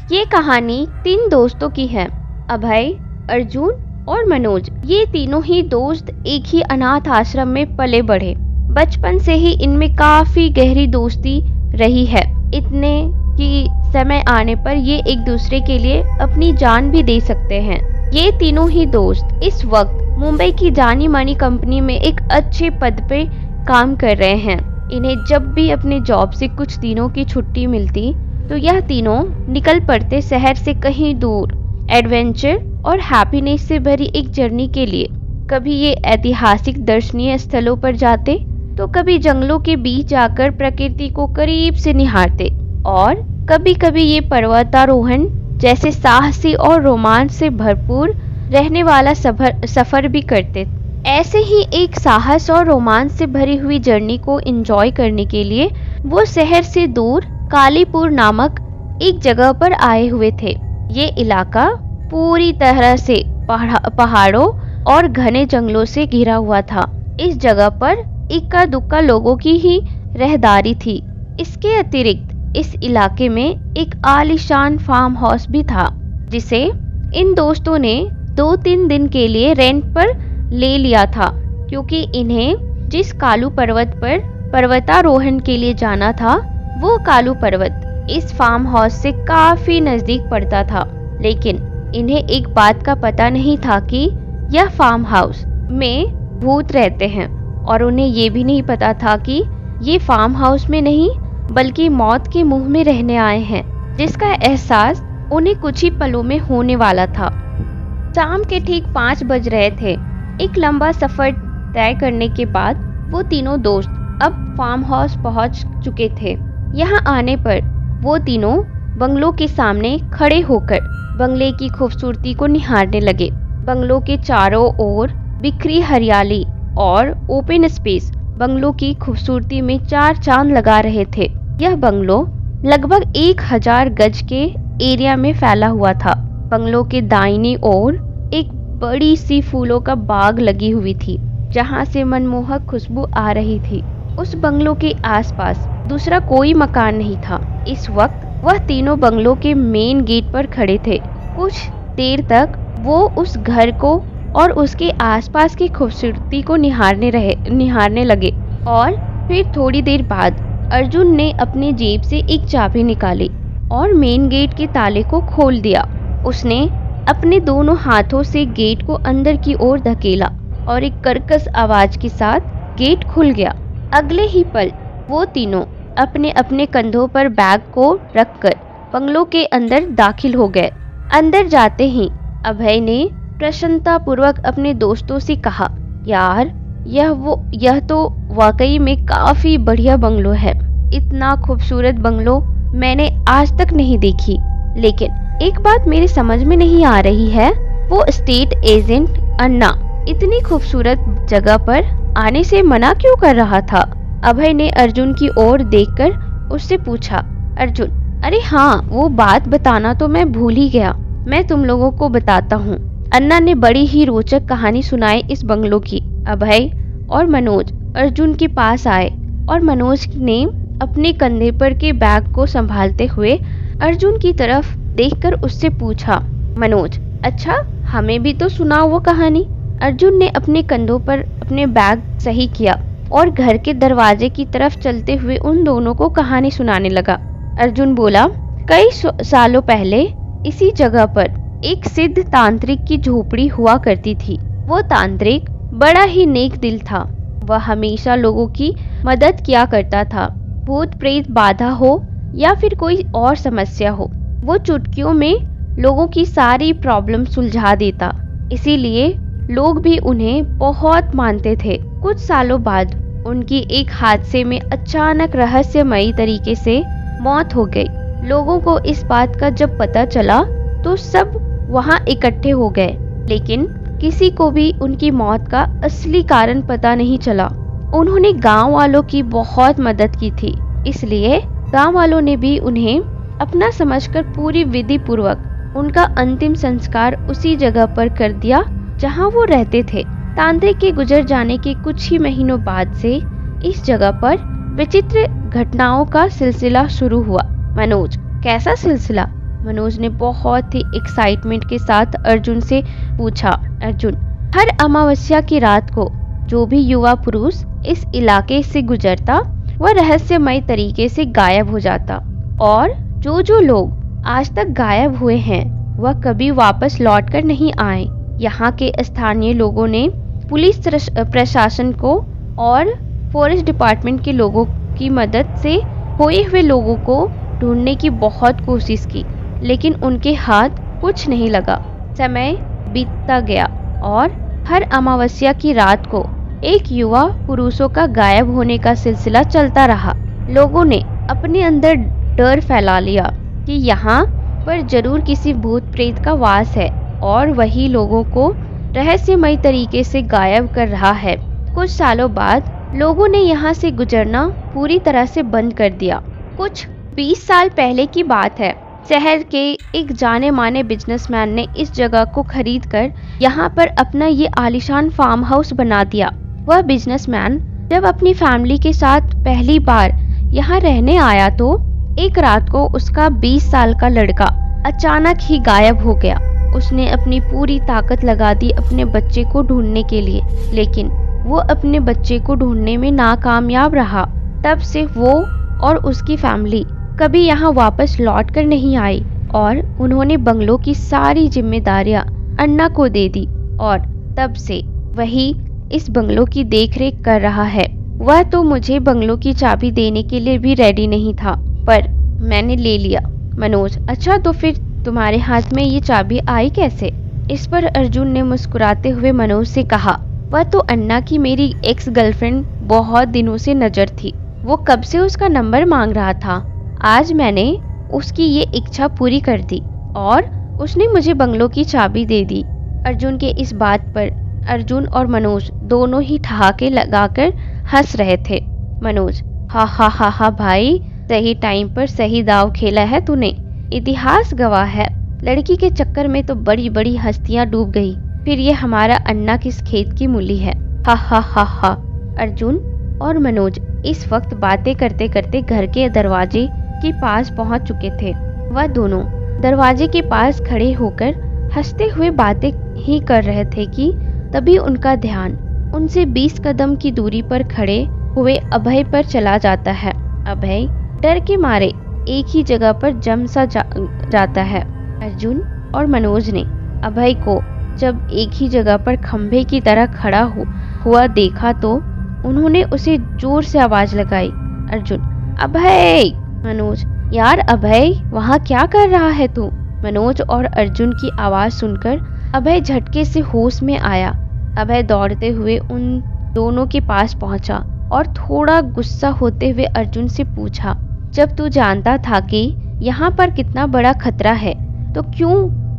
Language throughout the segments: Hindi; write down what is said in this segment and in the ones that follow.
ये कहानी 3 दोस्तों की है, अभय, अर्जुन और मनोज। ये तीनों ही दोस्त एक ही अनाथ आश्रम में पले बढ़े। बचपन से ही इनमें काफी गहरी दोस्ती रही है, इतने कि समय आने पर ये एक दूसरे के लिए अपनी जान भी दे सकते हैं। ये तीनों ही दोस्त इस वक्त मुंबई की जानी मानी कंपनी में एक अच्छे पद पे काम कर रहे हैं। इन्हें जब भी अपने जॉब से कुछ दिनों की छुट्टी मिलती तो यह तीनों निकल पड़ते शहर से कहीं दूर, एडवेंचर और हैप्पीनेस से भरी एक जर्नी के लिए। कभी ये ऐतिहासिक दर्शनीय स्थलों पर जाते तो कभी जंगलों के बीच जाकर प्रकृति को करीब से निहारते और कभी कभी ये पर्वतारोहण जैसे साहसी और रोमांच से भरपूर रहने वाला सफर भी करते। ऐसे ही एक साहस और रोमांच से भरी हुई जर्नी को एंजॉय करने के लिए वो शहर से दूर कालीपुर नामक एक जगह पर आए हुए थे। ये इलाका पूरी तरह से पहाड़ों और घने जंगलों से घिरा हुआ था। इस जगह पर इक्का दुक्का लोगों की ही रहदारी थी। इसके अतिरिक्त इस इलाके में एक आलीशान फार्म हाउस भी था, जिसे इन दोस्तों ने 2-3 दिन के लिए रेंट पर ले लिया था, क्योंकि इन्हें जिस कालू पर्वत पर पर्वतारोहण के लिए जाना था वो कालू पर्वत इस फार्म हाउस से काफी नजदीक पड़ता था। लेकिन इन्हें एक बात का पता नहीं था कि यह फार्म हाउस में भूत रहते हैं, और उन्हें ये भी नहीं पता था कि ये फार्म हाउस में नहीं बल्कि मौत के मुंह में रहने आए हैं, जिसका एहसास उन्हें कुछ ही पलों में होने वाला था। शाम के ठीक 5 बज रहे थे। एक लंबा सफर तय करने के बाद वो तीनों दोस्त अब फार्म हाउस पहुंच चुके थे। यहाँ आने पर वो तीनों बंगलों के सामने खड़े होकर बंगले की खूबसूरती को निहारने लगे। बंगलों के चारों ओर बिखरी हरियाली और ओपन स्पेस बंगलों की खूबसूरती में 4 चांद लगा रहे थे। यह बंगलो लगभग 1000 गज के एरिया में फैला हुआ था। बंगलों के दाहिनी ओर एक बड़ी सी फूलों का बाग लगी हुई थी, जहाँ से मनमोहक खुशबू आ रही थी। उस बंगलों के आसपास दूसरा कोई मकान नहीं था। इस वक्त वह तीनों बंगलों के मेन गेट पर खड़े थे। कुछ देर तक वो उस घर को और उसके आसपास की खूबसूरती को निहारने लगे, और फिर थोड़ी देर बाद अर्जुन ने अपने जेब से एक चाबी निकाली और मेन गेट के ताले को खोल दिया। उसने अपने दोनों हाथों से गेट को अंदर की ओर धकेला और एक कर्कश आवाज के साथ गेट खुल गया। अगले ही पल वो तीनों अपने अपने कंधों पर बैग को रखकर बंगलों के अंदर दाखिल हो गए। अंदर जाते ही अभय ने प्रसन्नता पूर्वक अपने दोस्तों से कहा, यार यह तो वाकई में काफी बढ़िया बंगलो है। इतना खूबसूरत बंगलो मैंने आज तक नहीं देखी। लेकिन एक बात मेरे समझ में नहीं आ रही है, वो स्टेट एजेंट अन्ना इतनी खूबसूरत जगह पर आने से मना क्यों कर रहा था? अभय ने अर्जुन की ओर देखकर उससे पूछा। अर्जुन, अरे हाँ, वो बात बताना तो मैं भूल ही गया। मैं तुम लोगों को बताता हूँ। अन्ना ने बड़ी ही रोचक कहानी सुनाई इस बंगलों की। अभय और मनोज अर्जुन के पास आए और मनोज ने अपने कंधे पर के बैग को संभालते हुए अर्जुन की तरफ देखकर उससे पूछा, मनोज, अच्छा हमें भी तो सुनाओ वो कहानी। अर्जुन ने अपने कंधों पर अपने बैग सही किया और घर के दरवाजे की तरफ चलते हुए उन दोनों को कहानी सुनाने लगा। अर्जुन बोला, कई सालों पहले इसी जगह पर एक सिद्ध तांत्रिक की झोपड़ी हुआ करती थी। वो तांत्रिक बड़ा ही नेक दिल था। वह हमेशा लोगों की मदद किया करता था। भूत प्रेत बाधा हो या फिर कोई और समस्या हो, वो चुटकियों में लोगों की सारी प्रॉब्लम सुलझा देता। इसीलिए लोग भी उन्हें बहुत मानते थे। कुछ सालों बाद उनकी एक हादसे में अचानक रहस्यमयी तरीके से मौत हो गई। लोगों को इस बात का जब पता चला तो सब वहां इकट्ठे हो गए, लेकिन किसी को भी उनकी मौत का असली कारण पता नहीं चला। उन्होंने गांव वालों की बहुत मदद की थी, इसलिए गांव वालों ने भी उन्हें अपना समझकर पूरी विधि पूर्वक उनका अंतिम संस्कार उसी जगह पर कर दिया जहां वो रहते थे। तांत्रिक के गुजर जाने के कुछ ही महीनों बाद से इस जगह पर विचित्र घटनाओं का सिलसिला शुरू हुआ। मनोज, कैसा सिलसिला? मनोज ने बहुत ही एक्साइटमेंट के साथ अर्जुन से पूछा। अर्जुन, हर अमावस्या की रात को जो भी युवा पुरुष इस इलाके से गुजरता वह रहस्यमय तरीके से गायब हो जाता, और जो लोग आज तक गायब हुए हैं वह कभी वापस लौटकर नहीं आए। यहाँ के स्थानीय लोगों ने पुलिस प्रशासन को और फॉरेस्ट डिपार्टमेंट के लोगों की मदद से खोए हुए लोगों को ढूंढने की बहुत कोशिश की, लेकिन उनके हाथ कुछ नहीं लगा। समय बीतता गया और हर अमावस्या की रात को एक युवा पुरुषों का गायब होने का सिलसिला चलता रहा। लोगों ने अपने अंदर डर फैला लिया कि यहाँ पर जरूर किसी भूत प्रेत का वास है और वही लोगों को रहस्यमय तरीके से गायब कर रहा है। कुछ सालों बाद लोगों ने यहाँ से गुजरना पूरी तरह से बंद कर दिया। कुछ 20 साल पहले की बात है। शहर के एक जाने माने बिजनेसमैन ने इस जगह को खरीदकर यहाँ पर अपना ये आलीशान फार्म हाउस बना दिया। वह बिजनेसमैन जब अपनी फैमिली के साथ पहली बार यहाँ रहने आया तो एक रात को उसका 20 साल का लड़का अचानक ही गायब हो गया। उसने अपनी पूरी ताकत लगा दी अपने बच्चे को ढूंढने के लिए, लेकिन वो अपने बच्चे को ढूंढने में नाकामयाब रहा। तब से वो और उसकी फैमिली कभी यहाँ वापस लौट कर नहीं आई और उन्होंने बंगलों की सारी जिम्मेदारियां अन्ना को दे दी, और तब से वही इस बंगलों की देखरेख कर रहा है। वह तो मुझे बंगलों की चाबी देने के लिए भी रेडी नहीं था, पर मैंने ले लिया। मनोज, अच्छा तो फिर तुम्हारे हाथ में ये चाबी आई कैसे? इस पर अर्जुन ने मुस्कुराते हुए मनोज से कहा, वह तो अन्ना की मेरी एक्स गर्लफ्रेंड बहुत दिनों से नजर थी। वो कब से उसका नंबर मांग रहा था। आज मैंने उसकी ये इच्छा पूरी कर दी और उसने मुझे बंगलों की चाबी दे दी। अर्जुन के इस बात पर अर्जुन और मनोज दोनों ही ठहाके लगाकर हंस रहे थे। मनोज, हा हा हा हा भाई, सही टाइम पर सही दाव खेला है तूने। इतिहास गवाह है, लड़की के चक्कर में तो बड़ी बड़ी हस्तियां डूब गई, फिर ये हमारा अन्ना किस खेत की मूली है। हा हा हा हा। अर्जुन और मनोज इस वक्त बातें करते करते घर के दरवाजे के पास पहुंच चुके थे। वह दोनों दरवाजे के पास खड़े होकर हंसते हुए बातें ही कर रहे थे कि तभी उनका ध्यान उनसे 20 कदम की दूरी पर खड़े हुए अभय पर चला जाता है। अभय डर के मारे एक ही जगह पर जम सा जाता है। अर्जुन और मनोज ने अभय को जब एक ही जगह पर खंभे की तरह खड़ा हुआ देखा तो उन्होंने उसे जोर से आवाज लगाई, अर्जुन, अभय। मनोज, यार अभय, वहाँ क्या कर रहा है तू? मनोज और अर्जुन की आवाज सुनकर अभय झटके से होश में आया। अभय दौड़ते हुए उन दोनों के पास पहुंचा और थोड़ा गुस्सा होते हुए अर्जुन से पूछा, जब तू जानता था कि यहाँ पर कितना बड़ा खतरा है तो क्यों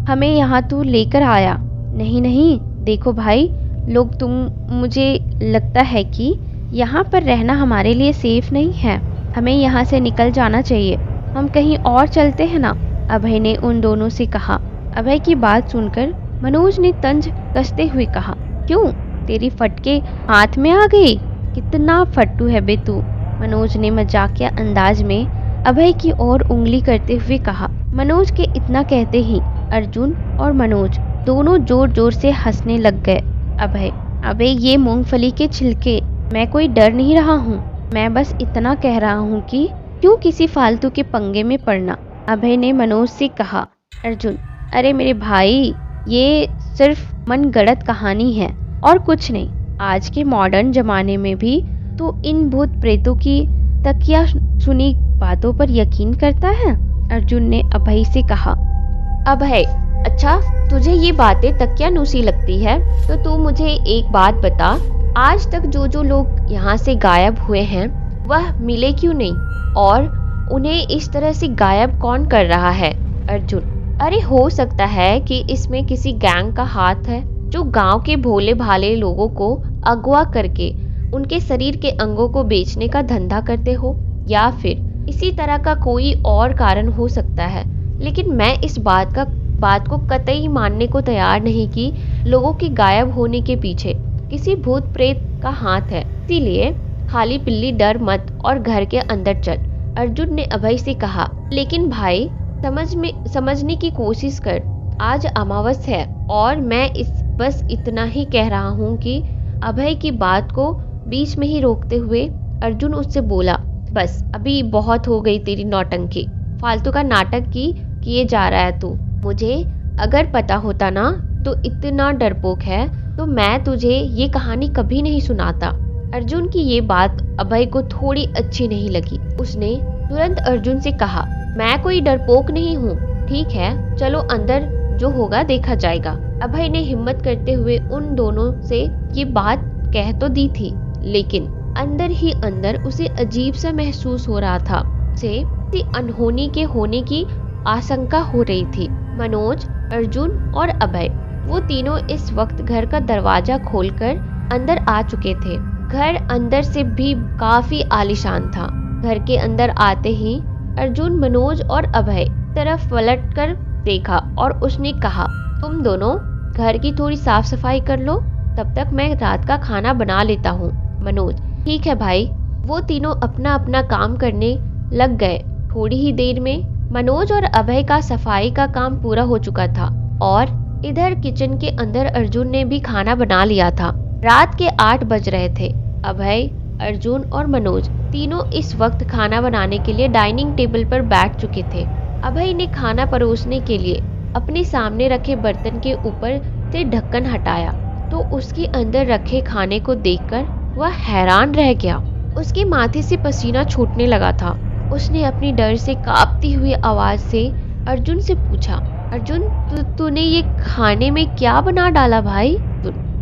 हमें यहाँ तू लेकर आया? नहीं नहीं, देखो भाई लोग, मुझे लगता है कि यहाँ पर रहना हमारे लिए सेफ नहीं है। हमें यहाँ से निकल जाना चाहिए। हम कहीं और चलते हैं ना? अभय ने उन दोनों से कहा। अभय की बात सुनकर मनोज ने तंज कसते हुए कहा, क्यों, तेरी फटके हाथ में आ गई? कितना फट्टू है बे तू? मनोज ने मजाकिया अंदाज में अभय की ओर उंगली करते हुए कहा। मनोज के इतना कहते ही अर्जुन और मनोज दोनों जोर जोर से हंसने लग गए। अभय, अबे ये मूंगफली के छिलके, मैं कोई डर नहीं रहा हूँ, मैं बस इतना कह रहा हूँ कि क्यों किसी फालतू के पंगे में पड़ना? अभय ने मनोज से कहा। अर्जुन, अरे मेरे भाई, ये सिर्फ मनगढ़ंत कहानी है और कुछ नहीं। आज के मॉडर्न जमाने में भी तो इन भूत प्रेतों की तकिया सुनी बातों पर यकीन करता है? अर्जुन ने अभय से कहा। अभय, अच्छा तुझे ये बातें तकियानूसी लगती है तो तू मुझे एक बात बता, आज तक जो लोग यहाँ से गायब हुए हैं वह मिले क्यों नहीं, और उन्हें इस तरह से गायब कौन कर रहा है? अर्जुन, अरे हो सकता है कि इसमें किसी गैंग का हाथ है जो गांव के भोले भाले लोगों को अगवा करके उनके शरीर के अंगों को बेचने का धंधा करते हो, या फिर इसी तरह का कोई और कारण हो सकता है। लेकिन मैं इस बात को कतई मानने को तैयार नहीं कि लोगों के गायब होने के पीछे किसी भूत प्रेत का हाथ है। इसीलिए खाली पिल्ली डर मत और घर के अंदर चल। अर्जुन ने अभय से कहा। लेकिन भाई, समझने की कोशिश कर। आज अमावस है और मैं बस इतना ही कह रहा हूँ कि अभय की बात को बीच में ही रोकते हुए अर्जुन उससे बोला, बस अभी बहुत हो गई तेरी नौटंकी, फालतू का नाटक किए जा रहा है तू। मुझे अगर पता होता ना तो इतना डरपोक है तो मैं तुझे ये कहानी कभी नहीं सुनाता। अर्जुन की ये बात अभय को थोड़ी अच्छी नहीं लगी। उसने तुरंत अर्जुन से कहा, मैं कोई डरपोक नहीं हूँ, ठीक है चलो अंदर, जो होगा देखा जाएगा। अभय ने हिम्मत करते हुए उन दोनों से ये बात कह तो दी थी, लेकिन अंदर ही अंदर उसे अजीब सा महसूस हो रहा था। उसे अनहोनी के होने की आशंका हो रही थी। मनोज, अर्जुन और अभय, वो तीनों इस वक्त घर का दरवाजा खोलकर अंदर आ चुके थे। घर अंदर से भी काफी आलीशान था। घर के अंदर आते ही अर्जुन मनोज और अभय तरफ पलट कर देखा और उसने कहा, तुम दोनों घर की थोड़ी साफ सफाई कर लो, तब तक मैं रात का खाना बना लेता हूँ। मनोज, ठीक है भाई। वो तीनों अपना अपना काम करने लग गए। थोड़ी ही देर में मनोज और अभय का सफाई का काम पूरा हो चुका था और इधर किचन के अंदर अर्जुन ने भी खाना बना लिया था। रात के 8 बज रहे थे। अभय, अर्जुन और मनोज तीनों इस वक्त खाना बनाने के लिए डाइनिंग टेबल पर बैठ चुके थे। अभय ने खाना परोसने के लिए अपने सामने रखे बर्तन के ऊपर से ढक्कन हटाया तो उसके अंदर रखे खाने को देखकर वह हैरान रह गया। उसके माथे से पसीना छूटने लगा था। उसने अपनी डर से कांपती हुई आवाज से अर्जुन से पूछा, अर्जुन तूने ये खाने में क्या बना डाला भाई?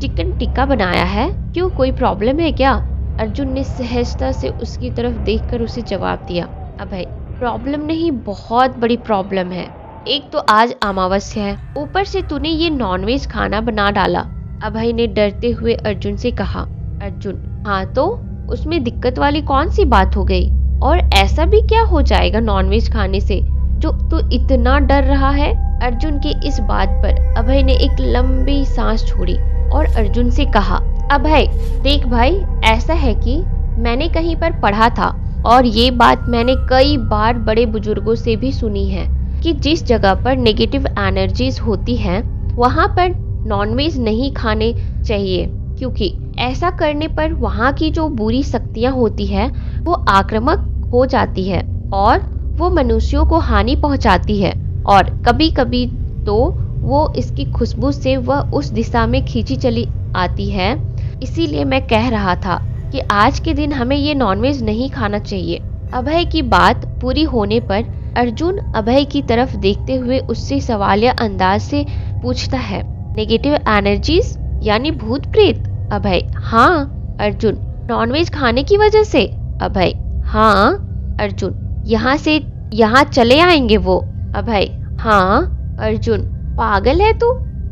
चिकन टिक्का बनाया है? क्यों, कोई प्रॉब्लम है क्या? अर्जुन ने सहजता से उसकी तरफ देखकर उसे जवाब दिया, अभय प्रॉब्लम नहीं, बहुत बड़ी प्रॉब्लम है। एक तो आज अमावस्या है, ऊपर से तूने ये नॉनवेज खाना बना डाला। अभय ने डरते हुए अर्जुन से कहा। अर्जुन, हाँ तो उसमें दिक्कत वाली कौन सी बात हो गई? और ऐसा भी क्या हो जाएगा नॉनवेज खाने से जो तू इतना डर रहा है? अर्जुन की इस बात पर अभय ने एक लंबी सांस छोड़ी और अर्जुन से कहा, अभय देख भाई, ऐसा है कि मैंने कहीं पर पढ़ा था और ये बात मैंने कई बार बड़े बुजुर्गों से भी सुनी है कि जिस जगह पर नेगेटिव एनर्जीज होती हैं वहां पर नॉनवेज नहीं खाने चाहिए, क्योंकि ऐसा करने पर वहां की जो बुरी शक्तियां होती है वो आक्रामक हो जाती है और वो मनुष्यों को हानि पहुंचाती है और कभी कभी तो वो इसकी खुशबू से वह उस दिशा में खींची चली आती है। इसीलिए मैं कह रहा था कि आज के दिन हमें ये नॉनवेज नहीं खाना चाहिए। अभय की बात पूरी होने पर अर्जुन अभय की तरफ देखते हुए उससे सवालिया अंदाज से पूछता है, नेगेटिव एनर्जीज यानी भूत प्रेत? अभय, हाँ। अर्जुन, नॉनवेज खाने की वजह से? अभय, हाँ। अर्जुन, यहाँ चले आएंगे वो? अभय, हाँ। अर्जुन, पागल है तू?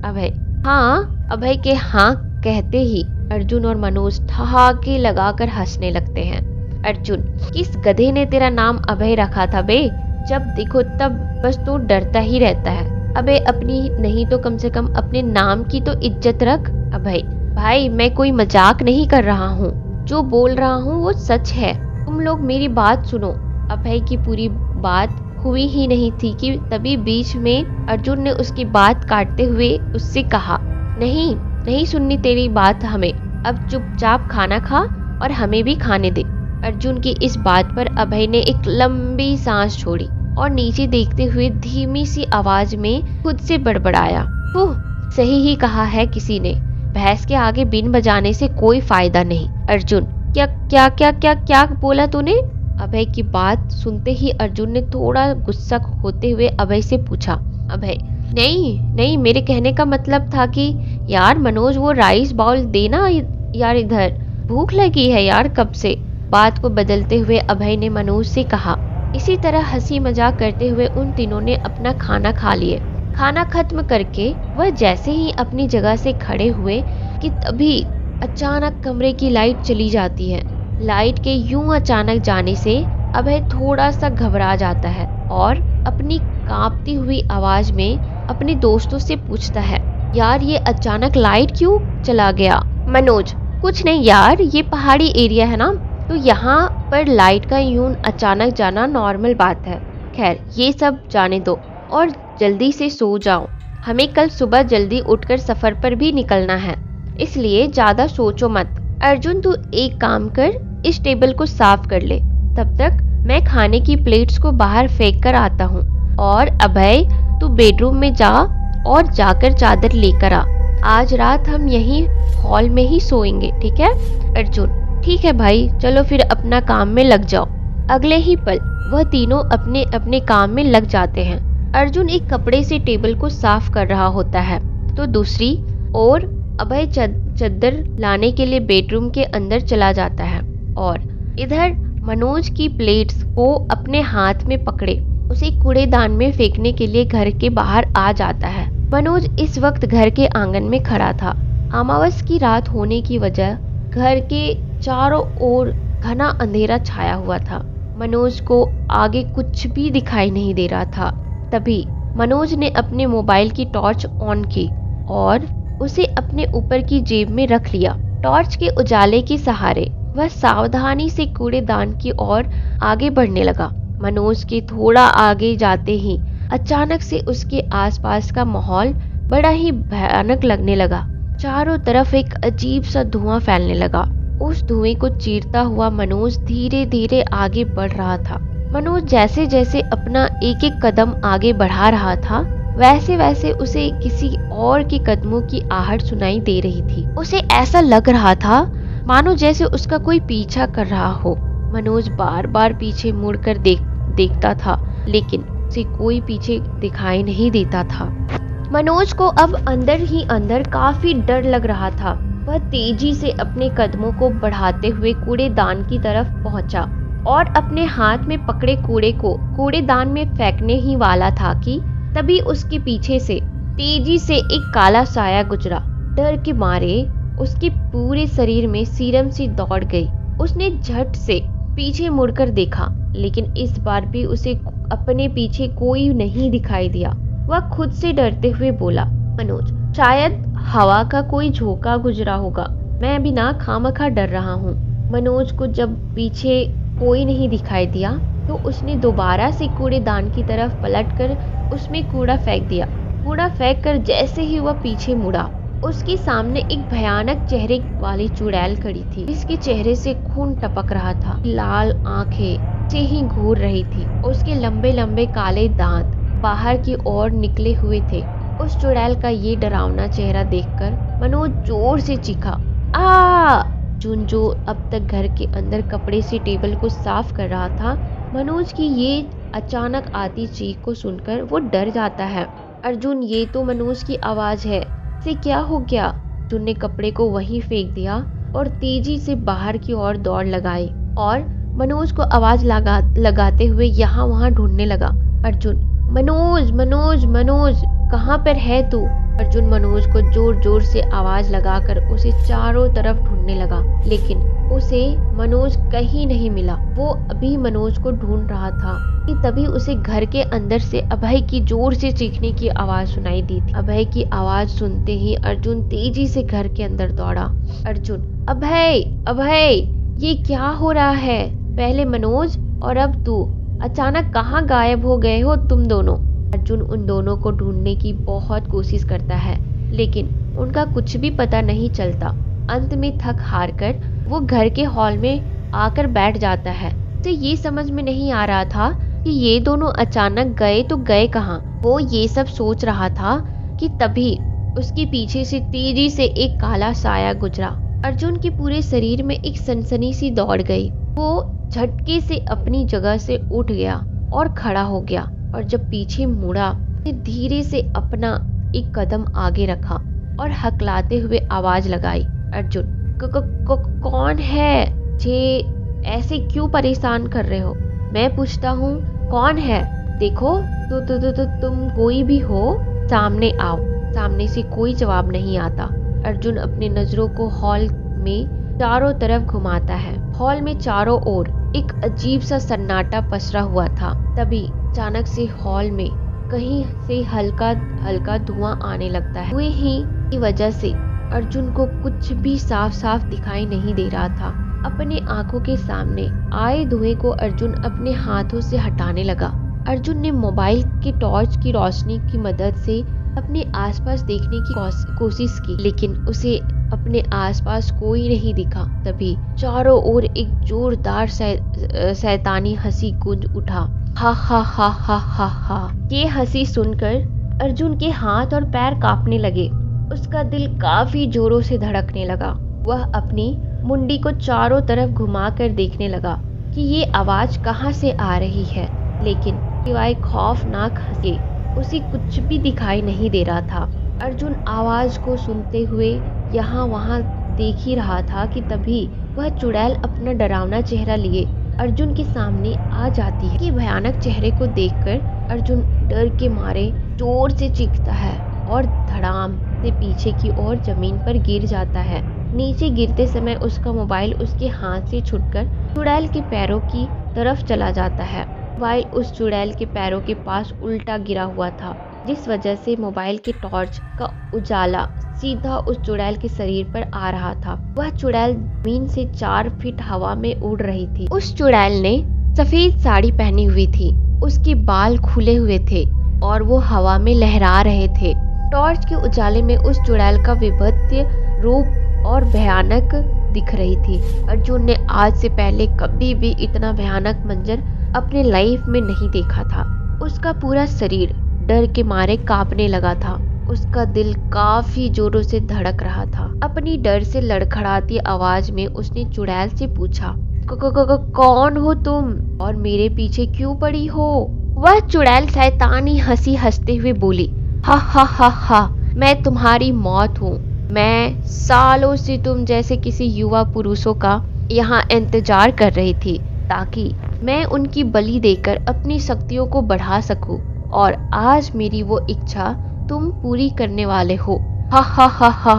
अभय, हाँ। अभय के हाँ कहते ही अर्जुन और मनोज ठहाके लगाकर हंसने लगते हैं। अर्जुन, किस गधे ने तेरा नाम अभय रखा था बे? जब देखो तब बस तू डरता ही रहता है। अबे अपनी नहीं तो कम से कम अपने नाम की तो इज्जत रख। अभय, भाई मैं कोई मजाक नहीं कर रहा हूँ, जो बोल रहा हूँ वो सच है, तुम लोग मेरी बात सुनो। अभय की पूरी बात हुई ही नहीं थी कि तभी बीच में अर्जुन ने उसकी बात काटते हुए उससे कहा, नहीं सुननी तेरी बात हमें, अब चुपचाप खाना खा और हमें भी खाने दे। अर्जुन की इस बात पर अभय ने एक लंबी सांस छोड़ी और नीचे देखते हुए धीमी सी आवाज में खुद से बड़बड़ाया, सही ही कहा है किसी ने, भैंस के आगे बीन बजाने से कोई फायदा नहीं। अर्जुन, क्या बोला तूने? अभय की बात सुनते ही अर्जुन ने थोड़ा गुस्सा होते हुए अभय से पूछा। अभय, नहीं, मेरे कहने का मतलब था कि यार मनोज वो राइस बाउल देना यार, इधर भूख लगी है यार कब से। बात को बदलते हुए अभय ने मनोज से कहा। इसी तरह हंसी मजाक करते हुए उन तीनों ने अपना खाना खा लिए। खाना खत्म करके वह जैसे ही अपनी जगह से खड़े हुए कि तभी अचानक कमरे की लाइट चली जाती है। लाइट के यूं अचानक जाने से अभय थोड़ा सा घबरा जाता है और अपनी कांपती हुई आवाज में अपने दोस्तों से पूछता है, यार ये अचानक लाइट क्यों चला गया? मनोज, कुछ नहीं यार, ये पहाड़ी एरिया है ना, तो यहाँ पर लाइट का यूं अचानक जाना नॉर्मल बात है। खैर ये सब जाने दो और जल्दी से सो जाओ। हमें कल सुबह जल्दी उठकर सफर पर भी निकलना है, इसलिए ज्यादा सोचो मत। अर्जुन तू एक काम कर, इस टेबल को साफ कर ले, तब तक मैं खाने की प्लेट्स को बाहर फेंक कर आता हूँ। और अभय तू बेडरूम में जा और जाकर चादर लेकर आ। आज रात हम यहीं हॉल में ही सोएंगे, ठीक है? अर्जुन ठीक है भाई, चलो फिर अपना काम में लग जाओ। अगले ही पल वह तीनों अपने अपने काम में लग जाते हैं। अर्जुन एक कपड़े से टेबल को साफ कर रहा होता है तो दूसरी ओर अभय चद्दर लाने के लिए बेडरूम के अंदर चला जाता है और इधर मनोज की प्लेट्स को अपने हाथ में पकड़े उसे कूड़ेदान में फेंकने के लिए घर के बाहर आ जाता है। मनोज इस वक्त घर के आंगन में खड़ा था। अमावस की रात होने की वजह घर के चारों ओर घना अंधेरा छाया हुआ था। मनोज को आगे कुछ भी दिखाई नहीं दे रहा था। तभी मनोज ने अपने मोबाइल की टॉर्च ऑन की और उसे अपने ऊपर की जेब में रख लिया। टॉर्च के उजाले के सहारे वह सावधानी से कूड़ेदान की ओर आगे बढ़ने लगा। मनोज के थोड़ा आगे जाते ही अचानक से उसके आसपास का माहौल बड़ा ही भयानक लगने लगा। चारों तरफ एक अजीब सा धुआं फैलने लगा। उस धुएं को चीरता हुआ मनोज धीरे धीरे आगे बढ़ रहा था। मनोज जैसे जैसे अपना एक एक कदम आगे बढ़ा रहा था वैसे वैसे उसे किसी और के कदमों की आहट सुनाई दे रही थी। उसे ऐसा लग रहा था मानो जैसे उसका कोई पीछा कर रहा हो। मनोज बार बार पीछे मुड़कर देखता था लेकिन उसे कोई पीछे दिखाई नहीं देता था। मनोज को अब अंदर ही अंदर काफी डर लग रहा था। वह तेजी से अपने कदमों को बढ़ाते हुए कूड़ेदान की तरफ पहुंचा और अपने हाथ में पकड़े कूड़े को कूड़ेदान में फेंकने ही वाला था कि तभी उसके पीछे से तेजी से एक काला साया गुजरा। डर के मारे उसके पूरे शरीर में सीरम सी दौड़ गई। उसने झट से पीछे मुड़कर देखा लेकिन इस बार भी उसे अपने पीछे कोई नहीं दिखाई दिया। वह खुद से डरते हुए बोला, मनोज शायद हवा का कोई झोंका गुजरा होगा, मैं अभी ना खामखा डर रहा हूँ। मनोज को जब पीछे कोई नहीं दिखाई दिया तो उसने दोबारा से कूड़ेदान की तरफ पलटकर उसमें कूड़ा फेंक दिया। कूड़ा फेंक कर जैसे ही वह पीछे मुड़ा उसके सामने एक भयानक चेहरे वाली चुड़ैल खड़ी थी। इसके चेहरे से खून टपक रहा था। लाल आंखें से ही घूर रही थी। उसके लंबे लंबे काले दांत बाहर की ओर निकले हुए थे। उस चुड़ैल का ये डरावना चेहरा देखकर मनोज जोर से चीखा, आ! अर्जुन जो अब तक घर के अंदर कपड़े से टेबल को साफ कर रहा था, मनोज की ये अचानक आती चीख को सुनकर वो डर जाता है। अर्जुन ये तो मनोज की आवाज है, इसे क्या हो गया? अर्जुन ने कपड़े को वहीं फेंक दिया और तेजी से बाहर की ओर दौड़ लगाई और मनोज को आवाज लगाते हुए यहाँ वहाँ ढूंढने लगा। अर्जुन, मनोज मनोज मनोज कहाँ पर है तू? अर्जुन मनोज को जोर जोर से आवाज लगाकर उसे चारों तरफ ढूंढने लगा लेकिन उसे मनोज कहीं नहीं मिला। वो अभी मनोज को ढूंढ रहा था कि तभी उसे घर के अंदर से अभय की जोर से चीखने की आवाज सुनाई दी थी। अभय की आवाज सुनते ही अर्जुन तेजी से घर के अंदर दौड़ा। अर्जुन, अभय अभय, ये क्या हो रहा है? पहले मनोज और अब तू, अचानक कहाँ गायब हो गए हो तुम दोनों? अर्जुन उन दोनों को ढूंढने की बहुत कोशिश करता है लेकिन उनका कुछ भी पता नहीं चलता। अंत में थक हार कर वो घर के हॉल में आकर बैठ जाता है। उसे ये समझ में नहीं आ रहा था कि ये दोनों अचानक गए तो गए कहाँ। वो ये सब सोच रहा था कि तभी उसके पीछे से तेजी से एक काला साया गुजरा। अर्जुन के पूरे शरीर में एक सनसनी सी दौड़ गई। वो झटके से अपनी जगह से उठ गया और खड़ा हो गया और जब पीछे मुड़ा धीरे से अपना एक कदम आगे रखा और हकलाते हुए आवाज लगाई, अर्जुन कौन है? मुझे ऐसे क्यों परेशान कर रहे हो? मैं पूछता हूँ कौन है? देखो तुम कोई भी हो सामने आओ। सामने से कोई जवाब नहीं आता। अर्जुन अपनी नजरों को हॉल में चारों तरफ घुमाता है। हॉल में चारों ओर एक अजीब सा सन्नाटा पसरा हुआ था। तभी अचानक से हॉल में कहीं से हल्का हल्का धुआं आने लगता है। धुएं ही की वजह से अर्जुन को कुछ भी साफ साफ दिखाई नहीं दे रहा था। अपने आंखों के सामने आए धुएं को अर्जुन अपने हाथों से हटाने लगा। अर्जुन ने मोबाइल के टॉर्च की रोशनी की मदद से अपने आसपास देखने की कोशिश की, लेकिन उसे अपने आसपास कोई नहीं दिखा। तभी चारों ओर एक जोरदार शैतानी हंसी गूंज उठा। हा हा हा हा हा हा। ये हंसी सुनकर अर्जुन के हाथ और पैर कांपने लगे। उसका दिल काफी जोरों से धड़कने लगा। वह अपनी मुंडी को चारों तरफ घुमाकर देखने लगा कि ये आवाज कहाँ से आ रही है, लेकिन सिवाय खौफनाक हंसी उसे कुछ भी दिखाई नहीं दे रहा था। अर्जुन आवाज को सुनते हुए यहाँ वहाँ देख ही रहा था कि तभी वह चुड़ैल अपना डरावना चेहरा लिए अर्जुन के सामने आ जाती है। कि भयानक चेहरे को देखकर अर्जुन डर के मारे जोर से चीखता है और धड़ाम से पीछे की ओर जमीन पर गिर जाता है। नीचे गिरते समय उसका मोबाइल उसके हाथ से छूटकर चुड़ैल के पैरों की तरफ चला जाता है। मोबाइल उस चुड़ैल के पैरों के पास उल्टा गिरा हुआ था, जिस वजह से मोबाइल के टॉर्च का उजाला सीधा उस चुड़ैल के शरीर पर आ रहा था। वह चुड़ैल जमीन से 4 फीट हवा में उड़ रही थी। उस चुड़ैल ने सफेद साड़ी पहनी हुई थी, उसके बाल खुले हुए थे और वो हवा में लहरा रहे थे। टॉर्च के उजाले में उस चुड़ैल का विभत्य रूप और भयानक दिख रही थी। अर्जुन ने आज से पहले कभी भी इतना भयानक मंजर अपने लाइफ में नहीं देखा था। उसका पूरा शरीर डर के मारे कांपने लगा था। उसका दिल काफी जोरों से धड़क रहा था। अपनी डर से लड़खड़ाती आवाज में उसने चुड़ैल से पूछा, कौन हो तुम और मेरे पीछे क्यों पड़ी हो? वह चुड़ैल शैतानी हंसी हंसते हुए बोली, हा हा हा हा, मैं तुम्हारी मौत हूँ। मैं सालों से तुम जैसे किसी युवा पुरुषों का यहाँ इंतजार कर रही थी, ताकि मैं उनकी बलि देकर अपनी शक्तियों को बढ़ा सकूं, और आज मेरी वो इच्छा तुम पूरी करने वाले हो। हा हा हा हा।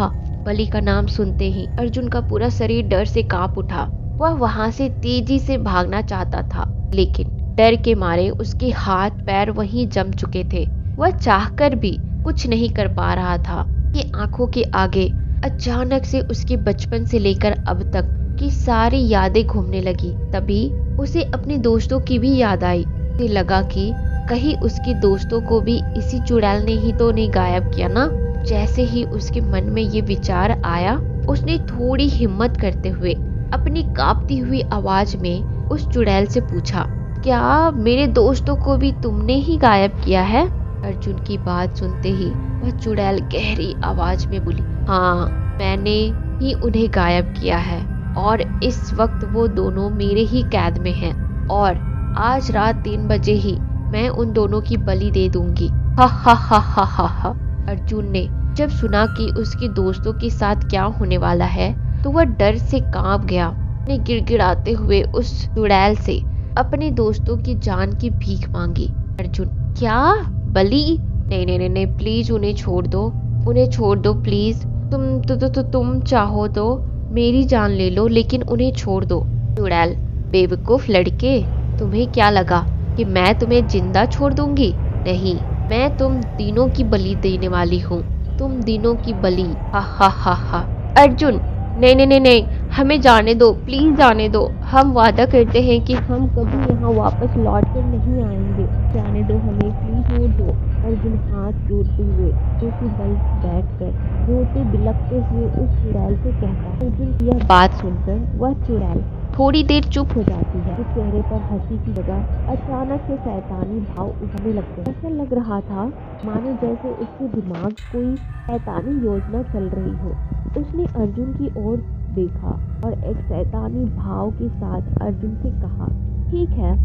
बलि का नाम सुनते ही अर्जुन का पूरा शरीर डर से कांप उठा। वह वहां से तेजी से भागना चाहता था, लेकिन डर के मारे उसके हाथ पैर वहीं जम चुके थे। वह चाहकर भी कुछ नहीं कर पा रहा था कि आंखों के आगे अचानक से उसके बचपन से लेकर अब तक की सारी यादें घूमने लगी। तभी उसे अपने दोस्तों की भी याद आई। उसे लगा कि कहीं उसके दोस्तों को भी इसी चुड़ैल ने ही तो नहीं गायब किया ना। जैसे ही उसके मन में ये विचार आया, उसने थोड़ी हिम्मत करते हुए अपनी कांपती हुई आवाज में उस चुड़ैल से पूछा, क्या मेरे दोस्तों को भी तुमने ही गायब किया है? अर्जुन की बात सुनते ही वह चुड़ैल गहरी आवाज में बोली, हाँ, मैंने ही उन्हें गायब किया है और इस वक्त वो दोनों मेरे ही कैद में हैं और आज रात 3 बजे ही मैं उन दोनों की बलि दे दूंगी। हा हा हा हा हा हा। अर्जुन ने जब सुना कि उसके दोस्तों के साथ क्या होने वाला है, तो वह डर से कांप गया। ने गिड़गिड़ाते हुए उस चुड़ैल से अपने दोस्तों की जान की भीख मांगी। अर्जुन, क्या बलि? नहीं नहीं नहीं, प्लीज उन्हें छोड़ दो, उन्हें छोड़ दो प्लीज। तुम चाहो तो मेरी जान ले लो, लेकिन उन्हें छोड़ दो। चुड़ैल, बेवकूफ लड़के, तुम्हें क्या लगा कि मैं तुम्हें जिंदा छोड़ दूंगी? नहीं, मैं तुम तीनों की बलि देने वाली हूँ, तुम तीनों की बलि। हा हा हा हा। अर्जुन, नहीं नहीं नहीं नहीं, हमें जाने दो, प्लीज जाने दो। हम वादा करते हैं कि हम कभी यहाँ वापस लौट कर नहीं आएंगे। जाने दो हमें, प्लीज छोड़ दो। अर्जुन हाथ जोड़ते हुए उसी बल बैठकर रोते बिलखते हुए उस चुड़ैल से कहता है। अर्जुन की यह बात सुनकर वह चुड़ैल थोड़ी देर चुप हो जाती है। उस चेहरे पर हंसी की जगह अचानक से शैतानी भाव उभरने लगते हैं। ऐसा लग रहा था मानो जैसे उसके दिमाग कोई शैतानी योजना चल रही हो। उसने अर्जुन की ओर देखा और एक शैतानी भाव के साथ अर्जुन से कहा, ठीक है,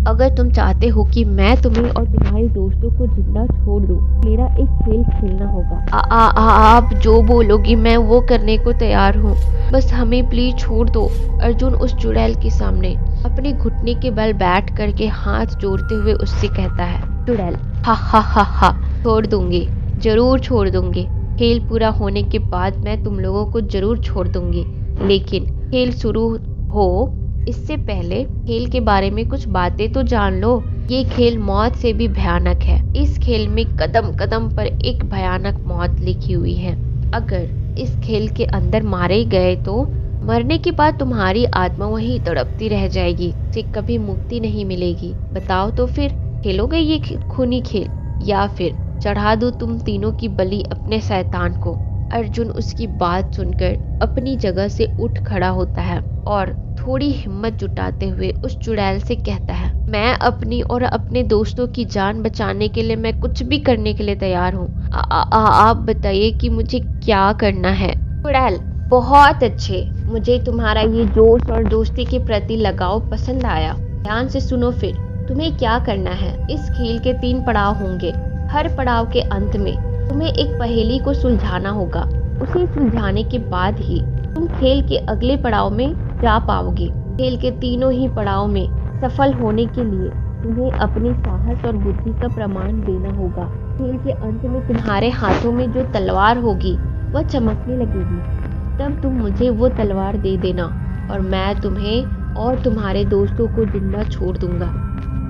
अगर तुम चाहते हो कि मैं तुम्हें और तुम्हारे दोस्तों को जिंदा छोड़ दूं, मेरा एक खेल खेलना होगा। आप जो बोलोगी मैं वो करने को तैयार हूँ, बस हमें प्लीज छोड़ दो। अर्जुन उस चुड़ैल के सामने अपने घुटने के बल बैठ करके हाथ जोड़ते हुए उससे कहता है। चुड़ैल, हा हा हा हा, छोड़ दूंगी, जरूर छोड़ दूंगी। खेल पूरा होने के बाद मैं तुम लोगों को जरूर छोड़ दूंगी, लेकिन खेल शुरू हो इससे पहले खेल के बारे में कुछ बातें तो जान लो। ये खेल मौत से भी भयानक है। इस खेल में कदम कदम पर एक भयानक मौत लिखी हुई है। अगर इस खेल के अंदर मारे गए तो मरने के बाद तुम्हारी आत्मा वहीं तड़पती रह जाएगी, से कभी मुक्ति नहीं मिलेगी। बताओ तो फिर खेलोगे ये खूनी खेल, या फिर चढ़ा दो तुम तीनों की बलि अपने शैतान को। अर्जुन उसकी बात सुनकर अपनी जगह से उठ खड़ा होता है और थोड़ी हिम्मत जुटाते हुए उस चुड़ैल से कहता है, मैं अपनी और अपने दोस्तों की जान बचाने के लिए मैं कुछ भी करने के लिए तैयार हूँ। आप बताइए कि मुझे क्या करना है। चुड़ैल, बहुत अच्छे, मुझे तुम्हारा ये जोश और दोस्ती के प्रति लगाव पसंद आया। ध्यान से सुनो फिर, तुम्हें क्या करना है। इस खेल के 3 पड़ाव होंगे। हर पड़ाव के अंत में तुम्हें एक पहेली को सुलझाना होगा। उसे सुलझाने के बाद ही तुम खेल के अगले पड़ाव में जा पाओगे। खेल के तीनों ही पड़ाव में सफल होने के लिए तुम्हें अपने साहस और बुद्धि का प्रमाण देना होगा। खेल के अंत में तुम्हारे हाथों में जो तलवार होगी वह चमकने लगेगी। तब तुम मुझे वो तलवार दे देना और मैं तुम्हें और तुम्हारे दोस्तों को जिंदा छोड़ दूंगा।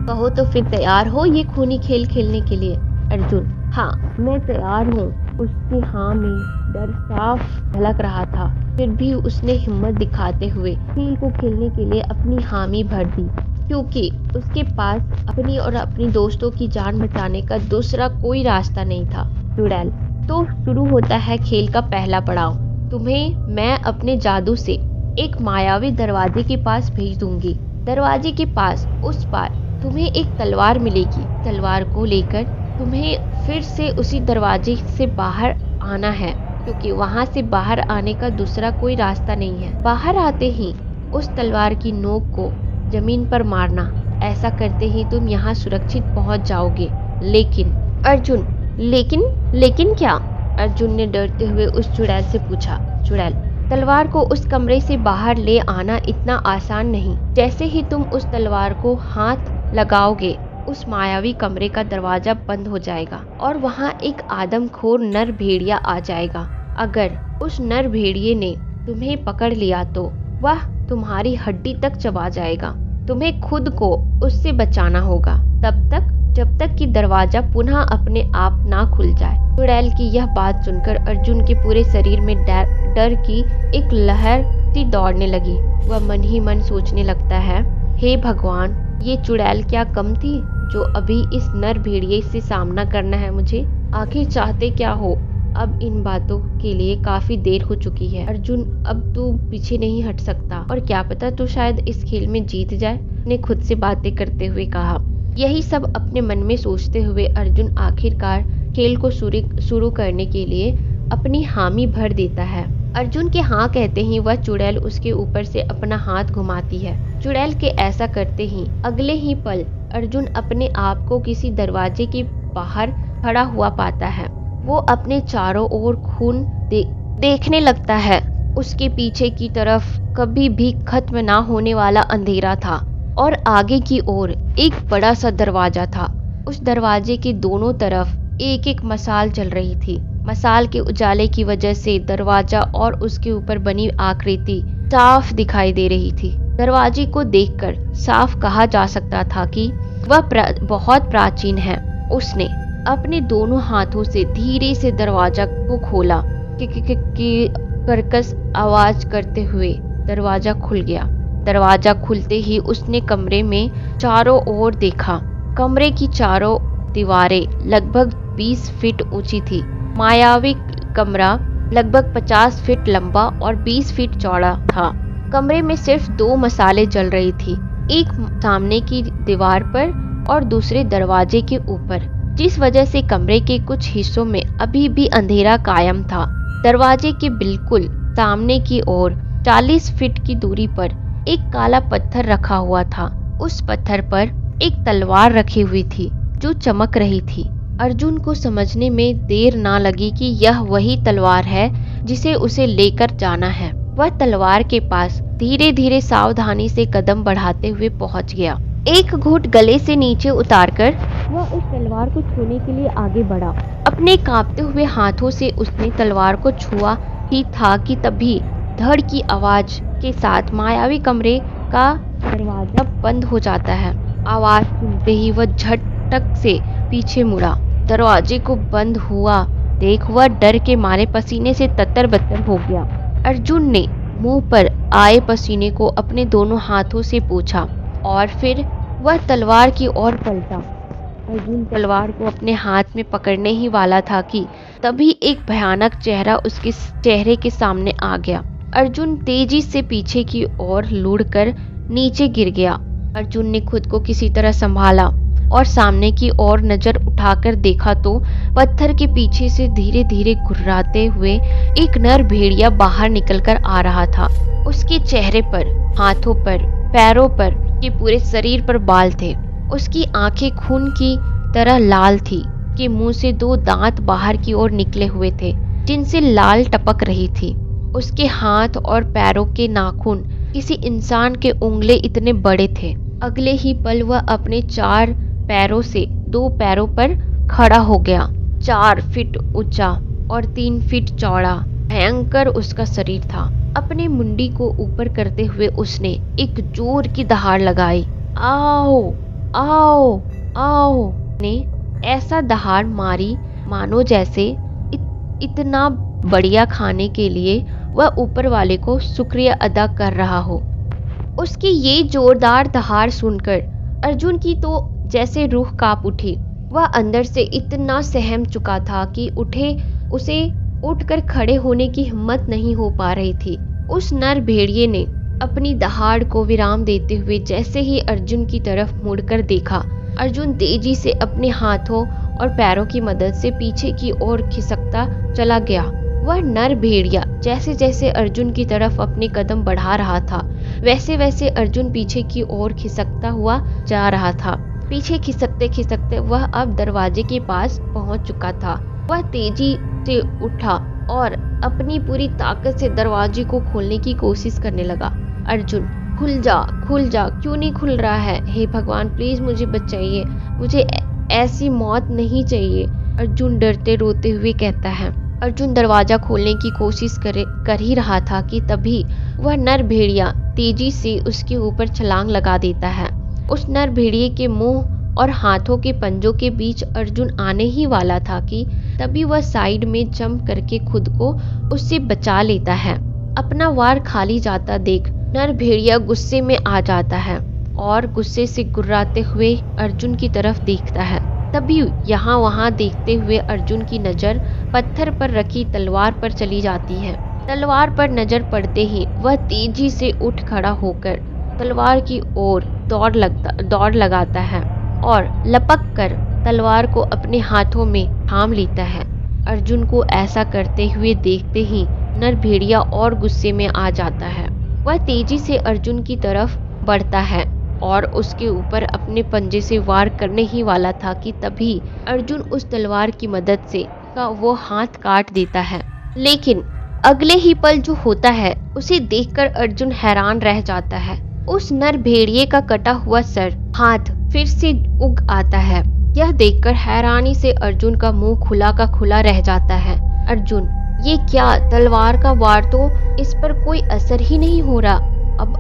कहो तो फिर तैयार हो ये खूनी खेल खेलने के लिए। अर्जुन, हाँ मैं तैयार हूँ। उसकी हाँ में डर साफ झलक रहा था, फिर भी उसने हिम्मत दिखाते हुए खेल को खेलने के लिए अपनी हामी भर दी, क्योंकि उसके पास अपनी और अपनी दोस्तों की जान बचाने का दूसरा कोई रास्ता नहीं था। चुड़ैल, तो शुरू होता है खेल का पहला पड़ाव। तुम्हें मैं अपने जादू से एक मायावी दरवाजे के पास भेज दूंगी। दरवाजे के पास उस पार तुम्हें एक तलवार मिलेगी। तलवार को लेकर तुम्हें फिर से उसी दरवाजे से बाहर आना है, क्योंकि वहां से बाहर आने का दूसरा कोई रास्ता नहीं है। बाहर आते ही उस तलवार की नोक को जमीन पर मारना। ऐसा करते ही तुम यहाँ सुरक्षित पहुँच जाओगे। लेकिन अर्जुन, लेकिन क्या? अर्जुन ने डरते हुए उस चुड़ैल से पूछा। चुड़ैल, तलवार को उस कमरे से बाहर ले आना इतना आसान नहीं। जैसे ही तुम उस तलवार को हाथ लगाओगे, उस मायावी कमरे का दरवाजा बंद हो जाएगा और वहाँ एक आदमखोर नर भेड़िया आ जाएगा। अगर उस नर भेड़िए ने तुम्हें पकड़ लिया तो वह तुम्हारी हड्डी तक चबा जाएगा। तुम्हें खुद को उससे बचाना होगा जब तक कि दरवाजा पुनः अपने आप ना खुल जाए। चुड़ैल की यह बात सुनकर अर्जुन के पूरे शरीर में डर की एक लहर सी दौड़ने लगी। वह मन ही मन सोचने लगता है, हे भगवान, ये चुड़ैल क्या कम थी जो अभी इस नर भेड़िए से सामना करना है मुझे। आखिर चाहते क्या हो। अब इन बातों के लिए काफी देर हो चुकी है। अर्जुन, अब तू पीछे नहीं हट सकता और क्या पता तू शायद इस खेल में जीत जाए, ने खुद से बातें करते हुए कहा। यही सब अपने मन में सोचते हुए अर्जुन आखिरकार खेल को शुरू करने के लिए अपनी हामी भर देता है। अर्जुन के हाँ कहते ही वह चुड़ैल उसके ऊपर से अपना हाथ घुमाती है। चुड़ैल के ऐसा करते ही अगले ही पल अर्जुन अपने आप को किसी दरवाजे के बाहर खड़ा हुआ पाता है। वो अपने चारों ओर खून देखने लगता है। उसके पीछे की तरफ कभी भी खत्म ना होने वाला अंधेरा था और आगे की ओर एक बड़ा सा दरवाजा था। उस दरवाजे के दोनों तरफ एक एक मसाल जल रही थी। मसाल के उजाले की वजह से दरवाजा और उसके ऊपर बनी आकृति साफ दिखाई दे रही थी। दरवाजे को देखकर साफ कहा जा सकता था कि वह बहुत प्राचीन है। उसने अपने दोनों हाथों से धीरे से दरवाजा को खोला। कर्कश आवाज करते हुए दरवाजा खुल गया। दरवाजा खुलते ही उसने कमरे में चारों ओर देखा। कमरे की चारों दीवारें लगभग 20 फीट ऊंची थी। मायावी कमरा लगभग 50 फीट लंबा और 20 फीट चौड़ा था। कमरे में सिर्फ 2 मसाले जल रही थी, एक सामने की दीवार पर और दूसरे दरवाजे के ऊपर, जिस वजह से कमरे के कुछ हिस्सों में अभी भी अंधेरा कायम था। दरवाजे के बिल्कुल सामने की ओर 40 फीट की दूरी पर एक काला पत्थर रखा हुआ था। उस पत्थर पर एक तलवार रखी हुई थी जो चमक रही थी। अर्जुन को समझने में देर ना लगी कि यह वही तलवार है जिसे उसे लेकर जाना है। वह तलवार के पास धीरे धीरे सावधानी से कदम बढ़ाते हुए पहुंच गया। एक घूंट गले से नीचे उतारकर वह उस तलवार को छूने के लिए आगे बढ़ा। अपने कांपते हुए हाथों से उसने तलवार को छुआ ही था कि तभी धड़ की आवाज के साथ मायावी कमरे का दरवाजा बंद हो जाता है। आवाज सुनते ही वह झटक से पीछे मुड़ा। दरवाजे को बंद हुआ देख वह डर के मारे पसीने से तत्तर-बत्तर हो गया। अर्जुन ने मुंह पर आए पसीने को अपने दोनों हाथों से पोंछा और फिर वह तलवार की ओर पलटा। अर्जुन तलवार को अपने हाथ में पकड़ने ही वाला था कि तभी एक भयानक चेहरा उसके चेहरे के सामने आ गया। अर्जुन तेजी से पीछे की ओर लुढ़कर नीचे गिर गया। अर्जुन ने खुद को किसी तरह संभाला और सामने की ओर नजर उठाकर देखा तो पत्थर के पीछे से धीरे धीरे गुर्राते हुए एक नर भेड़िया बाहर निकलकर आ रहा था। उसके चेहरे पर, हाथों पर, पैरों पर, के पूरे शरीर पर बाल थे। उसकी आंखें खून की तरह लाल थी कि मुंह से 2 दांत बाहर की ओर निकले हुए थे जिनसे लाल टपक रही थी। उसके हाथ और पैरों के नाखून किसी इंसान के उंगले इतने बड़े थे। अगले ही पल वह अपने 4 पैरों से 2 पैरों पर खड़ा हो गया। 4 फीट ऊंचा और 3 फीट चौड़ा भयंकर उसका शरीर था। अपने मुंडी को ऊपर करते हुए उसने एक जोर की दहाड़ लगाई। आओ आओ आओ ने ऐसा दहाड़ मारी मानो जैसे इतना बढ़िया खाने के लिए वह ऊपर वाले को शुक्रिया अदा कर रहा हो। उसकी ये जोरदार दहाड़ सुनकर अर्जुन की तो जैसे रूह कांप उठी। वह अंदर से इतना सहम चुका था कि उसे उठकर खड़े होने की हिम्मत नहीं हो पा रही थी। उस नर भेड़िए ने अपनी दहाड़ को विराम देते हुए जैसे ही अर्जुन की तरफ मुड़कर देखा, अर्जुन तेजी से अपने हाथों और पैरों की मदद से पीछे की ओर खिसकता चला गया। वह नर भेड़िया जैसे जैसे अर्जुन की तरफ अपने कदम बढ़ा रहा था, वैसे वैसे अर्जुन पीछे की ओर खिसकता हुआ जा रहा था। पीछे खिसकते खिसकते वह अब दरवाजे के पास पहुंच चुका था। वह तेजी से उठा और अपनी पूरी ताकत से दरवाजे को खोलने की कोशिश करने लगा। अर्जुन, खुल जा, क्यों नहीं खुल रहा है? हे भगवान, प्लीज मुझे बचाइए, मुझे ऐसी मौत नहीं चाहिए, अर्जुन डरते रोते हुए कहता है। अर्जुन दरवाजा खोलने की कोशिश कर ही रहा था कि तभी वह नर भेड़िया तेजी से उसके ऊपर छलांग लगा देता है। उस नर भेड़िए के मुंह और हाथों के पंजों के बीच अर्जुन आने ही वाला था कि तभी वह साइड में जंप करके खुद को उससे बचा लेता है। अपना वार खाली जाता देख नर भेड़िया गुस्से में आ जाता है और गुस्से से गुर्राते हुए अर्जुन की तरफ देखता है। तभी यहाँ वहाँ देखते हुए अर्जुन की नजर पत्थर पर रखी तलवार पर चली जाती है। तलवार पर नजर पड़ते ही वह तेजी से उठ खड़ा होकर तलवार की ओर दौड़ लगाता है और लपक कर तलवार को अपने हाथों में थाम लेता है। अर्जुन को ऐसा करते हुए देखते ही नर भेड़िया और गुस्से में आ जाता है। वह तेजी से अर्जुन की तरफ बढ़ता है और उसके ऊपर अपने पंजे से वार करने ही वाला था कि तभी अर्जुन उस तलवार की मदद से वो हाथ काट देता है। लेकिन अगले ही पल जो होता है उसे देखकर अर्जुन हैरान रह जाता है। उस नर भेड़िए का कटा हुआ सर, हाथ फिर से उग आता है। यह देखकर हैरानी से अर्जुन का मुंह खुला का खुला रह जाता है। अर्जुन, ये क्या? तलवार का वार तो इस पर कोई असर ही नहीं हो रहा।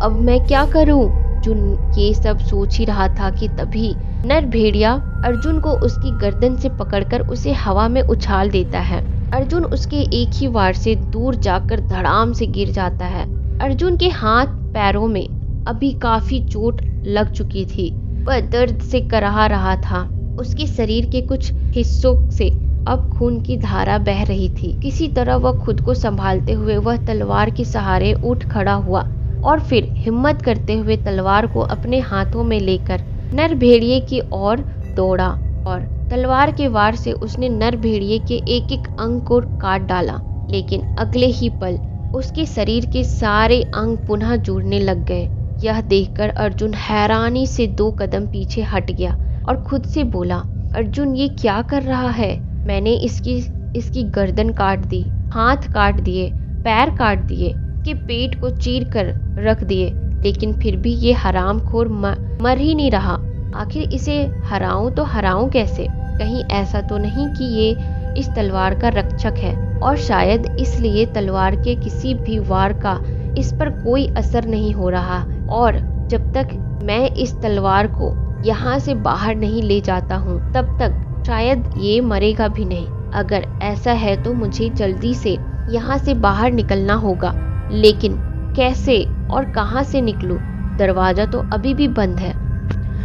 अब मैं क्या करूं? अर्जुन ये सब सोच ही रहा था कि तभी नर भेड़िया अर्जुन को उसकी गर्दन से पकड़कर उसे हवा में उछाल देता है। अर्जुन उसके एक ही वार से दूर जाकर धड़ाम से गिर जाता है। अर्जुन के हाथ पैरों में अभी काफी चोट लग चुकी थी। वह दर्द से कराह रहा था। उसके शरीर के कुछ हिस्सों से अब खून की धारा बह रही थी। किसी तरह वह खुद को संभालते हुए वह तलवार के सहारे उठ खड़ा हुआ और फिर हिम्मत करते हुए तलवार को अपने हाथों में लेकर नर भेड़िए की ओर दौड़ा और तलवार के वार से उसने नर भेड़िए के एक एक अंग को काट डाला। लेकिन अगले ही पल उसके शरीर के सारे अंग पुनः जुड़ने लग गए। यह देखकर अर्जुन हैरानी से 2 कदम पीछे हट गया और खुद से बोला, अर्जुन ये क्या कर रहा है? मैंने इसकी गर्दन काट दी, हाथ काट दिए, पैर काट दिए, के पेट को चीर कर रख दिए, लेकिन फिर भी ये हरामखोर मर ही नहीं रहा। आखिर इसे हराऊं कैसे? कहीं ऐसा तो नहीं कि ये इस तलवार का रक्षक है और शायद इसलिए तलवार के किसी भी वार का इस पर कोई असर नहीं हो रहा और जब तक मैं इस तलवार को यहाँ से बाहर नहीं ले जाता हूँ तब तक शायद ये मरेगा भी नहीं। अगर ऐसा है तो मुझे जल्दी से यहाँ से बाहर निकलना होगा, लेकिन कैसे और कहाँ से निकलूं? दरवाजा तो अभी भी बंद है।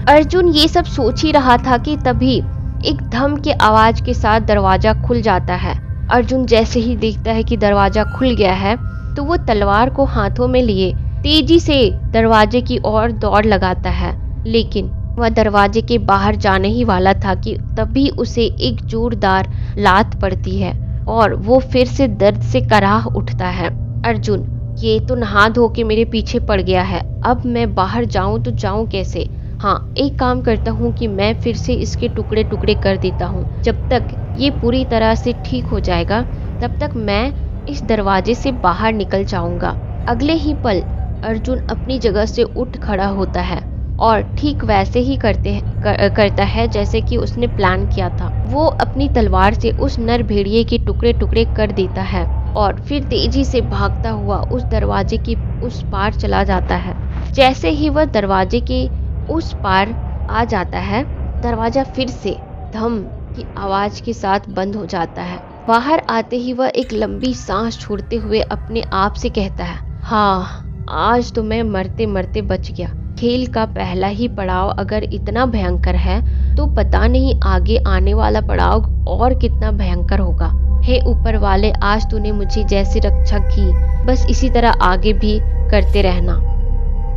अर्जुन ये सब सोच ही रहा था कि तभी एक धम के आवाज के साथ दरवाजा खुल जाता है। अर्जुन जैसे ही देखता है कि दरवाजा खुल गया है तो वो तलवार को हाथों में लिए तेजी से दरवाजे की ओर दौड़ लगाता है, लेकिन वह दरवाजे के बाहर जाने ही वाला था कि तभी उसे एक जोरदार लात पड़ती है और वो फिर से दर्द से कराह उठता है। अर्जुन, ये तो नहा धो के मेरे पीछे पड़ गया है, अब मैं बाहर जाऊं तो जाऊं कैसे? हाँ, एक काम करता हूँ कि मैं फिर से इसके टुकड़े टुकड़े कर देता हूँ। जब तक ये पूरी तरह से ठीक हो जाएगा तब तक मैं इस दरवाजे से बाहर निकल जाऊंगा। अगले ही पल अर्जुन अपनी जगह से उठ खड़ा होता है और ठीक वैसे ही करता है जैसे कि उसने प्लान किया था। वो अपनी तलवार से उस नर भेड़िए के टुकड़े टुकड़े कर देता है और फिर तेजी से भागता हुआ उस दरवाजे के उस पार चला जाता है। जैसे ही वह दरवाजे के उस पार आ जाता है, दरवाजा फिर से धम की आवाज के साथ बंद हो जाता है। बाहर आते ही वह एक लंबी सांस छोड़ते हुए अपने आप से कहता है, हाँ, आज तो मैं मरते मरते बच गया। खेल का पहला ही पड़ाव अगर इतना भयंकर है तो पता नहीं आगे आने वाला पड़ाव और कितना भयंकर होगा। हे ऊपर वाले, आज तूने मुझे जैसी रक्षा की, बस इसी तरह आगे भी करते रहना।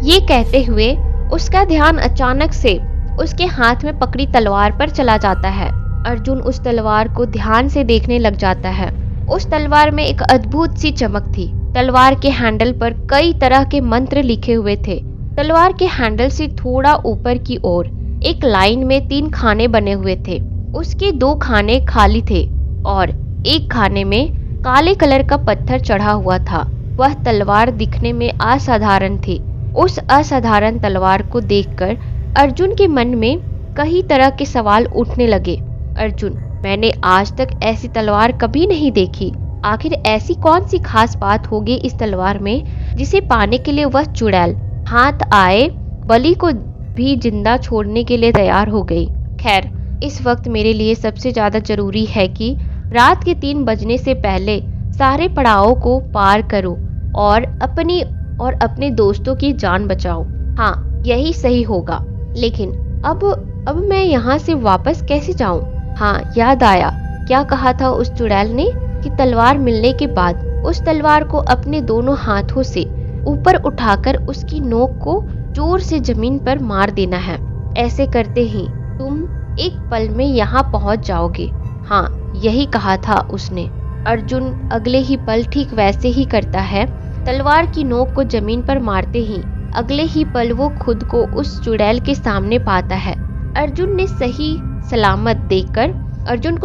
ये कहते हुए उसका ध्यान अचानक से उसके हाथ में पकड़ी तलवार पर चला जाता है। अर्जुन उस तलवार को ध्यान से देखने लग जाता है। उस तलवार में एक अद्भुत सी चमक थी। तलवार के हैंडल पर कई तरह के मंत्र लिखे हुए थे। तलवार के हैंडल से थोड़ा ऊपर की ओर एक लाइन में 3 खाने बने हुए थे। उसके 2 खाने खाली थे और एक खाने में काले कलर का पत्थर चढ़ा हुआ था। वह तलवार दिखने में असाधारण थी। उस असाधारण तलवार को देखकर अर्जुन के मन में कई तरह के सवाल उठने लगे। अर्जुन, मैंने आज तक ऐसी तलवार कभी नहीं देखी। आखिर ऐसी कौन सी खास बात होगी इस तलवार में जिसे पाने के लिए वह चुड़ैल हाथ आए बलि को भी जिंदा छोड़ने के लिए तैयार हो गई। खैर, इस वक्त मेरे लिए सबसे ज्यादा जरूरी है कि रात के 3 बजने से पहले सारे पड़ावों को पार करो और अपने दोस्तों की जान बचाओ। हाँ, यही सही होगा। लेकिन अब मैं यहाँ से वापस कैसे जाऊँ? हाँ, याद आया, क्या कहा था उस चुड़ैल ने कि तलवार मिलने के बाद उस तलवार को अपने दोनों हाथों से ऊपर उठाकर उसकी नोक को जोर से जमीन पर मार देना है। ऐसे करते ही तुम एक पल में यहाँ पहुँच जाओगे। हाँ, यही कहा था उसने। अर्जुन अगले ही पल ठीक वैसे ही करता है। तलवार की नोक को जमीन पर मारते ही अगले ही पल वो खुद को उस चुड़ैल के सामने पाता है। अर्जुन को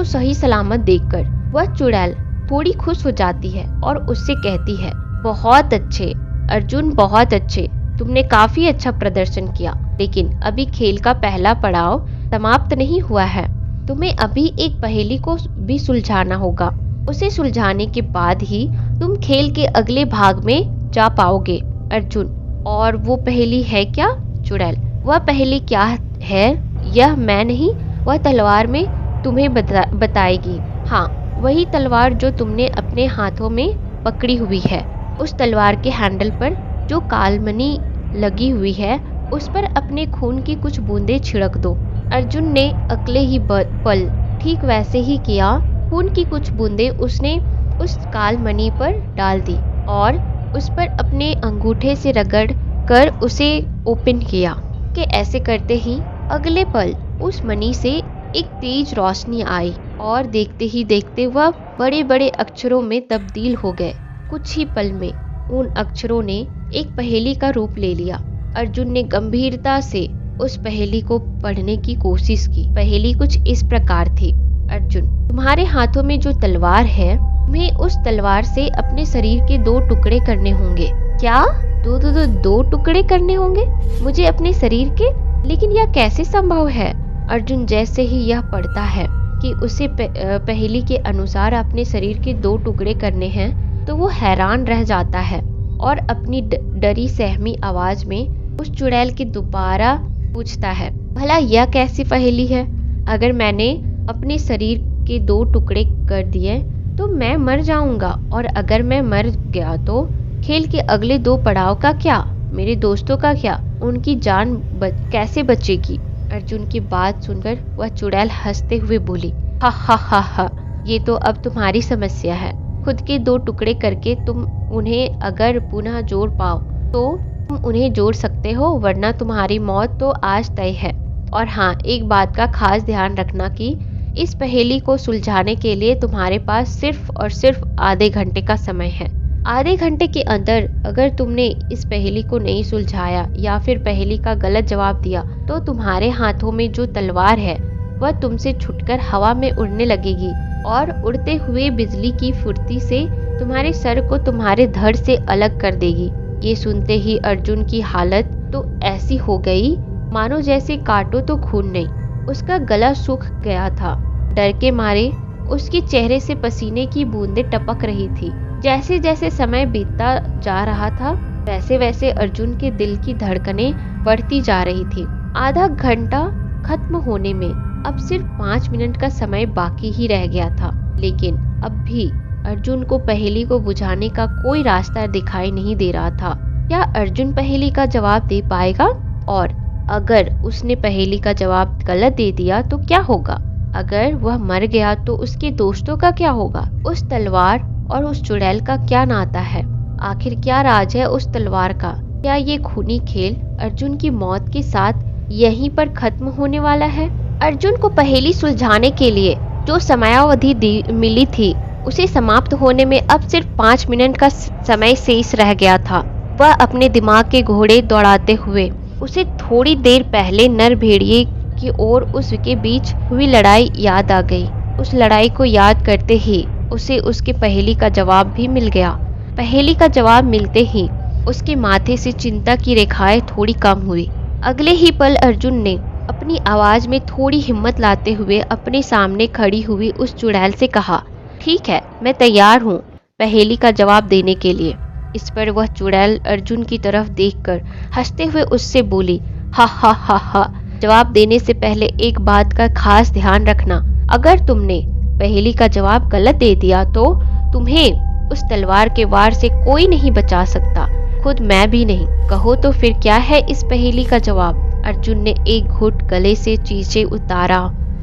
सही सलामत देखकर वह चुड़ैल थोड़ी खुश हो जाती है और उससे कहती है, बहुत अच्छे अर्जुन, बहुत अच्छे, तुमने काफी अच्छा प्रदर्शन किया, लेकिन अभी खेल का पहला पड़ाव समाप्त नहीं हुआ है। तुम्हें अभी एक पहेली को भी सुलझाना होगा। उसे सुलझाने के बाद ही तुम खेल के अगले भाग में जा पाओगे। अर्जुन, और वो पहेली है क्या? चुड़ैल, वह पहेली क्या है यह मैं नहीं, वह तलवार में तुम्हें बताएगी। हाँ, वही तलवार जो तुमने अपने हाथों में पकड़ी हुई है। उस तलवार के हैंडल पर जो कालमणि लगी हुई है उस पर अपने खून की कुछ बूंदें छिड़क दो। अर्जुन ने अगले ही पल ठीक वैसे ही किया। खून की कुछ बूंदें उसने उस कालमणि पर डाल दी और उस पर अपने अंगूठे से रगड़ कर उसे ओपन किया। कि ऐसे करते ही अगले पल उस मणि से एक तेज रोशनी आई और देखते ही देखते वह बड़े बड़े अक्षरों में तब्दील हो गए। कुछ ही पल में उन अक्षरों ने एक पहेली का रूप ले लिया। अर्जुन ने गंभीरता से उस पहेली को पढ़ने की कोशिश की। पहेली कुछ इस प्रकार थी, अर्जुन, तुम्हारे हाथों में जो तलवार है, तुम्हें उस तलवार से अपने शरीर के 2 टुकड़े करने होंगे। क्या? दो टुकड़े करने होंगे मुझे अपने शरीर के? लेकिन यह कैसे संभव है? अर्जुन जैसे ही यह पढ़ता है कि उसे पहेली के अनुसार अपने शरीर के 2 टुकड़े करने हैं तो वो हैरान रह जाता है और अपनी डरी सहमी आवाज में उस चुड़ैल के दोबारा पूछता है, भला यह कैसी पहेली है? अगर मैंने अपने शरीर के 2 टुकड़े कर दिए तो मैं मर जाऊंगा, और अगर मैं मर गया तो खेल के अगले 2 पड़ाव का क्या? मेरे दोस्तों का क्या? उनकी जान कैसे बचेगी? अर्जुन की बात सुनकर वह चुड़ैल हंसते हुए बोली, हा हा हा हा, ये तो अब तुम्हारी समस्या है। खुद के दो टुकड़े करके तुम उन्हें अगर पुनः जोड़ पाओ तो तुम उन्हें जोड़ सकते हो, वरना तुम्हारी मौत तो आज तय है। और हाँ, एक बात का खास ध्यान रखना कि इस पहेली को सुलझाने के लिए तुम्हारे पास सिर्फ और सिर्फ आधे घंटे का समय है। आधे घंटे के अंदर अगर तुमने इस पहेली को नहीं सुलझाया या फिर पहेली का गलत जवाब दिया तो तुम्हारे हाथों में जो तलवार है वह तुमसे छुटकर हवा में उड़ने लगेगी और उड़ते हुए बिजली की फुर्ती से तुम्हारे सर को तुम्हारे धड़ से अलग कर देगी। ये सुनते ही अर्जुन की हालत तो ऐसी हो गई मानो जैसे काटो तो खून नहीं। उसका गला सूख गया था। डर के मारे उसके चेहरे से पसीने की बूंदें टपक रही थी। जैसे जैसे समय बीतता जा रहा था वैसे वैसे अर्जुन के दिल की धड़कनें बढ़ती जा रही थी। आधा घंटा खत्म होने में अब सिर्फ 5 मिनट का समय बाकी ही रह गया था, लेकिन अब भी अर्जुन को पहेली को बुझाने का कोई रास्ता दिखाई नहीं दे रहा था। क्या अर्जुन पहेली का जवाब दे पाएगा? और अगर उसने पहेली का जवाब गलत दे दिया तो क्या होगा? अगर वह मर गया तो उसके दोस्तों का क्या होगा? उस तलवार और उस चुड़ैल का क्या नाता है? आखिर क्या राज है उस तलवार का? क्या ये खूनी खेल अर्जुन की मौत के साथ यहीं पर खत्म होने वाला है? अर्जुन को पहेली सुलझाने के लिए जो समयावधि मिली थी उसे समाप्त होने में अब सिर्फ 5 मिनट का समय शेष रह गया था। वह अपने दिमाग के घोड़े दौड़ाते हुए उसे थोड़ी देर पहले नर भेड़िए की और उसके बीच हुई लड़ाई याद आ गई। उस लड़ाई को याद करते ही उसे उसके पहेली का जवाब भी मिल गया। पहेली का जवाब मिलते ही उसके माथे से चिंता की रेखाएं थोड़ी कम हुई। अगले ही पल अर्जुन ने अपनी आवाज में थोड़ी हिम्मत लाते हुए अपने सामने खड़ी हुई उस चुड़ैल से कहा, ठीक है, मैं तैयार हूँ पहेली का जवाब देने के लिए। इस पर वह चुड़ैल अर्जुन की तरफ देखकर हंसते हुए उससे बोली, हा हा हा हा, जवाब देने से पहले एक बात का खास ध्यान रखना। अगर तुमने पहेली का जवाब गलत दे दिया तो तुम्हें उस तलवार के वार से कोई नहीं बचा सकता, खुद मैं भी नहीं। कहो तो फिर क्या है इस पहेली का जवाब? अर्जुन ने एक घुट गले से चींचे उतारा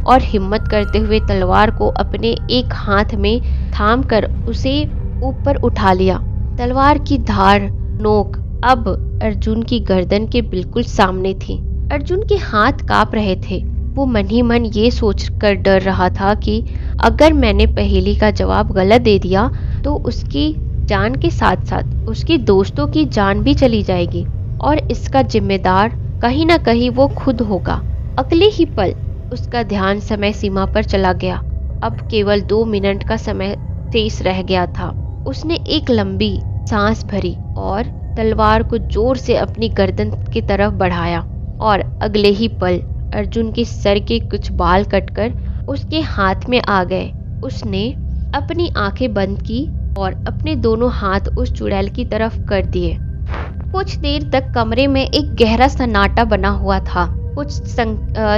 और हिम्मत करते हुए तलवार को अपने एक हाथ में थाम कर उसे ऊपर उठा लिया। तलवार की धार नोक अब अर्जुन की गर्दन के बिल्कुल सामने थी। अर्जुन के हाथ कांप रहे थे। वो मन ही मन ये सोचकर डर रहा था कि अगर मैंने पहेली का जवाब गलत दे दिया तो उसकी जान के साथ साथ उसके दोस्तों की जान भी चली जाएगी और इसका जिम्मेदार कहीं ना कहीं वो खुद होगा। अगले ही पल उसका ध्यान समय सीमा पर चला गया। अब केवल 2 मिनट का समय शेष रह गया था। उसने एक लंबी सांस भरी और तलवार को जोर से अपनी गर्दन की तरफ बढ़ाया और अगले ही पल अर्जुन के सर के कुछ बाल कटकर उसके हाथ में आ गए। उसने अपनी आंखें बंद की और अपने दोनों हाथ उस चुड़ैल की तरफ कर दिए। कुछ देर तक कमरे में एक गहरा सन्नाटा बना हुआ था। कुछ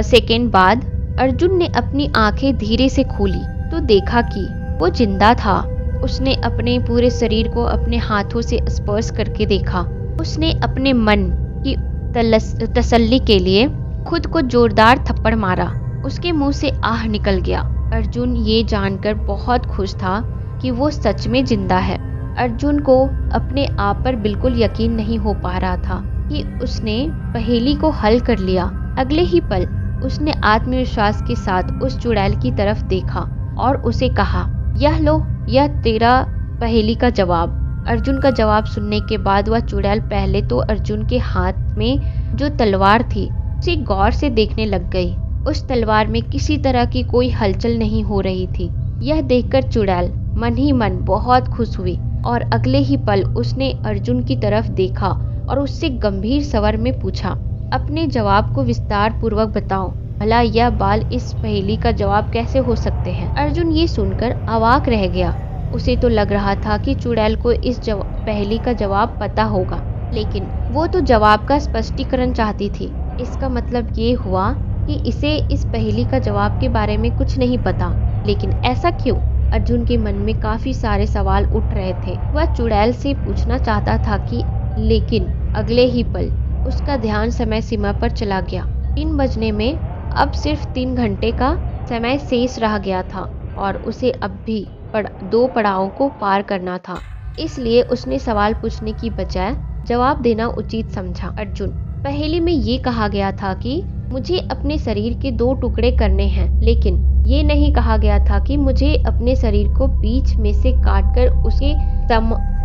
सेकंड बाद अर्जुन ने अपनी आंखें धीरे से खोली तो देखा कि वो जिंदा था। उसने अपने पूरे शरीर को अपने हाथों से स्पर्श करके देखा। उसने अपने मन की तसल्ली के लिए खुद को जोरदार थप्पड़ मारा। उसके मुंह से आह निकल गया। अर्जुन ये जानकर बहुत खुश था कि वो सच में जिंदा है। अर्जुन को अपने आप पर बिल्कुल यकीन नहीं हो पा रहा था कि उसने पहेली को हल कर लिया। अगले ही पल उसने आत्मविश्वास के साथ उस चुड़ैल की तरफ देखा और उसे कहा, यह लो, यह तेरा पहेली का जवाब। अर्जुन का जवाब सुनने के बाद वह चुड़ैल पहले तो अर्जुन के हाथ में जो तलवार थी उसे गौर से देखने लग गई। उस तलवार में किसी तरह की कोई हलचल नहीं हो रही थी। यह देखकर चुड़ैल मन ही मन बहुत खुश हुई और अगले ही पल उसने अर्जुन की तरफ देखा और उससे गंभीर स्वर में पूछा, अपने जवाब को विस्तार पूर्वक बताओ। भला यह बाल इस पहेली का जवाब कैसे हो सकते हैं? अर्जुन ये सुनकर अवाक रह गया। उसे तो लग रहा था कि चुड़ैल को इस पहेली का जवाब पता होगा, लेकिन वो तो जवाब का स्पष्टीकरण चाहती थी। इसका मतलब ये हुआ कि इसे इस पहेली का जवाब के बारे में कुछ नहीं पता। लेकिन ऐसा क्यों? अर्जुन के मन में काफी सारे सवाल उठ रहे थे। वह चुड़ैल से पूछना चाहता था कि लेकिन अगले ही पल उसका ध्यान समय सीमा पर चला गया। 3 बजने में अब सिर्फ 3 घंटे का समय शेष रह गया था और उसे अब भी 2 पड़ावों को पार करना था। इसलिए उसने सवाल पूछने की बजाय जवाब देना उचित समझा। अर्जुन, पहेली में ये कहा गया था कि मुझे अपने शरीर के 2 टुकड़े करने हैं, लेकिन ये नहीं कहा गया था कि मुझे अपने शरीर को बीच में से काटकर उसके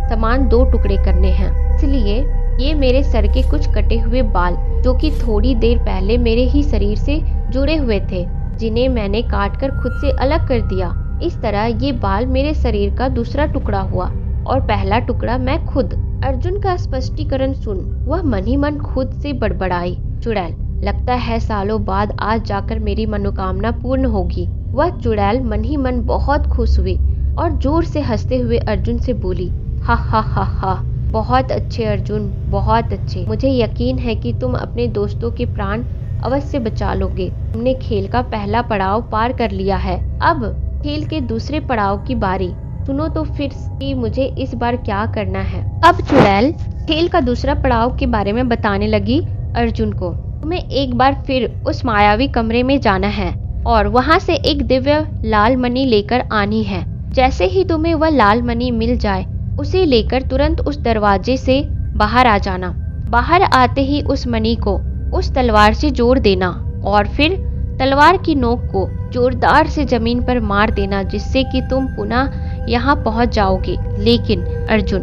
समान 2 टुकड़े करने हैं। इसलिए ये मेरे सर के कुछ कटे हुए बाल, जो कि थोड़ी देर पहले मेरे ही शरीर से जुड़े हुए थे, जिन्हें मैंने काटकर खुद से अलग कर दिया। इस तरह ये बाल मेरे शरीर का दूसरा टुकड़ा हुआ और पहला टुकड़ा मैं खुद। अर्जुन का स्पष्टीकरण सुन वह मन ही मन खुद से बड़बड़ाई, चुड़ैल, लगता है सालों बाद आज जाकर मेरी मनोकामना पूर्ण होगी। वह चुड़ैल मन ही मन बहुत खुश हुई और जोर से हंसते हुए अर्जुन से बोली, हा हा हा हा, बहुत अच्छे अर्जुन, बहुत अच्छे। मुझे यकीन है कि तुम अपने दोस्तों के प्राण अवश्य बचा लोगे। तुमने खेल का पहला पड़ाव पार कर लिया है। अब खेल के दूसरे पड़ाव की बारी। सुनो तो फिर कि मुझे इस बार क्या करना है। अब चुड़ैल खेल का दूसरा पड़ाव के बारे में बताने लगी अर्जुन को। तुम्हें एक बार फिर उस मायावी कमरे में जाना है और वहां से एक दिव्य लाल मणि लेकर आनी है। जैसे ही तुम्हें वह लाल मणि मिल जाए, उसे लेकर तुरंत उस दरवाजे से बाहर आ जाना। बाहर आते ही उस मणि को उस तलवार से जोड़ देना और फिर तलवार की नोक को जोरदार से जमीन पर मार देना, जिससे कि तुम पुनः यहाँ पहुँच जाओगे। लेकिन अर्जुन,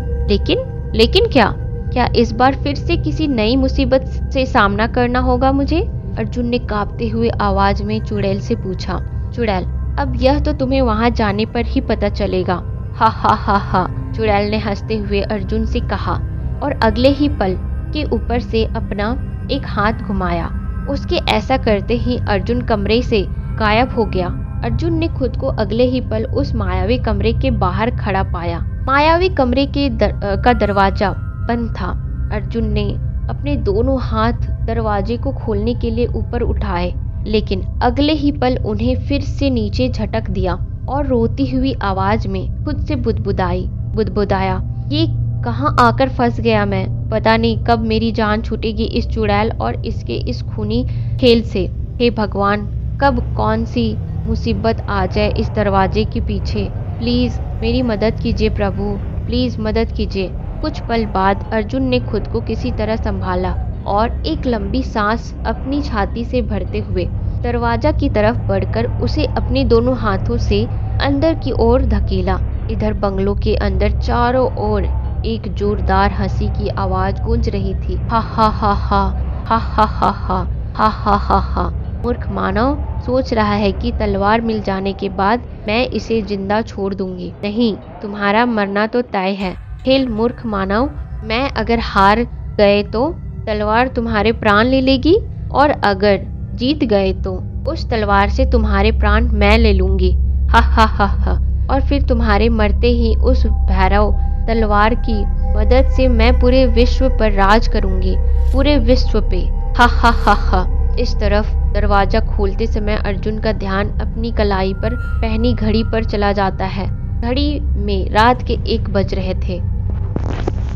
लेकिन क्या इस बार फिर से किसी नई मुसीबत से सामना करना होगा मुझे? अर्जुन ने कांपते हुए आवाज में चुड़ैल से पूछा। चुड़ैल, अब यह तो तुम्हें वहां जाने पर ही पता चलेगा। हा हा हा हा, चुड़ैल ने हंसते हुए अर्जुन से कहा और अगले ही पल के ऊपर से अपना एक हाथ घुमाया। उसके ऐसा करते ही अर्जुन कमरे से गायब हो गया। अर्जुन ने खुद को अगले ही पल उस मायावी कमरे के बाहर खड़ा पाया। मायावी कमरे के का दरवाजा बंद था। अर्जुन ने अपने दोनों हाथ दरवाजे को खोलने के लिए ऊपर उठाए, लेकिन अगले ही पल उन्हें फिर से नीचे झटक दिया और रोती हुई आवाज में खुद से बुदबुदाया, ये कहाँ आकर फंस गया मैं? पता नहीं कब मेरी जान छूटेगी इस चुड़ैल और इसके इस खूनी खेल से। हे भगवान, कब कौन सी मुसीबत आ जाए इस दरवाजे के पीछे। प्लीज मेरी मदद कीजिए प्रभु, प्लीज मदद कीजिए। कुछ पल बाद अर्जुन ने खुद को किसी तरह संभाला और एक लंबी सांस अपनी छाती से भरते हुए दरवाजा की तरफ बढ़कर उसे अपने दोनों हाथों से अंदर की ओर धकेला। इधर बंगलों के अंदर चारों ओर एक जोरदार हंसी की आवाज गूंज रही थी। हा हा हा हा, हा हा हा हा, हा हा हा हा। मूर्ख मानव सोच रहा है कि तलवार मिल जाने के बाद मैं इसे जिंदा छोड़ दूंगी। नहीं, तुम्हारा मरना तो तय है। हेल मूर्ख मानव, मैं अगर हार गए तो तलवार तुम्हारे प्राण ले लेगी और अगर जीत गए तो उस तलवार से तुम्हारे प्राण मैं ले लूंगी। हा हा हा हा। और फिर तुम्हारे मरते ही उस भैरव तलवार की मदद से मैं पूरे विश्व पर राज करूंगी, पूरे विश्व पे। हा हा हा हा। इस तरफ दरवाजा खोलते समय अर्जुन का ध्यान अपनी कलाई पर पहनी घड़ी पर चला जाता है। घड़ी में रात के 1 बज रहे थे।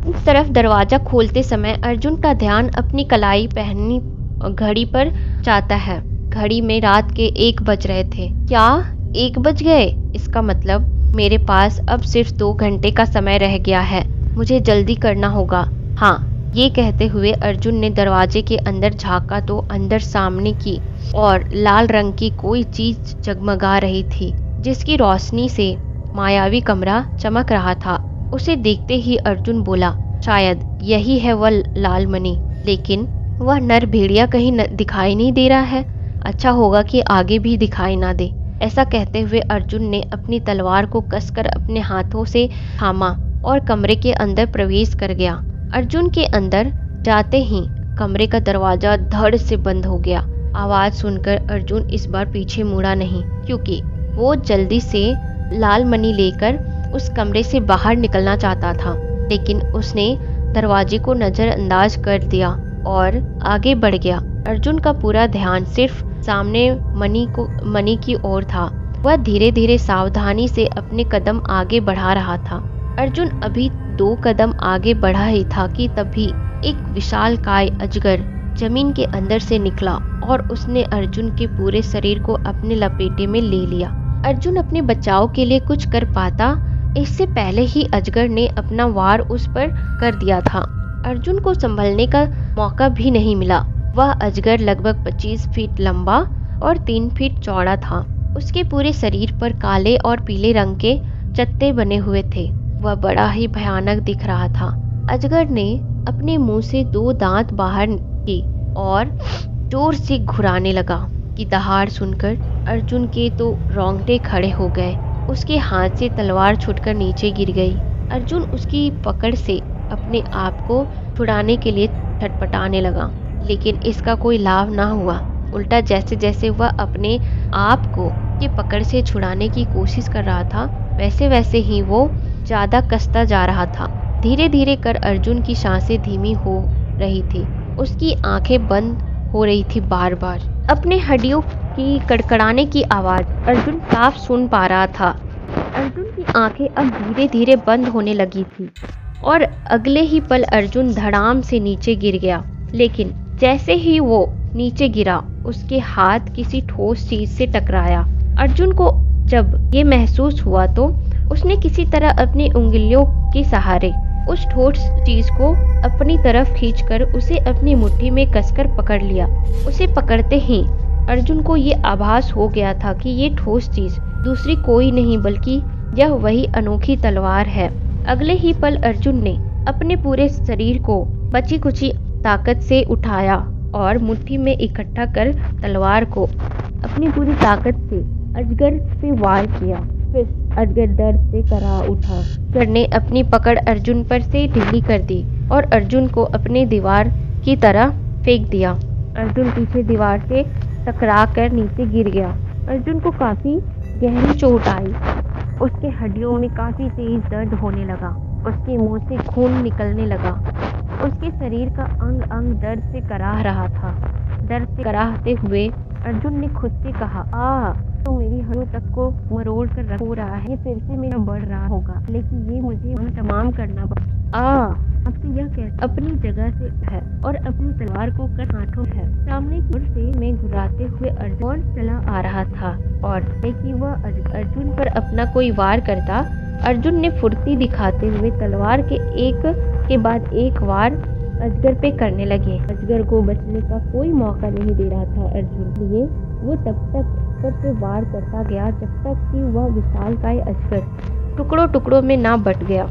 इस तरफ दरवाजा खोलते समय अर्जुन का ध्यान अपनी कलाई पहनी घड़ी पर जाता है। घड़ी में रात के 1 बज रहे थे। क्या 1 बज गए? इसका मतलब मेरे पास अब सिर्फ 2 घंटे का समय रह गया है। मुझे जल्दी करना होगा। हाँ, ये कहते हुए अर्जुन ने दरवाजे के अंदर झांका तो अंदर सामने की और लाल रंग की कोई चीज जगमगा रही थी, जिसकी रोशनी से मायावी कमरा चमक रहा था। उसे देखते ही अर्जुन बोला, शायद यही है वह लाल मणि, लेकिन वह नर भेड़िया कहीं दिखाई नहीं दे रहा है। अच्छा होगा कि आगे भी दिखाई ना दे। ऐसा कहते हुए अर्जुन ने अपनी तलवार को कसकर अपने हाथों से थामा और कमरे के अंदर प्रवेश कर गया। अर्जुन के अंदर जाते ही कमरे का दरवाजा धड़ से बंद हो गया। आवाज सुनकर अर्जुन इस बार पीछे मुड़ा नहीं, क्योंकि वो जल्दी से लाल मणि लेकर उस कमरे से बाहर निकलना चाहता था, लेकिन उसने दरवाजे को नजरअंदाज कर दिया और आगे बढ़ गया। अर्जुन का पूरा ध्यान सिर्फ सामने मणि की ओर था। वह धीरे धीरे सावधानी से अपने कदम आगे बढ़ा रहा था। अर्जुन अभी 2 कदम आगे बढ़ा ही था कि तभी एक विशालकाय अजगर जमीन के अंदर से निकला और उसने अर्जुन के पूरे शरीर को अपने लपेटे में ले लिया। अर्जुन अपने बचाव के लिए कुछ कर पाता इससे पहले ही अजगर ने अपना वार उस पर कर दिया था। अर्जुन को संभलने का मौका भी नहीं मिला। वह अजगर लगभग 25 फीट लंबा और 3 फीट चौड़ा था। उसके पूरे शरीर पर काले और पीले रंग के चत्ते बने हुए थे। वह बड़ा ही भयानक दिख रहा था। अजगर ने अपने मुंह से 2 दांत बाहर की और जोर से घुराने लगा कि दहाड़ सुनकर अर्जुन के तो रोंगटे खड़े हो गए। उसके हाथ से तलवार छूटकर नीचे गिर गई। अर्जुन उसकी पकड़ से अपने आप को छुड़ाने के लिए छटपटाने लगा, लेकिन इसका कोई लाभ ना हुआ। उल्टा जैसे जैसे वह अपने आप को के पकड़ से छुड़ाने की कोशिश कर रहा था, वैसे वैसे ही वो ज्यादा कसता जा रहा था। धीरे धीरे कर अर्जुन की सांसें धीमी हो रही थी। उसकी आंखें बंद हो रही थी बार बार। अपने हड्डियों की कड़कड़ाने की आवाज अर्जुन साफ सुन पा रहा था। अर्जुन की आंखें अब धीरे धीरे बंद होने लगी थी और अगले ही पल अर्जुन धड़ाम से नीचे गिर गया। लेकिन जैसे ही वो नीचे गिरा, उसके हाथ किसी ठोस चीज से टकराया। अर्जुन को जब ये महसूस हुआ तो उसने किसी तरह अपनी उंगलियों के सहारे उस ठोस चीज को अपनी तरफ खींचकर उसे अपनी मुट्ठी में कसकर पकड़ लिया। उसे पकड़ते ही अर्जुन को ये आभास हो गया था कि ये ठोस चीज दूसरी कोई नहीं बल्कि यह वही अनोखी तलवार है। अगले ही पल अर्जुन ने अपने पूरे शरीर को बची कुची ताकत से उठाया और मुट्ठी में इकट्ठा कर तलवार को अपनी पूरी ताकत से अजगर पे वार किया। फिर अजगर दर्द से करा उठा। अजगर ने अपनी पकड़ अर्जुन पर से ढीली कर दी और अर्जुन को अपने दीवार की तरह फेंक दिया। अर्जुन पीछे दीवार से टकरा कर नीचे गिर गया। अर्जुन को काफी गहरी चोट आई। उसके हड्डियों में काफी तेज दर्द होने लगा। उसके मुंह से खून निकलने लगा। उसके शरीर का अंग अंग दर्द से कराह रहा था। दर्द से कराहते हुए अर्जुन ने खुद से कहा, तो मेरी हड्डियों तक को मरोड़ कर रख हो रहा है। ये फिर से मेरा बढ़ रहा होगा, लेकिन ये मुझे तमाम करना पड़ा। आपसे यह कैसे अपनी जगह से है और अपनी तलवार को कर हाथों है। सामने की ओर से मैं घुराते हुए अर्जुन चला आ रहा था और कि वह अर्जुन पर अपना कोई वार करता। अर्जुन ने फुर्ती दिखाते हुए तलवार के एक के बाद एक वार अजगर पे करने लगे। अजगर को बचने का कोई मौका नहीं दे रहा था अर्जुन, लिए वो तब तक पे वार करता गया जब तक कि वह विशालकाय अजगर टुकड़ों टुकड़ों में ना बट गया।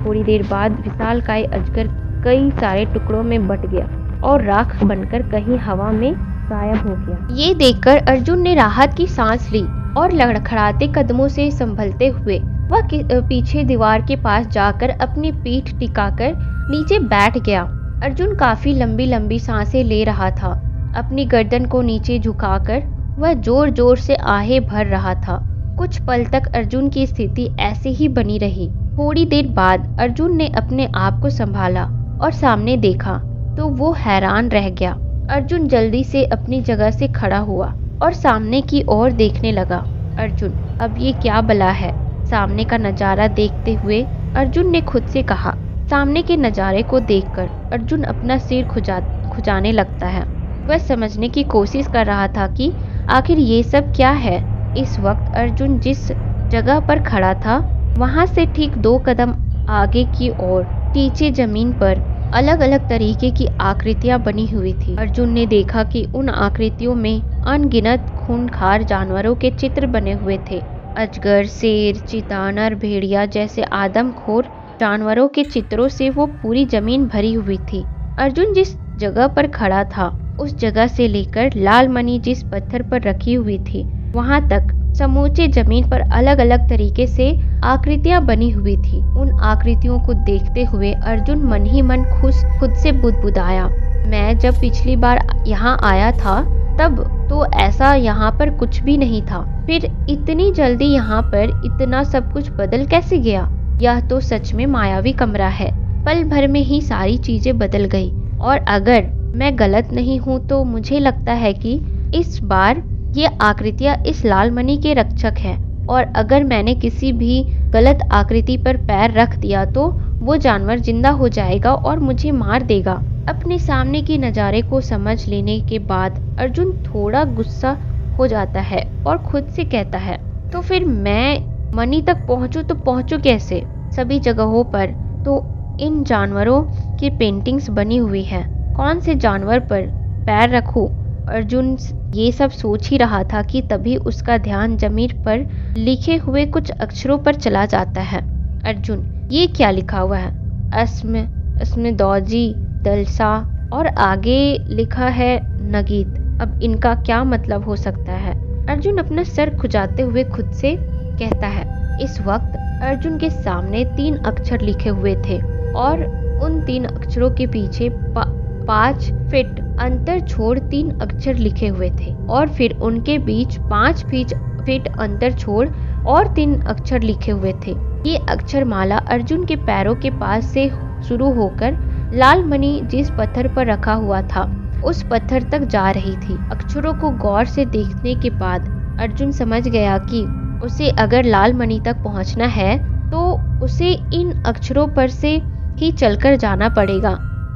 थोड़ी देर बाद विशालकाय अजगर कई सारे टुकड़ों में बट गया और राख बनकर कहीं हवा में गायब हो गया। ये देखकर अर्जुन ने राहत की सांस ली और लड़खड़ाते कदमों से संभलते हुए वह पीछे दीवार के पास जाकर अपनी पीठ टिकाकर नीचे बैठ गया। अर्जुन काफी लंबी लंबी सांसें ले रहा था। अपनी गर्दन को नीचे झुकाकर वह जोर जोर से आहें भर रहा था। कुछ पल तक अर्जुन की स्थिति ऐसे ही बनी रही। थोड़ी देर बाद अर्जुन ने अपने आप को संभाला और सामने देखा तो वो हैरान रह गया। अर्जुन जल्दी से अपनी जगह से खड़ा हुआ और सामने की ओर देखने लगा। अर्जुन, अब ये क्या बला है? सामने का नजारा देखते हुए अर्जुन ने खुद से कहा। सामने के नजारे को देखकर अर्जुन अपना सिर खुजाने लगता है। वह समझने की कोशिश कर रहा था कि आखिर ये सब क्या है। इस वक्त अर्जुन जिस जगह पर खड़ा था वहां से ठीक 2 कदम आगे की ओर नीचे जमीन पर अलग अलग तरीके की आकृतियां बनी हुई थी। अर्जुन ने देखा कि उन आकृतियों में अनगिनत खूंखार जानवरों के चित्र बने हुए थे। अजगर, शेर, चीता, नर भेड़िया जैसे आदमखोर जानवरों के चित्रों से वो पूरी जमीन भरी हुई थी। अर्जुन जिस जगह पर खड़ा था उस जगह से लेकर लाल मणि जिस पत्थर पर रखी हुई थी वहां तक समूचे जमीन पर अलग अलग तरीके से आकृतियां बनी हुई थी। उन आकृतियों को देखते हुए अर्जुन मन ही मन खुद से बुदबुदाया। मैं जब पिछली बार यहाँ आया था तब तो ऐसा यहाँ पर कुछ भी नहीं था, फिर इतनी जल्दी यहाँ पर इतना सब कुछ बदल कैसे गया? यह तो सच में मायावी कमरा है। पल भर में ही सारी चीजें बदल गई और अगर मैं गलत नहीं हूँ तो मुझे लगता है कि इस बार ये आकृतियाँ इस लाल मणि के रक्षक हैं और अगर मैंने किसी भी गलत आकृति पर पैर रख दिया तो वो जानवर जिंदा हो जाएगा और मुझे मार देगा। अपने सामने के नज़ारे को समझ लेने के बाद अर्जुन थोड़ा गुस्सा हो जाता है और खुद से कहता है, तो फिर मैं मनी तक पहुंचूं तो पहुंचूं कैसे? सभी जगहों पर तो इन जानवरों की पेंटिंग्स बनी हुई है, कौन से जानवर पर पैर रखूं? अर्जुन ये सब सोच ही रहा था कि तभी उसका ध्यान जमीन पर लिखे हुए कुछ अक्षरों पर चला जाता है। अर्जुन, ये क्या लिखा हुआ है? अस्म दौजी दलसा और आगे लिखा है नगीत। अब इनका क्या मतलब हो सकता है? अर्जुन अपना सर खुजाते हुए खुद से कहता है। इस वक्त अर्जुन के सामने 3 अक्षर लिखे हुए थे और उन 3 अक्षरों के पीछे 5 फीट अंतर छोड़ 3 अक्षर लिखे हुए थे और फिर उनके बीच 5 फीट अंतर छोड़ और 3 अक्षर लिखे हुए थे। ये अक्षर माला अर्जुन के पैरों के पास से शुरू होकर लाल मणि जिस पत्थर पर रखा हुआ था उस पत्थर तक जा रही थी। अक्षरों को गौर से देखने के बाद अर्जुन समझ गया कि उसे अगर लाल मणि तक पहुंचना है तो उसे इन अक्षरों पर से ही चलकर जाना पड़ेगा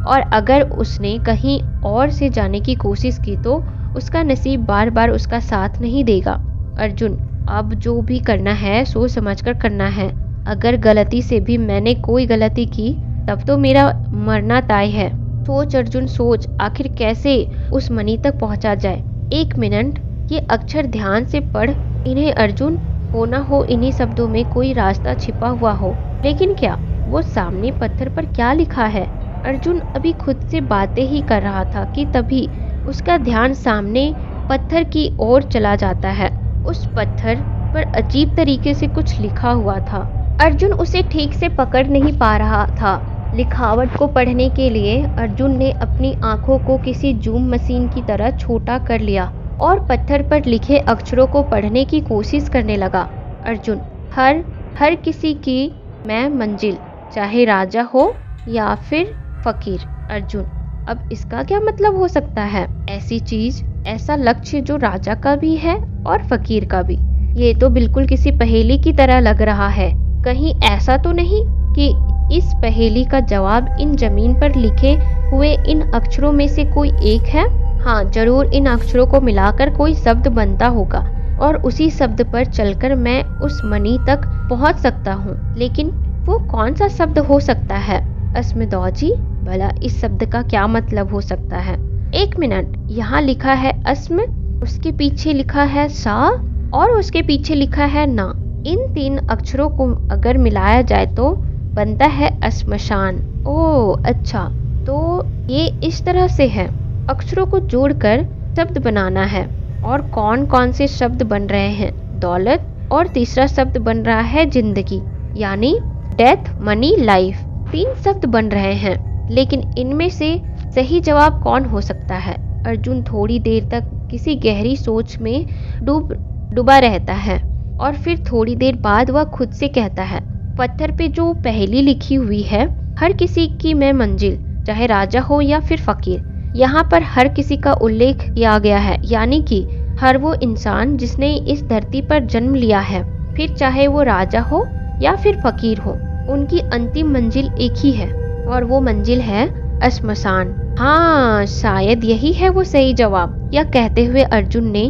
और अगर उसने कहीं और से जाने की कोशिश की तो उसका नसीब बार बार उसका साथ नहीं देगा। अर्जुन, अब जो भी करना है सोच समझकर करना है। अगर गलती से भी मैंने कोई गलती की तब तो मेरा मरना तय है। सोच अर्जुन सोच, आखिर कैसे उस मणि तक पहुंचा जाए। 1 मिनट ये अक्षर ध्यान से पढ़ इन्हें अर्जुन, हो ना हो इन्हीं शब्दों में कोई रास्ता छिपा हुआ हो। लेकिन क्या? वो सामने पत्थर पर क्या लिखा है? अर्जुन अभी खुद से बातें ही कर रहा था कि तभी उसका ध्यान सामने पत्थर की ओर चला जाता है। उस पत्थर पर अजीब तरीके से कुछ लिखा हुआ था। अर्जुन उसे ठीक से पकड़ नहीं पा रहा था। लिखावट को पढ़ने के लिए अर्जुन ने अपनी आंखों को किसी जूम मशीन की तरह छोटा कर लिया और पत्थर पर लिखे अक्षरों को पढ़ने की कोशिश करने लगा। अर्जुन, हर किसी की मैं मंजिल, चाहे राजा हो या फिर फकीर। अर्जुन, अब इसका क्या मतलब हो सकता है? ऐसी चीज, ऐसा लक्ष्य जो राजा का भी है और फकीर का भी। ये तो बिल्कुल किसी पहेली की तरह लग रहा है। कहीं ऐसा तो नहीं कि इस पहेली का जवाब इन जमीन पर लिखे हुए इन अक्षरों में से कोई एक है? हाँ, जरूर इन अक्षरों को मिलाकर कोई शब्द बनता होगा और उसी शब्द पर चलकर मैं उस मणि तक पहुंच सकता हूँ। लेकिन वो कौन सा शब्द हो सकता है? अस्मदौजी, भला इस शब्द का क्या मतलब हो सकता है? 1 मिनट, यहाँ लिखा है अस्म, उसके पीछे लिखा है सा और उसके पीछे लिखा है ना। इन 3 अक्षरों को अगर मिलाया जाए तो बनता है अस्मशान। ओह अच्छा, तो ये इस तरह से है। अक्षरों को जोड़कर शब्द बनाना है। और कौन कौन से शब्द बन रहे हैं? दौलत, और तीसरा शब्द बन रहा है जिंदगी, यानी डेथ, मनी, लाइफ। 3 शब्द बन रहे हैं, लेकिन इनमें से सही जवाब कौन हो सकता है? अर्जुन थोड़ी देर तक किसी गहरी सोच में डूबा रहता है और फिर थोड़ी देर बाद वह खुद से कहता है, पत्थर पे जो पहेली लिखी हुई है, हर किसी की मैं मंजिल, चाहे राजा हो या फिर फकीर। यहाँ पर हर किसी का उल्लेख किया गया है, यानी कि हर वो इंसान जिसने इस धरती पर जन्म लिया है, फिर चाहे वो राजा हो या फिर फकीर हो, उनकी अंतिम मंजिल एक ही है और वो मंजिल है अस्मशान। हाँ, शायद यही है वो सही जवाब। यह कहते हुए अर्जुन ने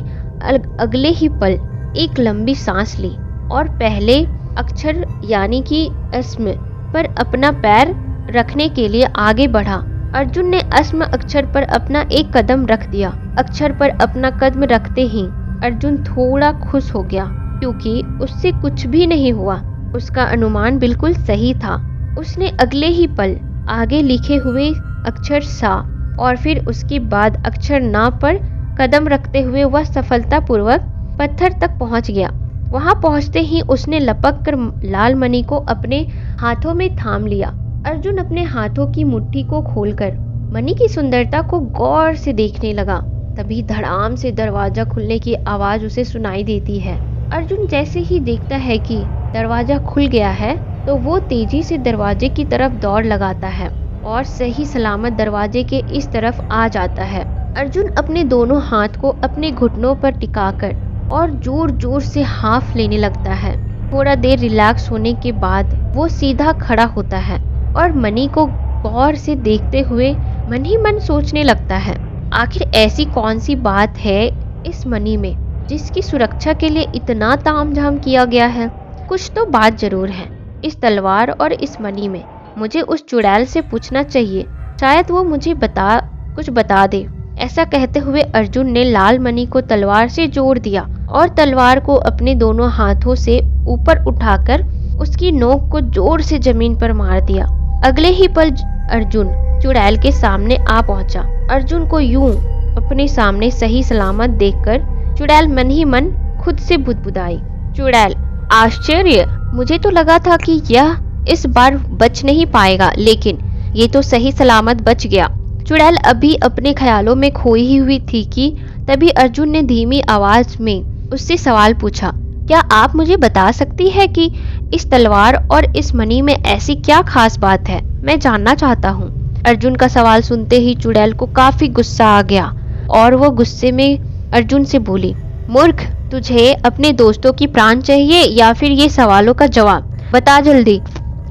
अगले ही पल एक लंबी सांस ली और पहले अक्षर यानी कि अस्म पर अपना पैर रखने के लिए आगे बढ़ा। अर्जुन ने अस्म अक्षर पर अपना एक कदम रख दिया। अक्षर पर अपना कदम रखते ही अर्जुन थोड़ा खुश हो गया, क्योंकि उससे कुछ भी नहीं हुआ। उसका अनुमान बिल्कुल सही था। उसने अगले ही पल आगे लिखे हुए अक्षर सा और फिर उसके बाद अक्षर ना पर कदम रखते हुए वह सफलतापूर्वक पत्थर तक पहुंच गया। वहां पहुंचते ही उसने लपक कर लाल मणि को अपने हाथों में थाम लिया। अर्जुन अपने हाथों की मुट्ठी को खोलकर मणि की सुंदरता को गौर से देखने लगा। तभी धड़ाम से दरवाजा खुलने की आवाज उसे सुनाई देती है। अर्जुन जैसे ही देखता है कि दरवाजा खुल गया है तो वो तेजी से दरवाजे की तरफ दौड़ लगाता है और सही सलामत दरवाजे के इस तरफ आ जाता है। अर्जुन अपने दोनों हाथ को अपने घुटनों पर टिकाकर और जोर जोर से हाफ लेने लगता है। थोड़ा देर रिलैक्स होने के बाद वो सीधा खड़ा होता है और मनी को गौर से देखते हुए मन ही मन सोचने लगता है, आखिर ऐसी कौन सी बात है इस मनी में जिसकी सुरक्षा के लिए इतना तामझाम किया गया है। कुछ तो बात जरूर है इस तलवार और इस मनी में। मुझे उस चुड़ैल से पूछना चाहिए, शायद वो मुझे कुछ बता दे। ऐसा कहते हुए अर्जुन ने लाल मनी को तलवार से जोड़ दिया और तलवार को अपने दोनों हाथों से ऊपर उठाकर उसकी नोक को जोर से जमीन पर मार दिया। अगले ही पल अर्जुन चुड़ैल के सामने आ पहुंचा। अर्जुन को यूं अपने सामने सही सलामत देखकर चुड़ैल मन ही मन खुद से बुदबुदाई। चुड़ैल, आश्चर्य, मुझे तो लगा था कि यह इस बार बच नहीं पाएगा, लेकिन ये तो सही सलामत बच गया। चुड़ैल अभी अपने ख्यालों में खोई ही हुई थी कि तभी अर्जुन ने धीमी आवाज में उससे सवाल पूछा, क्या आप मुझे बता सकती है कि इस तलवार और इस मनी में ऐसी क्या खास बात है? मैं जानना चाहता हूँ। अर्जुन का सवाल सुनते ही चुड़ैल को काफी गुस्सा आ गया और वो गुस्से में अर्जुन से बोली, मूर्ख, तुझे अपने दोस्तों की प्राण चाहिए या फिर ये सवालों का जवाब? बता जल्दी।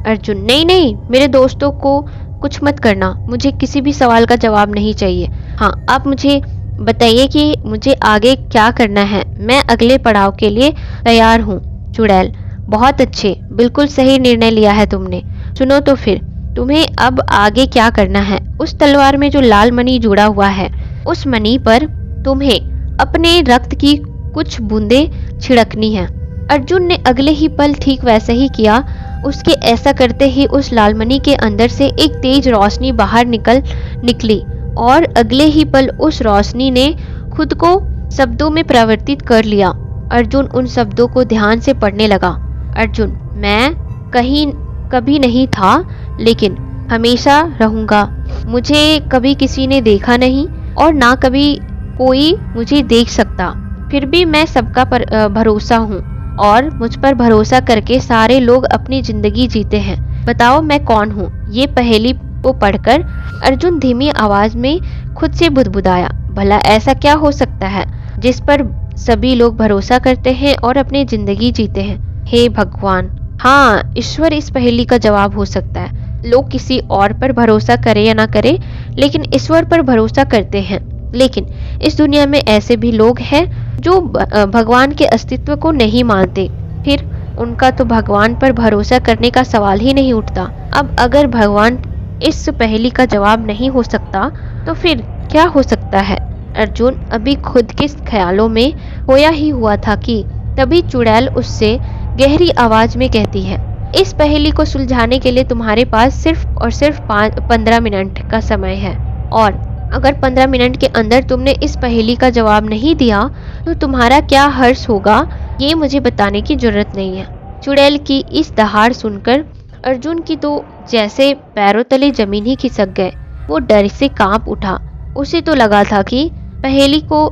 अर्जुन, नहीं, मेरे दोस्तों को कुछ मत करना, मुझे किसी भी सवाल का जवाब नहीं चाहिए। हाँ, आप मुझे बताइए कि मुझे आगे क्या करना है। मैं अगले पड़ाव के लिए तैयार हूँ। चुड़ैल, बहुत अच्छे, बिल्कुल सही निर्णय लिया है तुमने। सुनो तो फिर, तुम्हें अब आगे क्या करना है? उस तलवार में जो लाल मणि जुड़ा हुआ है, उस मणि पर तुम्हें अपने रक्त की कुछ बूंदें छिड़कनी है। अर्जुन ने अगले ही पल ठीक वैसा ही किया। उसके ऐसा करते ही उस लालमणि के अंदर से एक तेज रोशनी बाहर निकली और अगले ही पल उस रोशनी ने खुद को शब्दों में परिवर्तित कर लिया। अर्जुन उन शब्दों को ध्यान से पढ़ने लगा। अर्जुन, मैं कभी नहीं था, लेकिन हमेशा रहूंगा। मुझे कभी किसी ने देखा नहीं और ना कभी कोई मुझे देख सकता, फिर भी मैं सबका भरोसा हूँ और मुझ पर भरोसा करके सारे लोग अपनी जिंदगी जीते हैं। बताओ मैं कौन हूँ? ये पहेली को पढ़कर अर्जुन धीमी आवाज में खुद से बुदबुदाया। भला ऐसा क्या हो सकता है जिस पर सभी लोग भरोसा करते हैं और अपनी जिंदगी जीते हैं? हे भगवान, हाँ, ईश्वर इस पहेली का जवाब हो सकता है। लोग किसी और पर भरोसा करे या ना करे, लेकिन ईश्वर पर भरोसा करते हैं। लेकिन इस दुनिया में ऐसे भी लोग हैं जो भगवान के अस्तित्व को नहीं मानते, फिर उनका तो भगवान पर भरोसा करने का सवाल ही नहीं उठता। अब अगर भगवान इस पहेली का जवाब नहीं हो सकता तो फिर क्या हो सकता है? अर्जुन अभी खुद के ख्यालों में खोया ही हुआ था कि तभी चुड़ैल उससे गहरी आवाज में कहती है, इस पहेली को सुलझाने के लिए तुम्हारे पास सिर्फ और सिर्फ 15 मिनट का समय है, और अगर 15 मिनट के अंदर तुमने इस पहेली का जवाब नहीं दिया तो तुम्हारा क्या हर्ष होगा, ये मुझे बताने की जरूरत नहीं है। चुड़ैल की इस दहाड़ सुनकर अर्जुन की तो जैसे पैरों तले जमीन ही खिसक गए। वो डर से कांप उठा। उसे तो लगा था कि पहेली को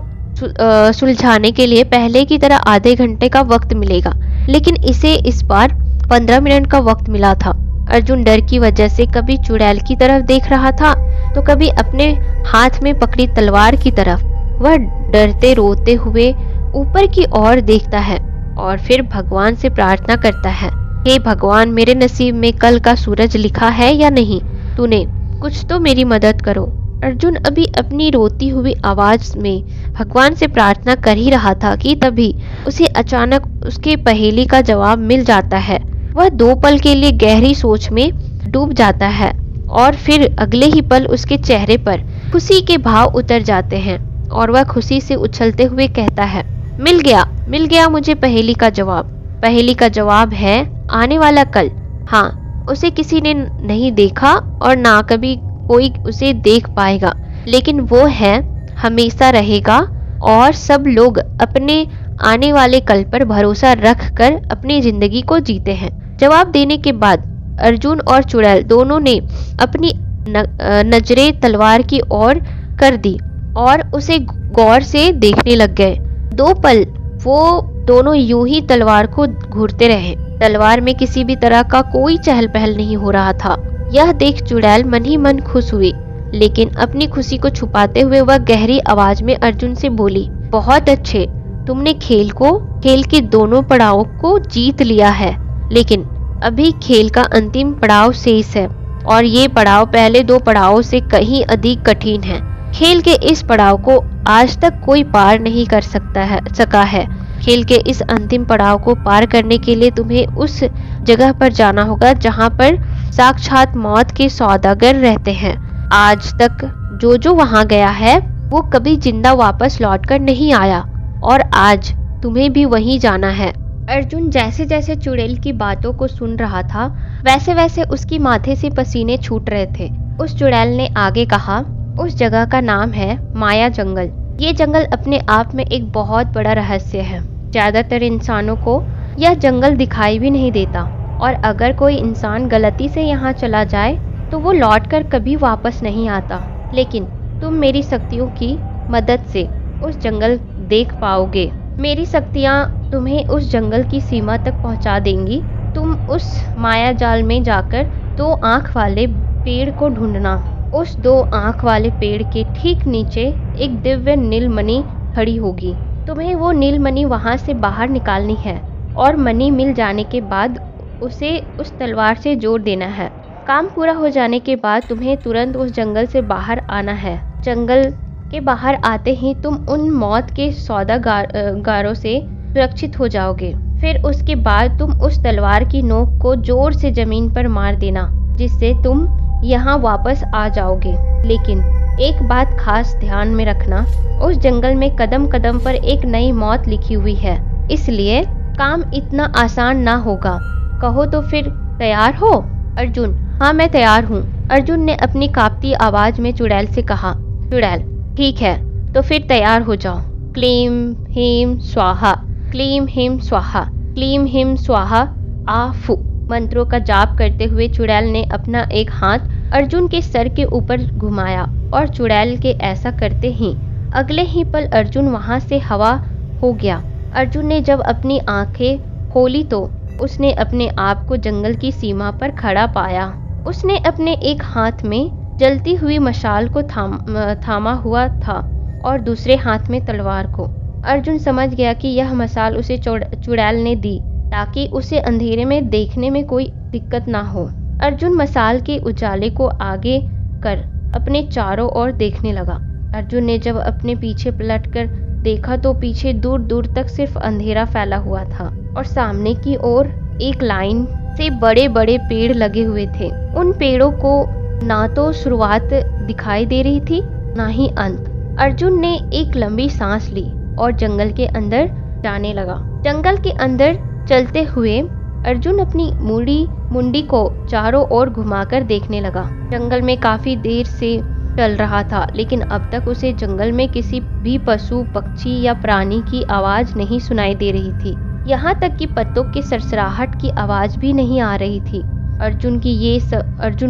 सुलझाने के लिए पहले की तरह आधे घंटे का वक्त मिलेगा, लेकिन इसे इस बार 15 मिनट का वक्त मिला था। अर्जुन डर की वजह से कभी चुड़ैल की तरफ देख रहा था तो कभी अपने हाथ में पकड़ी तलवार की तरफ। वह डरते रोते हुए ऊपर की ओर देखता है और फिर भगवान से प्रार्थना करता है, हे भगवान, मेरे नसीब में कल का सूरज लिखा है या नहीं? तूने कुछ तो मेरी मदद करो। अर्जुन अभी अपनी रोती हुई आवाज में भगवान से प्रार्थना कर ही रहा था कि तभी उसे अचानक उसके पहेली का जवाब मिल जाता है। वह 2 पल के लिए गहरी सोच में डूब जाता है और फिर अगले ही पल उसके चेहरे पर खुशी के भाव उतर जाते हैं और वह खुशी से उछलते हुए कहता है, मिल गया मुझे पहेली का जवाब। पहेली का जवाब है आने वाला कल। हाँ, उसे किसी ने नहीं देखा और ना कभी कोई उसे देख पाएगा, लेकिन वो है, हमेशा रहेगा और सब लोग अपने आने वाले कल पर भरोसा रख कर अपनी जिंदगी को जीते हैं। जवाब देने के बाद अर्जुन और चुड़ैल दोनों ने अपनी नजरें तलवार की ओर कर दी और उसे गौर से देखने लग गए। 2 पल वो दोनों यूं ही तलवार को घूरते रहे। तलवार में किसी भी तरह का कोई चहल पहल नहीं हो रहा था। यह देख चुड़ैल मन ही मन खुश हुई, लेकिन अपनी खुशी को छुपाते हुए वह गहरी आवाज में अर्जुन से बोली, बहुत अच्छे, तुमने खेल के दोनों पड़ावों को जीत लिया है, लेकिन अभी खेल का अंतिम पड़ाव शेष है और ये पड़ाव पहले 2 पड़ावों से कहीं अधिक कठिन है। खेल के इस पड़ाव को आज तक कोई पार नहीं कर सका है। खेल के इस अंतिम पड़ाव को पार करने के लिए तुम्हें उस जगह पर जाना होगा जहाँ पर साक्षात मौत के सौदागर रहते हैं। आज तक जो वहाँ गया है वो कभी जिंदा वापस लौटकर नहीं आया और आज तुम्हें भी वहीं जाना है। अर्जुन जैसे जैसे चुड़ैल की बातों को सुन रहा था वैसे वैसे उसकी माथे से पसीने छूट रहे थे। उस चुड़ैल ने आगे कहा, उस जगह का नाम है माया जंगल। ये जंगल अपने आप में एक बहुत बड़ा रहस्य है। ज्यादातर इंसानों को यह जंगल दिखाई भी नहीं देता और अगर कोई इंसान गलती से यहाँ चला जाए तो वो लौटकर कभी वापस नहीं आता। लेकिन तुम मेरी शक्तियों की मदद से उस जंगल देख पाओगे। मेरी शक्तियाँ तुम्हें उस जंगल की सीमा तक पहुँचा देंगी। तुम उस माया जाल में जाकर 2 आँख वाले पेड़ को ढूंढना। उस 2 आँख वाले पेड़ के ठीक नीचे एक दिव्य नीलमणि खड़ी होगी। तुम्हें वो नीलमणि वहाँ से बाहर निकालनी है और मणि मिल जाने के बाद उसे उस तलवार से जोड़ देना है। काम पूरा हो जाने के बाद तुम्हें तुरंत उस जंगल से बाहर आना है। जंगल के बाहर आते ही तुम उन मौत के सौदागारों से सुरक्षित हो जाओगे। फिर उसके बाद तुम उस तलवार की नोक को जोर से जमीन पर मार देना, जिससे तुम यहाँ वापस आ जाओगे। लेकिन एक बात खास ध्यान में रखना, उस जंगल में कदम कदम पर एक नई मौत लिखी हुई है, इसलिए काम इतना आसान ना होगा। कहो तो फिर तैयार हो? अर्जुन, हाँ मैं तैयार हूँ। अर्जुन ने अपनी कांपती आवाज में चुड़ैल से कहा। चुड़ैल, ठीक है तो फिर तैयार हो जाओ। क्लीम हीम स्वाहा, क्लीम हीम स्वाहा, क्लीम हीम स्वाहा आफू मंत्रों का जाप करते हुए चुड़ैल ने अपना एक हाथ अर्जुन के सर के ऊपर घुमाया और चुड़ैल के ऐसा करते ही अगले ही पल अर्जुन वहां से हवा हो गया। अर्जुन ने जब अपनी आंखें खोली तो उसने अपने आप को जंगल की सीमा पर खड़ा पाया। उसने अपने एक हाथ में जलती हुई मशाल को थामा हुआ था और दूसरे हाथ में तलवार को। अर्जुन समझ गया कि यह मशाल उसे चुड़ैल ने दी ताकि उसे अंधेरे में देखने में कोई दिक्कत ना हो। अर्जुन मशाल के उजाले को आगे कर अपने चारों ओर देखने लगा। अर्जुन ने जब अपने पीछे पलटकर देखा तो पीछे दूर दूर तक सिर्फ अंधेरा फैला हुआ था और सामने की ओर एक लाइन से बड़े बड़े पेड़ लगे हुए थे। उन पेड़ों को ना तो शुरुआत दिखाई दे रही थी ना ही अंत। अर्जुन ने एक लंबी सांस ली और जंगल के अंदर जाने लगा। जंगल के अंदर चलते हुए अर्जुन अपनी मुंडी को चारों ओर घुमाकर देखने लगा। जंगल में काफी देर से चल रहा था, लेकिन अब तक उसे जंगल में किसी भी पशु, पक्षी या प्राणी की आवाज नहीं सुनाई दे रही थी। यहाँ तक कि पत्तों के सरसराहट की आवाज भी नहीं आ रही थी। अर्जुन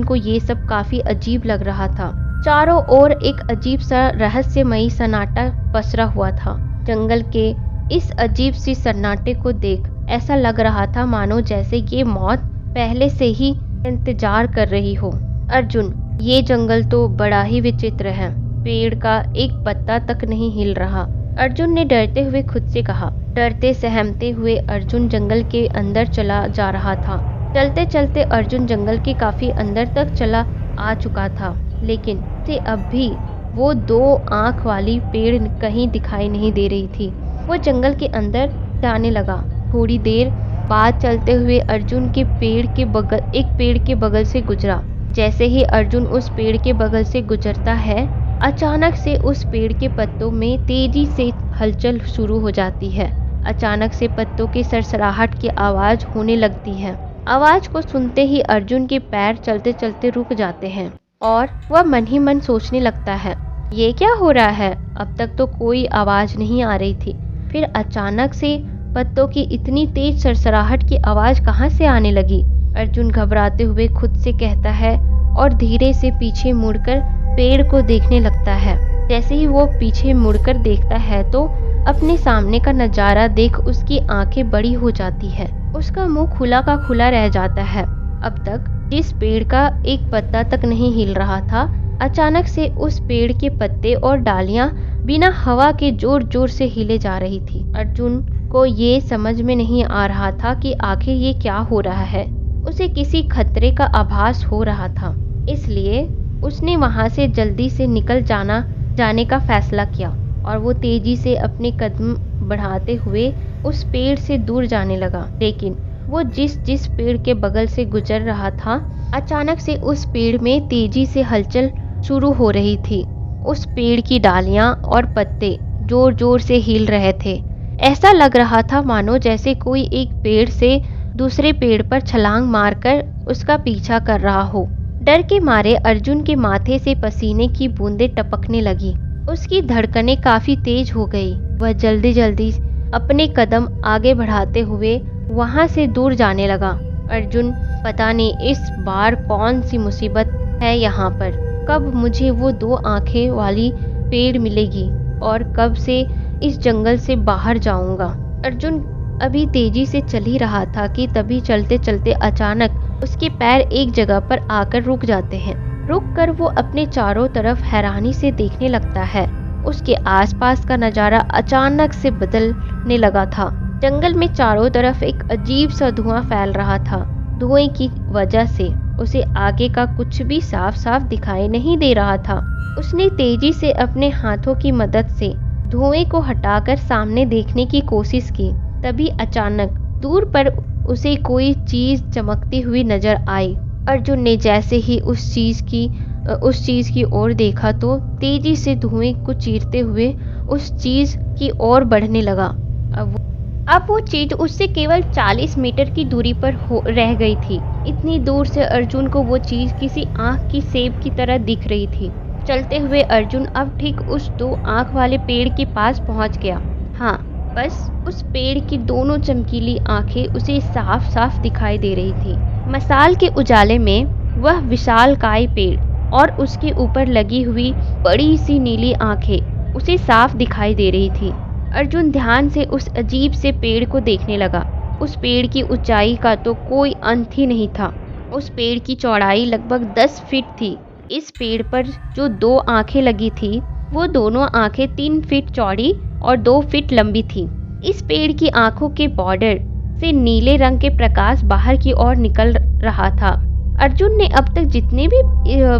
को ये सब काफी अजीब लग रहा था। चारों ओर एक अजीब सा रहस्यमयी सन्नाटा पसरा हुआ था। जंगल के इस अजीब सी सन्नाटे को देख ऐसा लग रहा था मानो जैसे ये मौत पहले से ही इंतजार कर रही हो। अर्जुन, ये जंगल तो बड़ा ही विचित्र है। पेड़ का एक पत्ता तक नहीं हिल रहा। अर्जुन ने डरते हुए खुद से कहा। डरते सहमते हुए अर्जुन जंगल के अंदर चला जा रहा था। चलते चलते अर्जुन जंगल के काफी अंदर तक चला आ चुका था, लेकिन उसे अब भी वो 2 आंख वाली पेड़ कहीं दिखाई नहीं दे रही थी। वो जंगल के अंदर जाने लगा। थोड़ी देर बाद चलते हुए अर्जुन के एक पेड़ के बगल से गुजरा। जैसे ही अर्जुन उस पेड़ के बगल से गुजरता है, अचानक से उस पेड़ के पत्तों में तेजी से हलचल शुरू हो जाती है। अचानक से पत्तों की सरसराहट की आवाज होने लगती है। आवाज को सुनते ही अर्जुन के पैर चलते चलते रुक जाते हैं और वह मन ही मन सोचने लगता है, ये क्या हो रहा है? अब तक तो कोई आवाज नहीं आ रही थी, फिर अचानक से पत्तों की इतनी तेज सरसराहट की आवाज कहाँ से आने लगी? अर्जुन घबराते हुए खुद से कहता है और धीरे से पीछे मुड़कर पेड़ को देखने लगता है। जैसे ही वो पीछे मुड़कर देखता है तो अपने सामने का नजारा देख उसकी आंखें बड़ी हो जाती है। उसका मुंह खुला का खुला रह जाता है। अब तक जिस पेड़ का एक पत्ता तक नहीं हिल रहा था, अचानक से उस पेड़ के पत्ते और डालियां बिना हवा के जोर जोर से हिले जा रही थी। अर्जुन को ये समझ में नहीं आ रहा था कि आखिर ये क्या हो रहा है। उसे किसी खतरे का आभास हो रहा था, इसलिए उसने वहां से जल्दी से निकल जाने का फैसला किया और वो तेजी से अपने कदम बढ़ाते हुए उस पेड़ से दूर जाने लगा। लेकिन वो जिस पेड़ के बगल से गुजर रहा था, अचानक से उस पेड़ में तेजी से हलचल शुरू हो रही थी। उस पेड़ की डालियां और पत्ते जोर जोर से हिल रहे थे। ऐसा लग रहा था मानो जैसे कोई एक पेड़ से दूसरे पेड़ पर छलांग मारकर उसका पीछा कर रहा हो। डर के मारे अर्जुन के माथे से पसीने की बूंदें टपकने लगी। उसकी धड़कनें काफी तेज हो गई। वह जल्दी जल्दी अपने कदम आगे बढ़ाते हुए वहां से दूर जाने लगा। अर्जुन, पता नहीं इस बार कौन सी मुसीबत है यहाँ पर। कब मुझे वो 2 आंखें वाली पेड़ मिलेगी और कब से इस जंगल से बाहर जाऊंगा। अर्जुन अभी तेजी से चल ही रहा था कि तभी चलते चलते अचानक उसके पैर एक जगह पर आकर रुक जाते हैं। रुककर वो अपने चारों तरफ हैरानी से देखने लगता है। उसके आसपास का नजारा अचानक से बदलने लगा था। जंगल में चारों तरफ एक अजीब सा धुआं फैल रहा था। धुएं की वजह से उसे आगे का कुछ भी साफ साफ दिखाई नहीं दे रहा था। उसने तेजी से अपने हाथों की मदद से धुएं को हटाकर सामने देखने की कोशिश की। तभी अचानक दूर पर उसे कोई चीज चमकती हुई नजर आई। अर्जुन ने जैसे ही उस चीज की ओर देखा तो तेजी से धुएं को चीरते हुए उस चीज की ओर बढ़ने लगा। अब वो चीज उससे केवल 40 मीटर की दूरी पर रह गई थी। इतनी दूर से अर्जुन को वो चीज किसी आंख की सेब की तरह दिख रही थी। चलते हुए अर्जुन अब ठीक उस 2 आंख वाले पेड़ के पास पहुंच गया। हाँ, बस उस पेड़ की दोनों चमकीली आंखें उसे साफ साफ दिखाई दे रही थी। मसाल के उजाले में वह विशालकाय पेड़ और उसके ऊपर लगी हुई बड़ी सी नीली आंखें उसे साफ दिखाई दे रही थी। अर्जुन ध्यान से उस अजीब से पेड़ को देखने लगा। उस पेड़ की ऊंचाई का तो कोई अंत ही नहीं था। उस पेड़ की चौड़ाई लगभग 10 फीट थी। इस पेड़ पर जो 2 आंखें लगी थी, वो दोनों आंखें 3 फीट चौड़ी और 2 फीट लंबी थी। इस पेड़ की आंखों के बॉर्डर से नीले रंग के प्रकाश बाहर की ओर निकल रहा था। अर्जुन ने अब तक जितने भी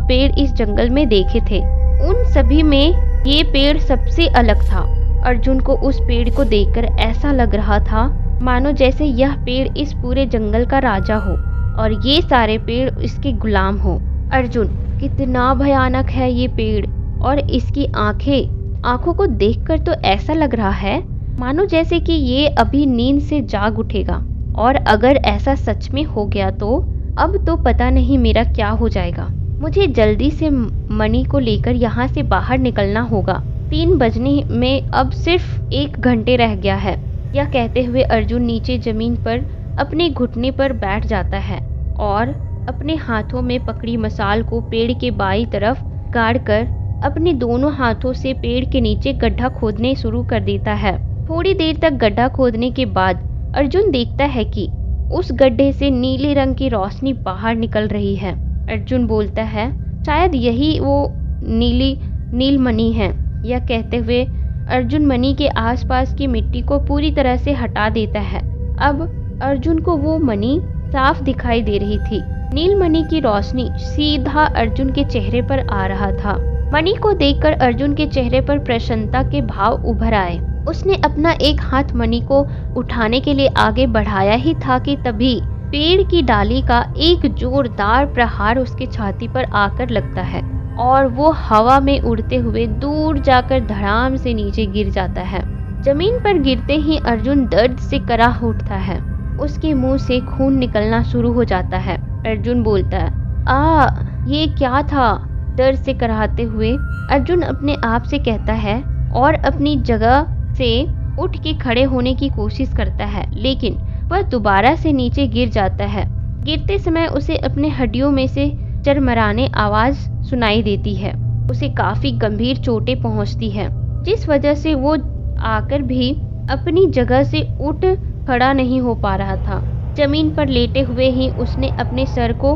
पेड़ इस जंगल में देखे थे, उन सभी में ये पेड़ सबसे अलग था। अर्जुन को उस पेड़ को देखकर ऐसा लग रहा था मानो जैसे यह पेड़ इस पूरे जंगल का राजा हो और ये सारे पेड़ इसके गुलाम हो। अर्जुन, कितना भयानक है ये पेड़ और इसकी आंखों को देखकर तो ऐसा लग रहा है मानो जैसे कि ये अभी नींद से जाग उठेगा। और अगर ऐसा सच में हो गया तो अब तो पता नहीं मेरा क्या हो जाएगा। मुझे जल्दी से मणि को लेकर यहाँ से बाहर निकलना होगा। 3 बजने में अब सिर्फ 1 घंटे रह गया है। यह कहते हुए अर्जुन नीचे जमीन पर अपने घुटने पर बैठ जाता है और अपने हाथों में पकड़ी मसाल को पेड़ के बाईं तरफ गाड़कर अपने दोनों हाथों से पेड़ के नीचे गड्ढा खोदने शुरू कर देता है। थोड़ी देर तक गड्ढा खोदने के बाद अर्जुन देखता है कि उस गड्ढे से नीले रंग की रोशनी बाहर निकल रही है। अर्जुन बोलता है, शायद यही वो नील मणि है। यह कहते हुए अर्जुन मणि के आसपास की मिट्टी को पूरी तरह से हटा देता है। अब अर्जुन को वो मणि साफ दिखाई दे रही थी। नील मणि की रोशनी सीधा अर्जुन के चेहरे पर आ रहा था। मणि को देखकर अर्जुन के चेहरे पर प्रसन्नता के भाव उभर आए। उसने अपना एक हाथ मणि को उठाने के लिए आगे बढ़ाया ही था कि तभी पेड़ की डाली का एक जोरदार प्रहार उसके छाती पर आकर लगता है और वो हवा में उड़ते हुए दूर जाकर धड़ाम से नीचे गिर जाता है। जमीन पर गिरते ही अर्जुन दर्द से कराह उठता है। उसके मुंह से खून निकलना शुरू हो जाता है। अर्जुन बोलता है, ये क्या था? दर्द से कराहते हुए अर्जुन अपने आप से कहता है और अपनी जगह से उठ के खड़े होने की कोशिश करता है, लेकिन वह दोबारा से नीचे गिर जाता है। गिरते समय उसे अपने हड्डियों में से चरमराने आवाज सुनाई देती है। उसे काफी गंभीर चोटें पहुंचती है, जिस वजह से वो आकर भी अपनी जगह से उठ खड़ा नहीं हो पा रहा था। जमीन पर लेटे हुए ही उसने अपने सर को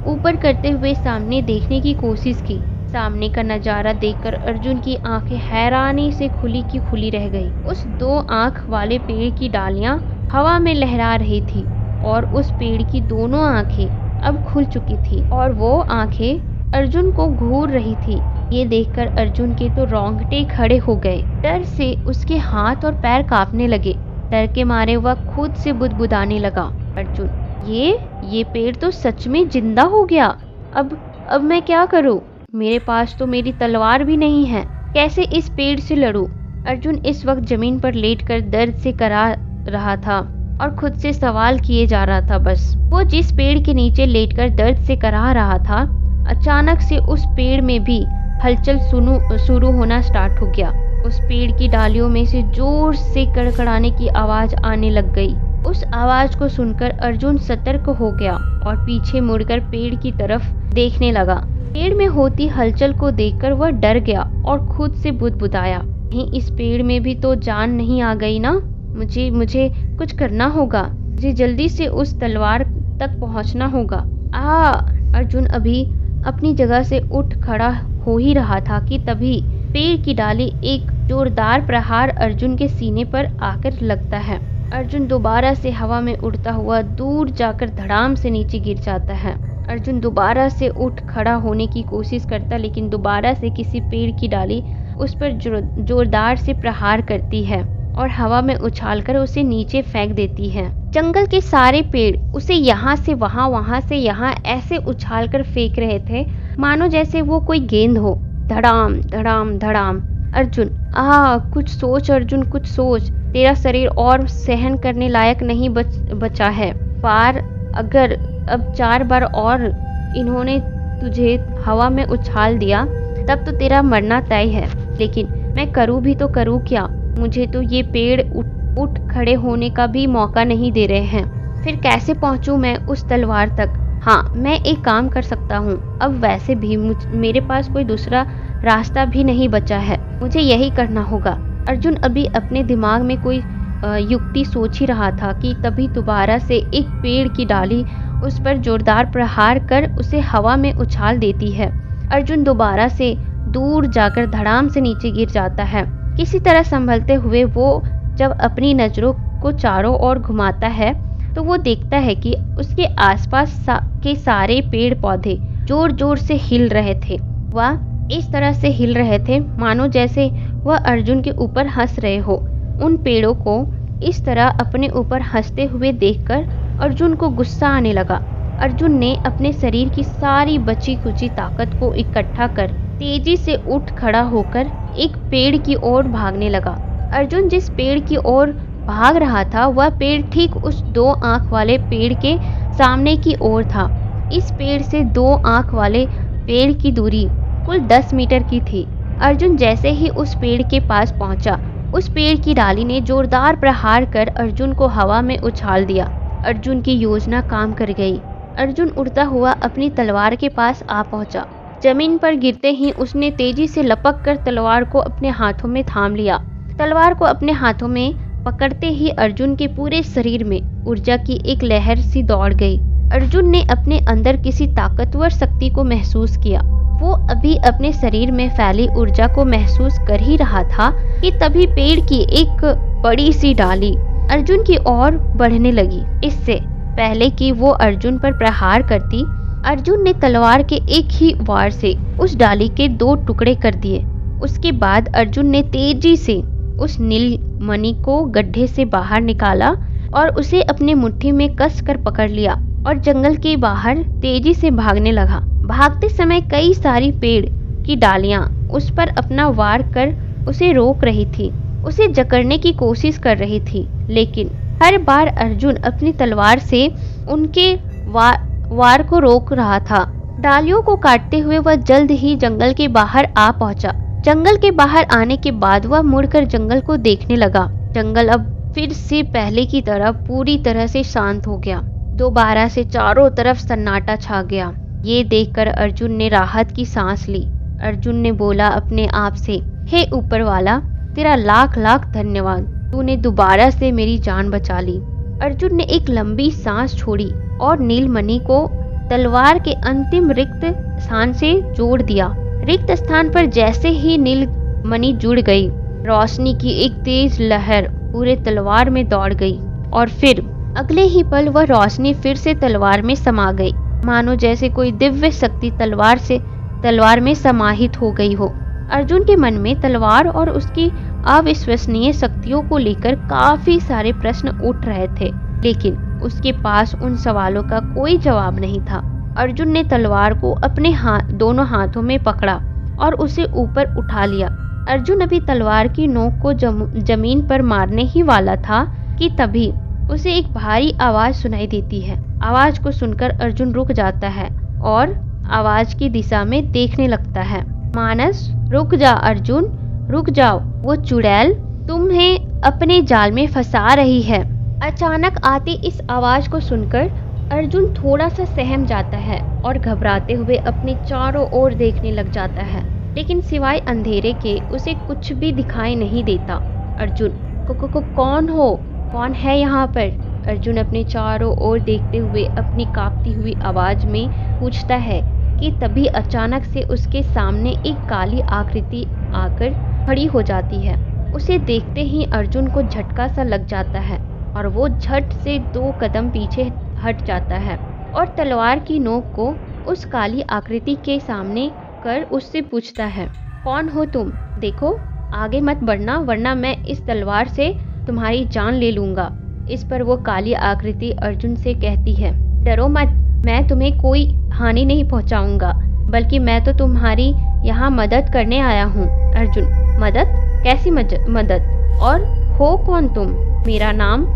ऊपर करते हुए सामने देखने की कोशिश की। सामने का नजारा देखकर अर्जुन की आंखें हैरानी से खुली की खुली रह गई। उस 2 आंख वाले पेड़ की डालियां हवा में लहरा रही थी और उस पेड़ की दोनों आंखें अब खुल चुकी थी और वो आंखें अर्जुन को घूर रही थी। ये देखकर अर्जुन के तो रोंगटे खड़े हो गए। डर से उसके हाथ और पैर कांपने लगे। डर के मारे वह खुद से बुदबुदाने लगा, अर्जुन, ये पेड़ तो सच में जिंदा हो गया। अब मैं क्या करूं? मेरे पास तो मेरी तलवार भी नहीं है। कैसे इस पेड़ से लड़ूं? अर्जुन इस वक्त जमीन पर लेटकर दर्द से करा रहा था और खुद से सवाल किए जा रहा था। बस वो जिस पेड़ के नीचे लेटकर दर्द से करा रहा था, अचानक से उस पेड़ में भी हलचल शुरू होना स्टार्ट हो गया। उस पेड़ की डालियों में से जोर से कड़कड़ाने की आवाज आने लग गई। उस आवाज को सुनकर अर्जुन सतर्क हो गया और पीछे मुड़कर पेड़ की तरफ देखने लगा। पेड़ में होती हलचल को देखकर वह डर गया और खुद से बुदबुदाया, नहीं, इस पेड़ में भी तो जान नहीं आ गई ना। मुझे कुछ करना होगा। मुझे जल्दी से उस तलवार तक पहुंचना होगा। अर्जुन अभी अपनी जगह से उठ खड़ा हो ही रहा था कि तभी पेड़ की डाली एक जोरदार प्रहार अर्जुन के सीने पर आकर लगता है। अर्जुन दोबारा से हवा में उड़ता हुआ दूर जाकर धड़ाम से नीचे गिर जाता है। अर्जुन दोबारा से उठ खड़ा होने की कोशिश करता, लेकिन दोबारा से किसी पेड़ की डाली उस पर जोरदार से प्रहार करती है और हवा में उछालकर उसे नीचे फेंक देती है। जंगल के सारे पेड़ उसे यहाँ से वहाँ, वहाँ से यहाँ ऐसे उछालकर फेंक रहे थे मानो जैसे वो कोई गेंद हो। धड़ाम धड़ाम धड़ाम। अर्जुन, कुछ सोच अर्जुन, कुछ सोच। तेरा शरीर और सहन करने लायक नहीं बचा है। अगर अब 4 बार और इन्होंने तुझे हवा में उछाल दिया तब तो तेरा मरना तय है। लेकिन मैं करूँ भी तो करूँ क्या? मुझे तो ये पेड़ उठ खड़े होने का भी मौका नहीं दे रहे हैं। फिर कैसे पहुँचूँ मैं उस तलवार तक? हाँ, मैं एक काम कर सकता हूँ। अब वैसे भी मेरे पास कोई दूसरा रास्ता भी नहीं बचा है। मुझे यही करना होगा। अर्जुन अभी अपने दिमाग में कोई युक्ति सोच ही रहा था कि तभी दोबारा से एक पेड़ की डाली उस पर जोरदार प्रहार कर उसे हवा में उछाल देती है। अर्जुन दोबारा से दूर जाकर धड़ाम से नीचे गिर जाता है। किसी तरह संभलते हुए वो जब अपनी नजरों को चारों ओर घुमाता है तो वो देखता है कि उसके आसपास के सारे पेड़ पौधे जोर जोर से हिल रहे थे। वह इस तरह से हिल रहे थे मानो जैसे वह अर्जुन के ऊपर हंस रहे हो। उन पेड़ों को इस तरह अपने ऊपर हंसते हुए देखकर अर्जुन को गुस्सा आने लगा। अर्जुन ने अपने शरीर की सारी बची खुची ताकत को इकट्ठा कर तेजी से उठ खड़ा होकर एक पेड़ की ओर भागने लगा। अर्जुन जिस पेड़ की ओर भाग रहा था वह पेड़ ठीक उस 2 आंख वाले पेड़ के सामने की ओर था। इस पेड़ से 2 आंख वाले पेड़ की दूरी कुल 10 मीटर की थी। अर्जुन जैसे ही उस पेड़ के पास पहुंचा, उस पेड़ की डाली ने जोरदार प्रहार कर अर्जुन को हवा में उछाल दिया। अर्जुन की योजना काम कर गई। अर्जुन उड़ता हुआ अपनी तलवार के पास आ पहुंचा। जमीन पर गिरते ही उसने तेजी से लपक कर तलवार को अपने हाथों में थाम लिया। तलवार को अपने हाथों में पकड़ते ही अर्जुन के पूरे शरीर में ऊर्जा की एक लहर सी दौड़ गई। अर्जुन ने अपने अंदर किसी ताकतवर शक्ति को महसूस किया। वो अभी अपने शरीर में फैली ऊर्जा को महसूस कर ही रहा था कि तभी पेड़ की एक बड़ी सी डाली अर्जुन की ओर बढ़ने लगी। इससे पहले कि वो अर्जुन पर प्रहार करती, अर्जुन ने तलवार के एक ही वार से उस डाली के 2 टुकड़े कर दिए। उसके बाद अर्जुन ने तेजी से उस नीलमणि को गड्ढे से बाहर निकाला और उसे अपने मुट्ठी में कस कर पकड़ लिया और जंगल के बाहर तेजी से भागने लगा। भागते समय कई सारी पेड़ की डालियां उस पर अपना वार कर उसे रोक रही थी, उसे जकड़ने की कोशिश कर रही थी, लेकिन हर बार अर्जुन अपनी तलवार से उनके वार को रोक रहा था। डालियों को काटते हुए वह जल्द ही जंगल के बाहर आ पहुंचा। जंगल के बाहर आने के बाद वह मुड़कर जंगल को देखने लगा। जंगल अब फिर से पहले की तरह पूरी तरह से शांत हो गया। दोबारा से चारों तरफ सन्नाटा छा गया। ये देखकर अर्जुन ने राहत की सांस ली। अर्जुन ने बोला अपने आप से, हे ऊपर वाला, तेरा लाख लाख धन्यवाद, तूने दोबारा से मेरी जान बचा ली। अर्जुन ने एक लंबी सांस छोड़ी और नीलमणि को तलवार के अंतिम रिक्त स्थान से जोड़ दिया। रिक्त स्थान पर जैसे ही नीलमणि जुड़ गई, रोशनी की एक तेज लहर पूरे तलवार में दौड़ गई और फिर अगले ही पल वह रोशनी फिर से तलवार में समा गई, मानो जैसे कोई दिव्य शक्ति तलवार में समाहित हो गई हो। अर्जुन के मन में तलवार और उसकी अविश्वसनीय शक्तियों को लेकर काफी सारे प्रश्न उठ रहे थे, लेकिन उसके पास उन सवालों का कोई जवाब नहीं था। अर्जुन ने तलवार को अपने दोनों हाथों में पकड़ा और उसे ऊपर उठा लिया। अर्जुन अभी तलवार की नोक को जमीन पर मारने ही वाला था कि तभी उसे एक भारी आवाज सुनाई देती है। आवाज को सुनकर अर्जुन रुक जाता है और आवाज की दिशा में देखने लगता है। मानस, रुक जा अर्जुन, रुक जाओ, वो चुड़ैल तुम्हें अपने जाल में फंसा रही है। अचानक आती इस आवाज को सुनकर अर्जुन थोड़ा सा सहम जाता है और घबराते हुए अपने चारों ओर देखने लग जाता है, लेकिन सिवाय अंधेरे के उसे कुछ भी दिखाई नहीं देता। अर्जुन कौन हो, कौन है यहाँ पर? अर्जुन अपने चारों ओर देखते हुए अपनी कांपती हुई आवाज में पूछता है कि तभी अचानक से उसके सामने एक काली आकृति आकर खड़ी हो जाती है। उसे देखते ही अर्जुन को झटका सा लग जाता है और वो झट से 2 कदम पीछे हट जाता है और तलवार की नोक को उस काली आकृति के सामने कर उससे पूछता है, कौन हो तुम? देखो आगे मत बढ़ना, वरना मैं इस तलवार से तुम्हारी जान ले लूंगा। इस पर वो काली आकृति अर्जुन से कहती है, डरो मत, मैं तुम्हें कोई हानि नहीं पहुंचाऊंगा, बल्कि मैं तो तुम्हारी यहाँ मदद करने आया हूँ। अर्जुन, मदद? कैसी मदद? और हो कौन तुम? मेरा नाम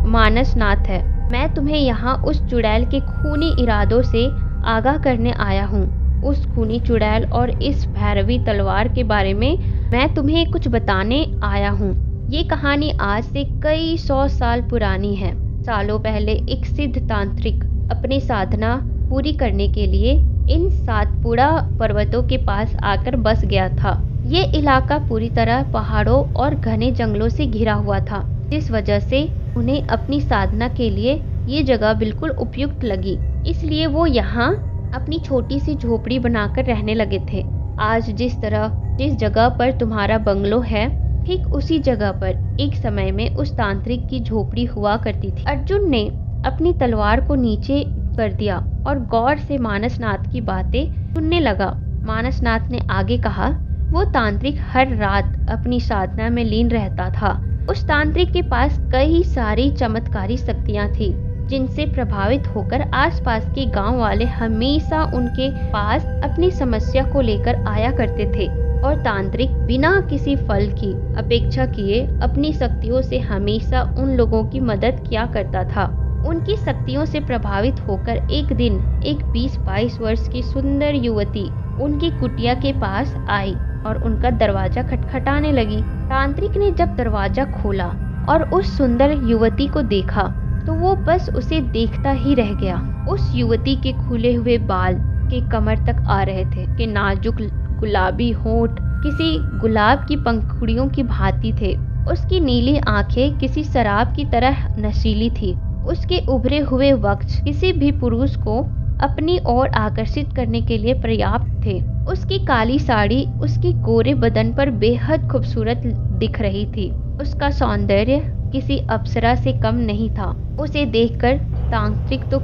मानसनाथ है। मैं तुम्हें यहाँ उस चुड़ैल के खूनी इरादों से आगाह करने आया हूँ। उस खूनी चुड़ैल और इस भैरवी तलवार के बारे में मैं तुम्हें कुछ बताने आया हूँ। ये कहानी आज से कई 100 साल पुरानी है। सालों पहले एक सिद्ध तांत्रिक अपनी साधना पूरी करने के लिए इन सातपुड़ा पर्वतों के पास आकर बस गया था। ये इलाका पूरी तरह पहाड़ों और घने जंगलों से घिरा हुआ था, जिस वजह से उन्हें अपनी साधना के लिए ये जगह बिल्कुल उपयुक्त लगी। इसलिए वो यहाँ अपनी छोटी सी झोपड़ी बनाकर रहने लगे थे। आज जिस जगह पर तुम्हारा बंगलो है, ठीक उसी जगह पर एक समय में उस तांत्रिक की झोपड़ी हुआ करती थी। अर्जुन ने अपनी तलवार को नीचे कर दिया और गौर से मानसनाथ की बातें सुनने लगा। मानसनाथ ने आगे कहा, वो तांत्रिक हर रात अपनी साधना में लीन रहता था। उस तांत्रिक के पास कई सारी चमत्कारी शक्तियां थी, जिनसे प्रभावित होकर आसपास के गांव वाले हमेशा उनके पास अपनी समस्या को लेकर आया करते थे और तांत्रिक बिना किसी फल की अपेक्षा किए अपनी शक्तियों से हमेशा उन लोगों की मदद किया करता था। उनकी शक्तियों से प्रभावित होकर एक दिन एक 20-22 वर्ष की सुंदर युवती उनकी कुटिया के पास आई और उनका दरवाजा खटखटाने लगी। तांत्रिक ने जब दरवाजा खोला और उस सुंदर युवती को देखा तो वो बस उसे देखता ही रह गया। उस युवती के खुले हुए बाल के कमर तक आ रहे थे कि नाजुक गुलाबी होंठ किसी गुलाब की पंखुड़ियों की भांति थे। उसकी नीली आंखें किसी शराब की तरह नशीली थी। उसके उभरे हुए वक्ष किसी भी पुरुष को अपनी ओर आकर्षित करने के लिए पर्याप्त थे। उसकी काली साड़ी उसके गोरे बदन पर बेहद खूबसूरत दिख रही थी। उसका सौंदर्य किसी अप्सरा से कम नहीं था। उसे देखकर तांत्रिक तो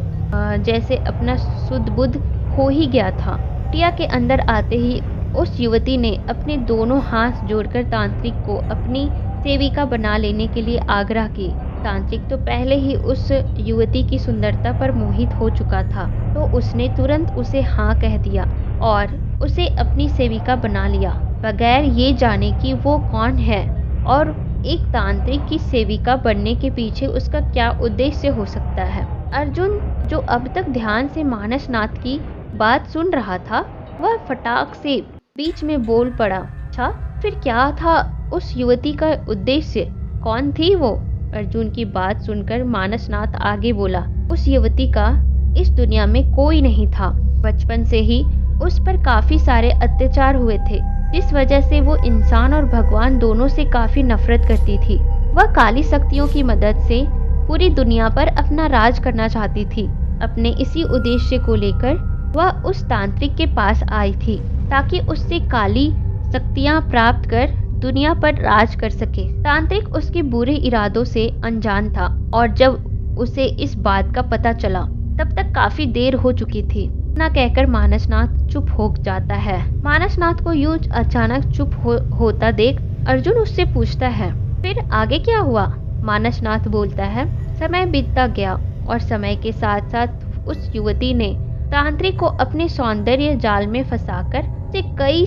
जैसे अपना सुध बुध खो ही गया था। कुटिया के अंदर आते ही उस युवती ने अपने दोनों हाथ जोड़कर तांत्रिक को अपनी सेविका बना लेने के लिए आग्रह की। तांत्रिक तो पहले ही उस युवती की सुंदरता पर मोहित हो चुका था, तो उसने तुरंत उसे हाँ कह दिया और उसे अपनी सेविका बना लिया, बगैर ये जाने कि वो कौन है और एक तांत्रिक की सेविका बनने के पीछे उसका क्या उद्देश्य हो सकता है। अर्जुन, जो अब तक ध्यान से मानसनाथ की बात सुन रहा था, वह फटाक से बीच में बोल पड़ा, अच्छा फिर क्या था उस युवती का उद्देश्य? कौन थी वो? अर्जुन की बात सुनकर मानसनाथ आगे बोला, उस युवती का इस दुनिया में कोई नहीं था। बचपन से ही उस पर काफी सारे अत्याचार हुए थे, जिस वजह से वो इंसान और भगवान दोनों से काफी नफरत करती थी। वह काली शक्तियों की मदद से पूरी दुनिया पर अपना राज करना चाहती थी। अपने इसी उद्देश्य को लेकर वह उस तांत्रिक के पास आई थी ताकि उससे काली शक्तियां प्राप्त कर दुनिया पर राज कर सके। तांत्रिक उसके बुरे इरादों से अनजान था और जब उसे इस बात का पता चला तब तक काफी देर हो चुकी थी। ना कहकर मानसनाथ चुप हो जाता है। मानसनाथ को यूं अचानक चुप होता देख अर्जुन उससे पूछता है, फिर आगे क्या हुआ? मानसनाथ बोलता है, समय बीतता गया और समय के साथ साथ उस युवती ने तांत्रिक को अपने सौंदर्य जाल में फंसाकर से कई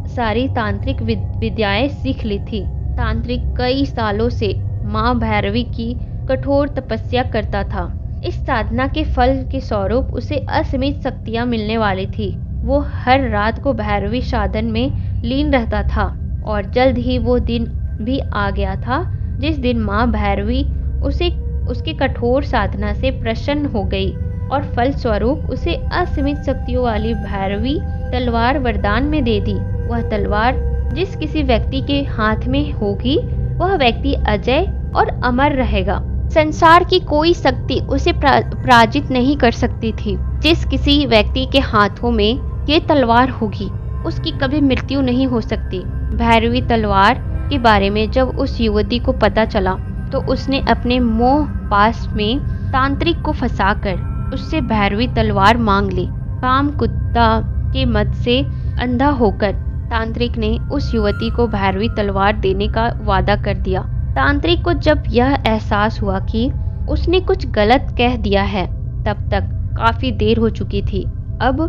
सारी तांत्रिक विद्याएं सीख ली थी। तांत्रिक कई सालों से माँ भैरवी की कठोर तपस्या करता था। इस साधना के फल के स्वरूप उसे असीमित शक्तियां मिलने वाली थी। वो हर रात को भैरवी साधन में लीन रहता था और जल्द ही वो दिन भी आ गया था जिस दिन माँ भैरवी उसे उसके कठोर साधना से प्रसन्न हो गई और फल स्वरूप उसे असीमित शक्तियों वाली भैरवी तलवार वरदान में दे दी। वह तलवार जिस किसी व्यक्ति के हाथ में होगी वह व्यक्ति अजय और अमर रहेगा। संसार की कोई शक्ति उसे पराजित नहीं कर सकती थी। जिस किसी व्यक्ति के हाथों में ये तलवार होगी उसकी कभी मृत्यु नहीं हो सकती। भैरवी तलवार के बारे में जब उस युवती को पता चला तो उसने अपने मोह पास में तांत्रिक को फंसाकर उससे भैरवी तलवार मांग ली। काम कुत्ता के मत से अंधा होकर तांत्रिक ने उस युवती को भैरवी तलवार देने का वादा कर दिया। तांत्रिक को जब यह एहसास हुआ कि उसने कुछ गलत कह दिया है तब तक काफी देर हो चुकी थी। अब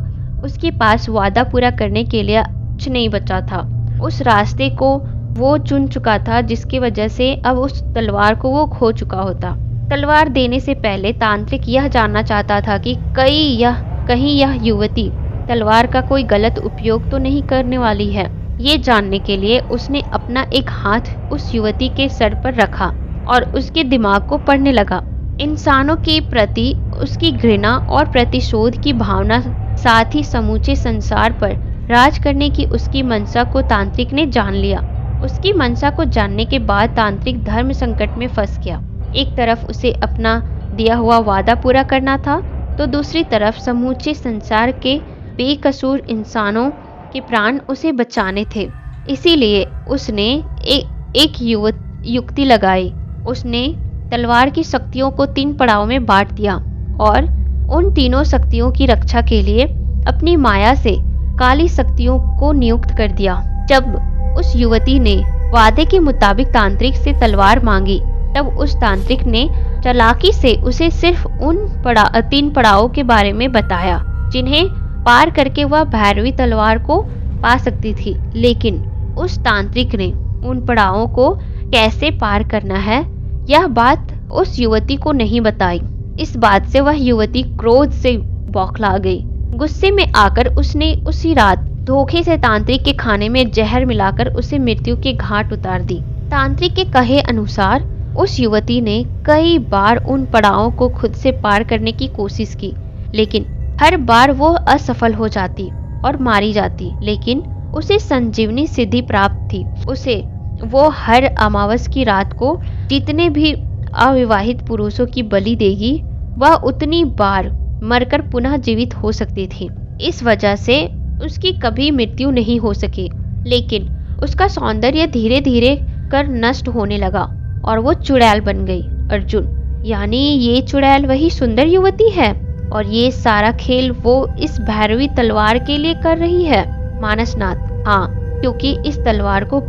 उसके पास वादा पूरा करने के लिए कुछ नहीं बचा था। उस रास्ते को वो चुन चुका था जिसकी वजह से अब उस तलवार को वो खो चुका होता। तलवार देने से पहले तांत्रिक यह जानना चाहता था कि कहीं यह युवती तलवार का कोई गलत उपयोग तो नहीं करने वाली है। ये जानने के लिए उसने अपना एक हाथ उस युवती के सर पर रखा और उसके दिमाग को पढ़ने लगा। इंसानों के प्रति उसकी घृणा और प्रतिशोध की भावना साथ ही समूचे संसार पर राज करने की उसकी मंशा को तांत्रिक ने जान लिया। उसकी मंशा को जानने के बाद तांत्रिक धर्म संकट में फंस गया। एक तरफ उसे अपना दिया हुआ वादा पूरा करना था तो दूसरी तरफ समूचे संसार के बेकसूर इंसानों के प्राण उसे बचाने थे। इसीलिए उसने एक युक्ति लगाई। उसने तलवार की शक्तियों को 3 पड़ाव में बांट दिया और उन तीनों शक्तियों की रक्षा के लिए अपनी माया से काली शक्तियों को नियुक्त कर दिया। जब उस युवती ने वादे के मुताबिक तांत्रिक से तलवार मांगी तब उस तांत्रिक ने चालाकी से उसे सिर्फ उन 3 पड़ावों के बारे में बताया जिन्हें पार करके वह भैरवी तलवार को पा सकती थी। लेकिन उस तांत्रिक ने उन पड़ावों को कैसे पार करना है यह बात उस युवती को नहीं बताई। इस बात से वह युवती क्रोध से बौखला गई। गुस्से में आकर उसने उसी रात धोखे से तांत्रिक के खाने में जहर मिलाकर उसे मृत्यु के घाट उतार दी। तांत्रिक के कहे अनुसार उस युवती ने कई बार उन पड़ावों को खुद से पार करने की कोशिश की लेकिन हर बार वो असफल हो जाती और मारी जाती। लेकिन उसे संजीवनी सिद्धि प्राप्त थी। वो हर अमावस की रात को जितने भी अविवाहित पुरुषों की बलि देगी वह उतनी बार मरकर पुनः जीवित हो सकती थी। इस वजह से उसकी कभी मृत्यु नहीं हो सकी। लेकिन उसका सौंदर्य धीरे धीरे कर नष्ट होने लगा और वो चुड़ैल बन गई। अर्जुन, यानी ये चुड़ैल वही सुंदर युवती है और ये सारा खेल वो इस भैरवी तलवार के लिए कर रही है। मानसनाथ, हाँ, क्योंकि इस तलवार को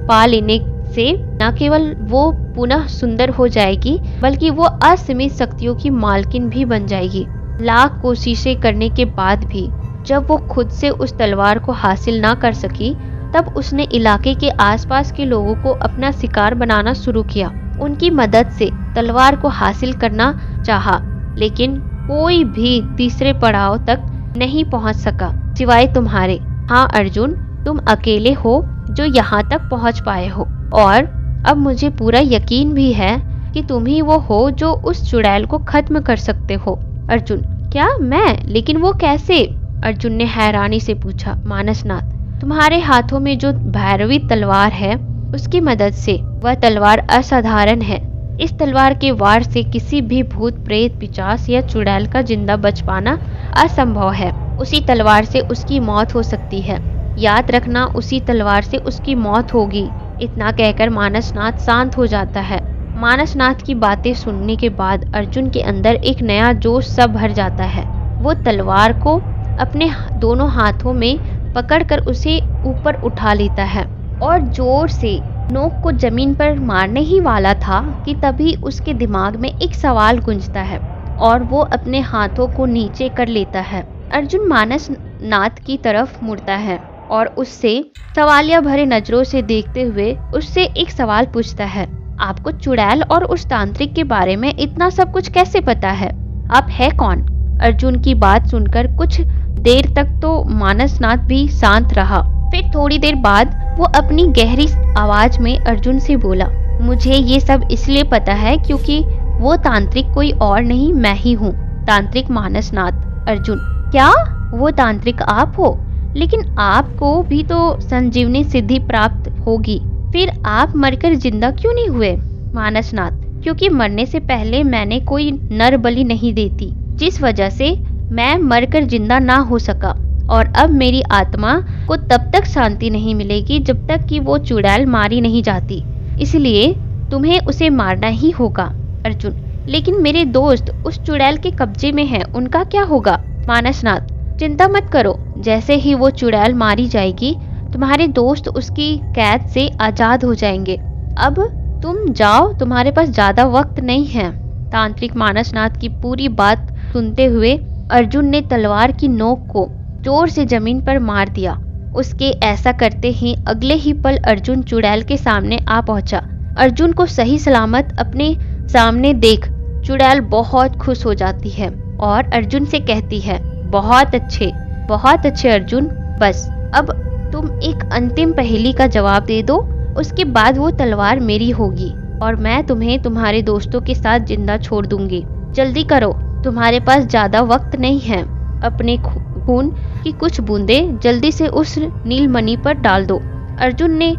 पा लेने से न केवल वो पुनः सुंदर हो जाएगी बल्कि वो असीमित शक्तियों की मालकिन भी बन जाएगी। लाख कोशिशें करने के बाद भी जब वो खुद से उस तलवार को हासिल ना कर सकी तब उसने इलाके के आसपास के लोगों को अपना शिकार बनाना शुरू किया। उनकी मदद से तलवार को हासिल करना चाहा लेकिन कोई भी तीसरे पड़ाव तक नहीं पहुंच सका सिवाय तुम्हारे। हाँ अर्जुन, तुम अकेले हो जो यहाँ तक पहुँच पाए हो और अब मुझे पूरा यकीन भी है कि तुम ही वो हो जो उस चुड़ैल को खत्म कर सकते हो। अर्जुन, क्या मैं? लेकिन वो कैसे? अर्जुन ने हैरानी से पूछा। मानसनाथ, तुम्हारे हाथों में जो भैरवी तलवार है उसकी मदद से। वह तलवार असाधारण है। इस तलवार के वार से किसी भी भूत प्रेत पिशाच या चुड़ैल का जिंदा बच पाना असंभव है। उसी तलवार से उसकी मौत हो सकती है। याद रखना, उसी तलवार से उसकी मौत होगी। इतना कहकर मानसनाथ शांत हो जाता है। मानसनाथ की बातें सुनने के बाद अर्जुन के अंदर एक नया जोश सा भर जाता है। वो तलवार को अपने दोनों हाथों में पकड़कर उसे ऊपर उठा लेता है और जोर से नोक को जमीन पर मारने ही वाला था कि तभी उसके दिमाग में एक सवाल गूंजता है और वो अपने हाथों को नीचे कर लेता है। अर्जुन मानसनाथ की तरफ मुड़ता है और उससे सवालिया भरे नजरों से देखते हुए उससे एक सवाल पूछता है, आपको चुड़ैल और उस तांत्रिक के बारे में इतना सब कुछ कैसे पता है? आप है कौन? अर्जुन की बात सुनकर कुछ देर तक तो मानसनाथ भी शांत रहा। फिर थोड़ी देर बाद वो अपनी गहरी आवाज में अर्जुन से बोला, मुझे ये सब इसलिए पता है क्योंकि वो तांत्रिक कोई और नहीं, मैं ही हूँ, तांत्रिक मानसनाथ। अर्जुन, क्या वो तांत्रिक आप हो? लेकिन आपको भी तो संजीवनी सिद्धि प्राप्त होगी, फिर आप मरकर जिंदा क्यों नहीं हुए? मानसनाथ, क्योंकि मरने से पहले मैंने कोई नर बलि नहीं देती, जिस वजह से मैं मरकर जिंदा ना हो सका, और अब मेरी आत्मा को तब तक शांति नहीं मिलेगी जब तक कि वो चुड़ैल मारी नहीं जाती, इसलिए तुम्हें उसे मारना ही होगा। अर्जुन, लेकिन मेरे दोस्त उस चुड़ैल के कब्जे में हैं, उनका क्या होगा? मानसनाथ, चिंता मत करो, जैसे ही वो चुड़ैल मारी जाएगी तुम्हारे दोस्त उसकी कैद से आजाद हो जाएंगे। अब तुम जाओ, तुम्हारे पास ज्यादा वक्त नहीं है। तांत्रिक मानसनाथ की पूरी बात सुनते हुए अर्जुन ने तलवार की नोक को जोर से जमीन पर मार दिया। उसके ऐसा करते ही अगले ही पल अर्जुन चुड़ैल के सामने आ पहुंचा। अर्जुन को सही सलामत अपने सामने देख चुड़ैल बहुत खुश हो जाती है और अर्जुन से कहती है, बहुत अच्छे अर्जुन, बस अब तुम एक अंतिम पहेली का जवाब दे दो, उसके बाद वो तलवार मेरी होगी और मैं तुम्हें तुम्हारे दोस्तों के साथ जिंदा छोड़ दूंगी। जल्दी करो, तुम्हारे पास ज्यादा वक्त नहीं है। अपने खून की कुछ बूंदें जल्दी से उस नीलमणि पर डाल दो। अर्जुन ने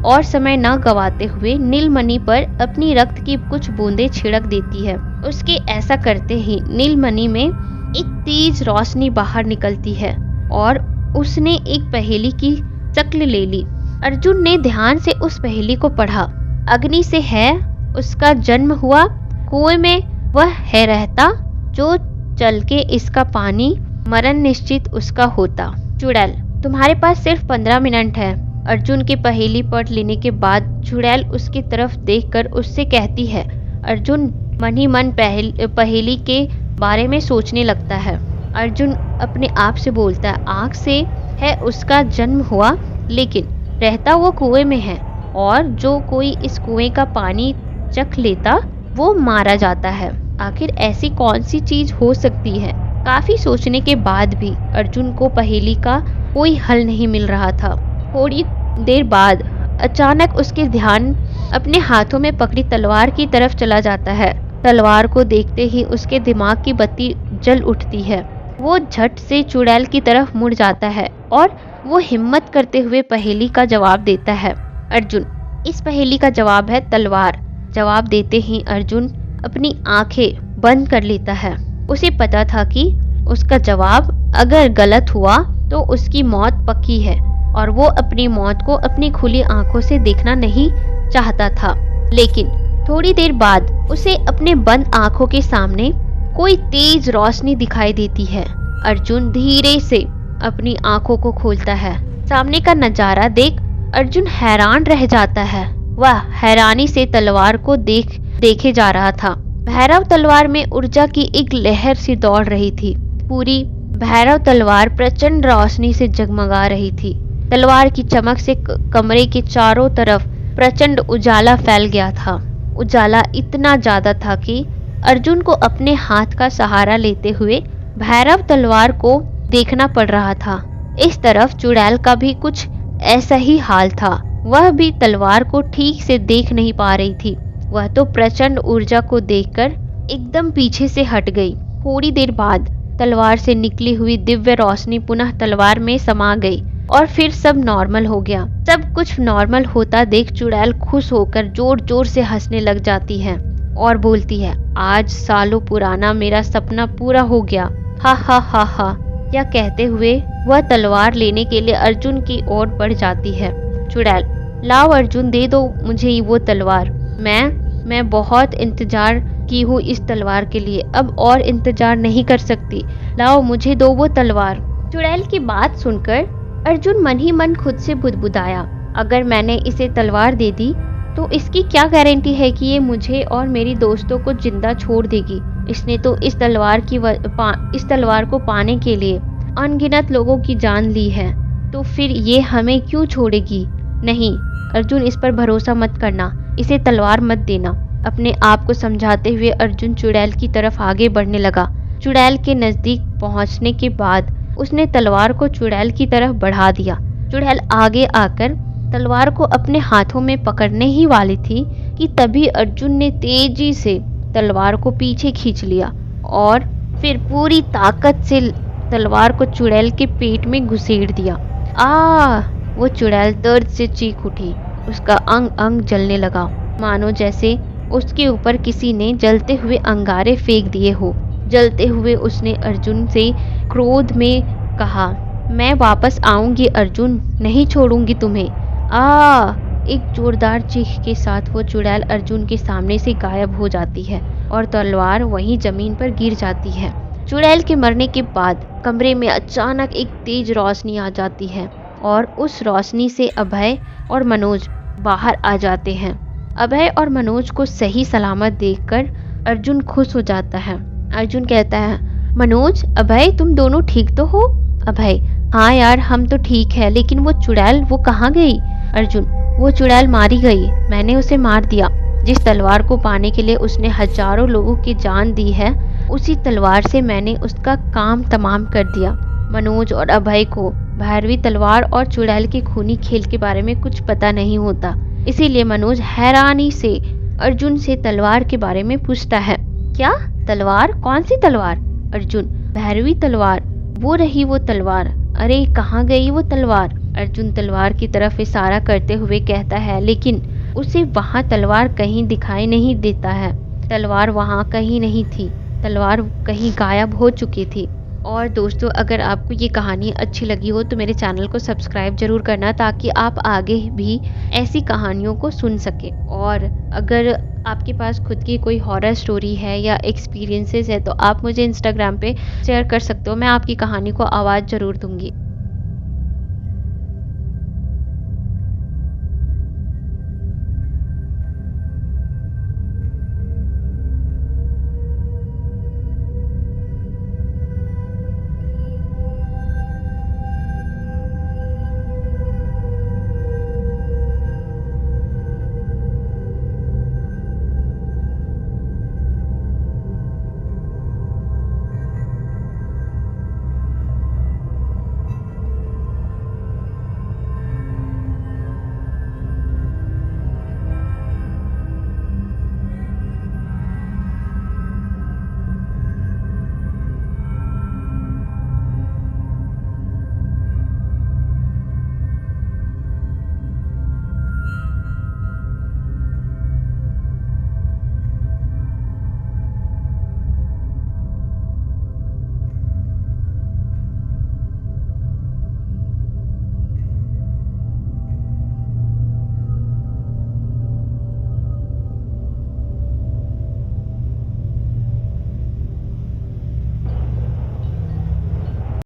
और समय न गवाते हुए नीलमणि पर अपनी रक्त की कुछ बूंदें छिड़क देती है। उसके ऐसा करते ही नीलमणि में एक तेज रोशनी बाहर निकलती है और उसने एक पहेली की शक्ल ले ली। अर्जुन ने ध्यान से उस पहेली को पढ़ा। अग्नि से है उसका जन्म हुआ, कुएं में वह है रहता, जो चल के इसका पानी, मरण निश्चित उसका होता। चुड़ैल, तुम्हारे पास सिर्फ 15 मिनट है। अर्जुन की पहेली पढ़ लेने के बाद चुड़ैल उसकी तरफ देखकर उससे कहती है। अर्जुन मन ही मन पहेली के बारे में सोचने लगता है। अर्जुन अपने आप से बोलता है, आँख से है उसका जन्म हुआ, लेकिन रहता वो कुएं में है, और जो कोई इस कुएं का पानी चख लेता वो मारा जाता है। आखिर ऐसी कौन सी चीज हो सकती है? काफी सोचने के बाद भी अर्जुन को पहेली का कोई हल नहीं मिल रहा था। थोड़ी देर बाद अचानक उसके ध्यान अपने हाथों में पकड़ी तलवार की तरफ चला जाता है। तलवार को देखते ही उसके दिमाग की बत्ती जल उठती है। वो झट से चुड़ैल की तरफ मुड़ जाता है और वो हिम्मत करते हुए पहेली का जवाब देता है। अर्जुन, इस पहेली का जवाब है तलवार। जवाब देते ही अर्जुन अपनी आंखें बंद कर लेता है। उसे पता था कि उसका जवाब अगर गलत हुआ तो उसकी मौत पक्की है और वो अपनी मौत को अपनी खुली आंखों से देखना नहीं चाहता था। लेकिन थोड़ी देर बाद उसे अपने बंद आंखों के सामने कोई तेज रोशनी दिखाई देती है। अर्जुन धीरे से अपनी आंखों को खोलता है। सामने का नजारा देख अर्जुन हैरान रह जाता है। वह हैरानी से तलवार को देखे जा रहा था। भैरव तलवार में ऊर्जा की एक लहर सी दौड़ रही थी। पूरी भैरव तलवार प्रचंड रोशनी से जगमगा रही थी। तलवार की चमक से कमरे के चारों तरफ प्रचंड उजाला फैल गया था। उजाला इतना ज्यादा था कि अर्जुन को अपने हाथ का सहारा लेते हुए भैरव तलवार को देखना पड़ रहा था। इस तरफ चुड़ैल का भी कुछ ऐसा ही हाल था। वह भी तलवार को ठीक से देख नहीं पा रही थी। वह तो प्रचंड ऊर्जा को देखकर एकदम पीछे से हट गई। थोड़ी देर बाद तलवार से निकली हुई दिव्य रोशनी पुनः तलवार में समा गई और फिर सब नॉर्मल हो गया। सब कुछ नॉर्मल होता देख चुड़ैल खुश होकर जोर जोर से हंसने लग जाती है और बोलती है, आज सालों पुराना मेरा सपना पूरा हो गया। हा हा हा हा। यह कहते हुए वह तलवार लेने के लिए अर्जुन की ओर बढ़ जाती है। चुड़ैल, लाओ अर्जुन, दे दो मुझे वो तलवार। मैं बहुत इंतजार की हूँ इस तलवार के लिए, अब और इंतजार नहीं कर सकती, लाओ मुझे दो वो तलवार। चुड़ैल की बात सुनकर अर्जुन मन ही मन खुद से बुदबुदाया, अगर मैंने इसे तलवार दे दी तो इसकी क्या गारंटी है कि ये मुझे और मेरी दोस्तों को जिंदा छोड़ देगी। इसने तो इस तलवार को पाने के लिए अनगिनत लोगों की जान ली है, तो फिर ये हमें क्यों छोड़ेगी। नहीं अर्जुन, इस पर भरोसा मत करना, इसे तलवार मत देना। अपने आप को समझाते हुए अर्जुन चुड़ैल की तरफ आगे बढ़ने लगा। चुड़ैल के नजदीक पहुंचने के बाद उसने तलवार को चुड़ैल की तरफ बढ़ा दिया। चुड़ैल आगे आकर तलवार को अपने हाथों में पकड़ने ही वाली थी कि तभी अर्जुन ने तेजी से तलवार को पीछे खींच लिया और फिर पूरी ताकत से तलवार को चुड़ैल के पेट में घुसेड़ दिया। वो चुड़ैल दर्द से चीख उठी, उसका अंग अंग जलने लगा, मानो जैसे उसके ऊपर किसी ने जलते हुए अंगारे फेंक दिए हो। जलते हुए उसने अर्जुन से क्रोध में कहा, मैं वापस आऊंगी अर्जुन, नहीं छोड़ूंगी तुम्हें। एक जोरदार चीख के साथ वो चुड़ैल अर्जुन के सामने से गायब हो जाती है और तलवार वहीं जमीन पर गिर जाती है। चुड़ैल के मरने के बाद कमरे में अचानक एक तेज रोशनी आ जाती है और उस रोशनी से अभय और मनोज बाहर आ जाते हैं। अभय और मनोज को सही सलामत देखकर अर्जुन खुश हो जाता है। अर्जुन कहता है, मनोज, अभय, तुम दोनों ठीक तो हो? अभय, हाँ यार, हम तो ठीक है, लेकिन वो चुड़ैल, वो कहाँ गई? अर्जुन, वो चुड़ैल मारी गई, मैंने उसे मार दिया। जिस तलवार को पाने के लिए उसने हजारों लोगों की जान दी है, उसी तलवार से मैंने उसका काम तमाम कर दिया। मनोज और अभय को भैरवी तलवार और चुड़ैल के खूनी खेल के बारे में कुछ पता नहीं होता, इसीलिए मनोज हैरानी से अर्जुन से तलवार के बारे में पूछता है। क्या तलवार? कौन सी तलवार? अर्जुन, भैरवी तलवार, वो रही वो तलवार। अरे कहाँ गई वो तलवार? अर्जुन तलवार की तरफ इशारा करते हुए कहता है, लेकिन उसे वहाँ तलवार कहीं दिखाई नहीं देता है। तलवार वहाँ कहीं नहीं थी, तलवार कहीं गायब हो चुकी थी। और दोस्तों, अगर आपको ये कहानी अच्छी लगी हो तो मेरे चैनल को सब्सक्राइब जरूर करना, ताकि आप आगे भी ऐसी कहानियों को सुन सकें। और अगर आपके पास खुद की कोई हॉरर स्टोरी है या एक्सपीरियंसेस है तो आप मुझे इंस्टाग्राम पे शेयर कर सकते हो, मैं आपकी कहानी को आवाज़ ज़रूर दूंगी।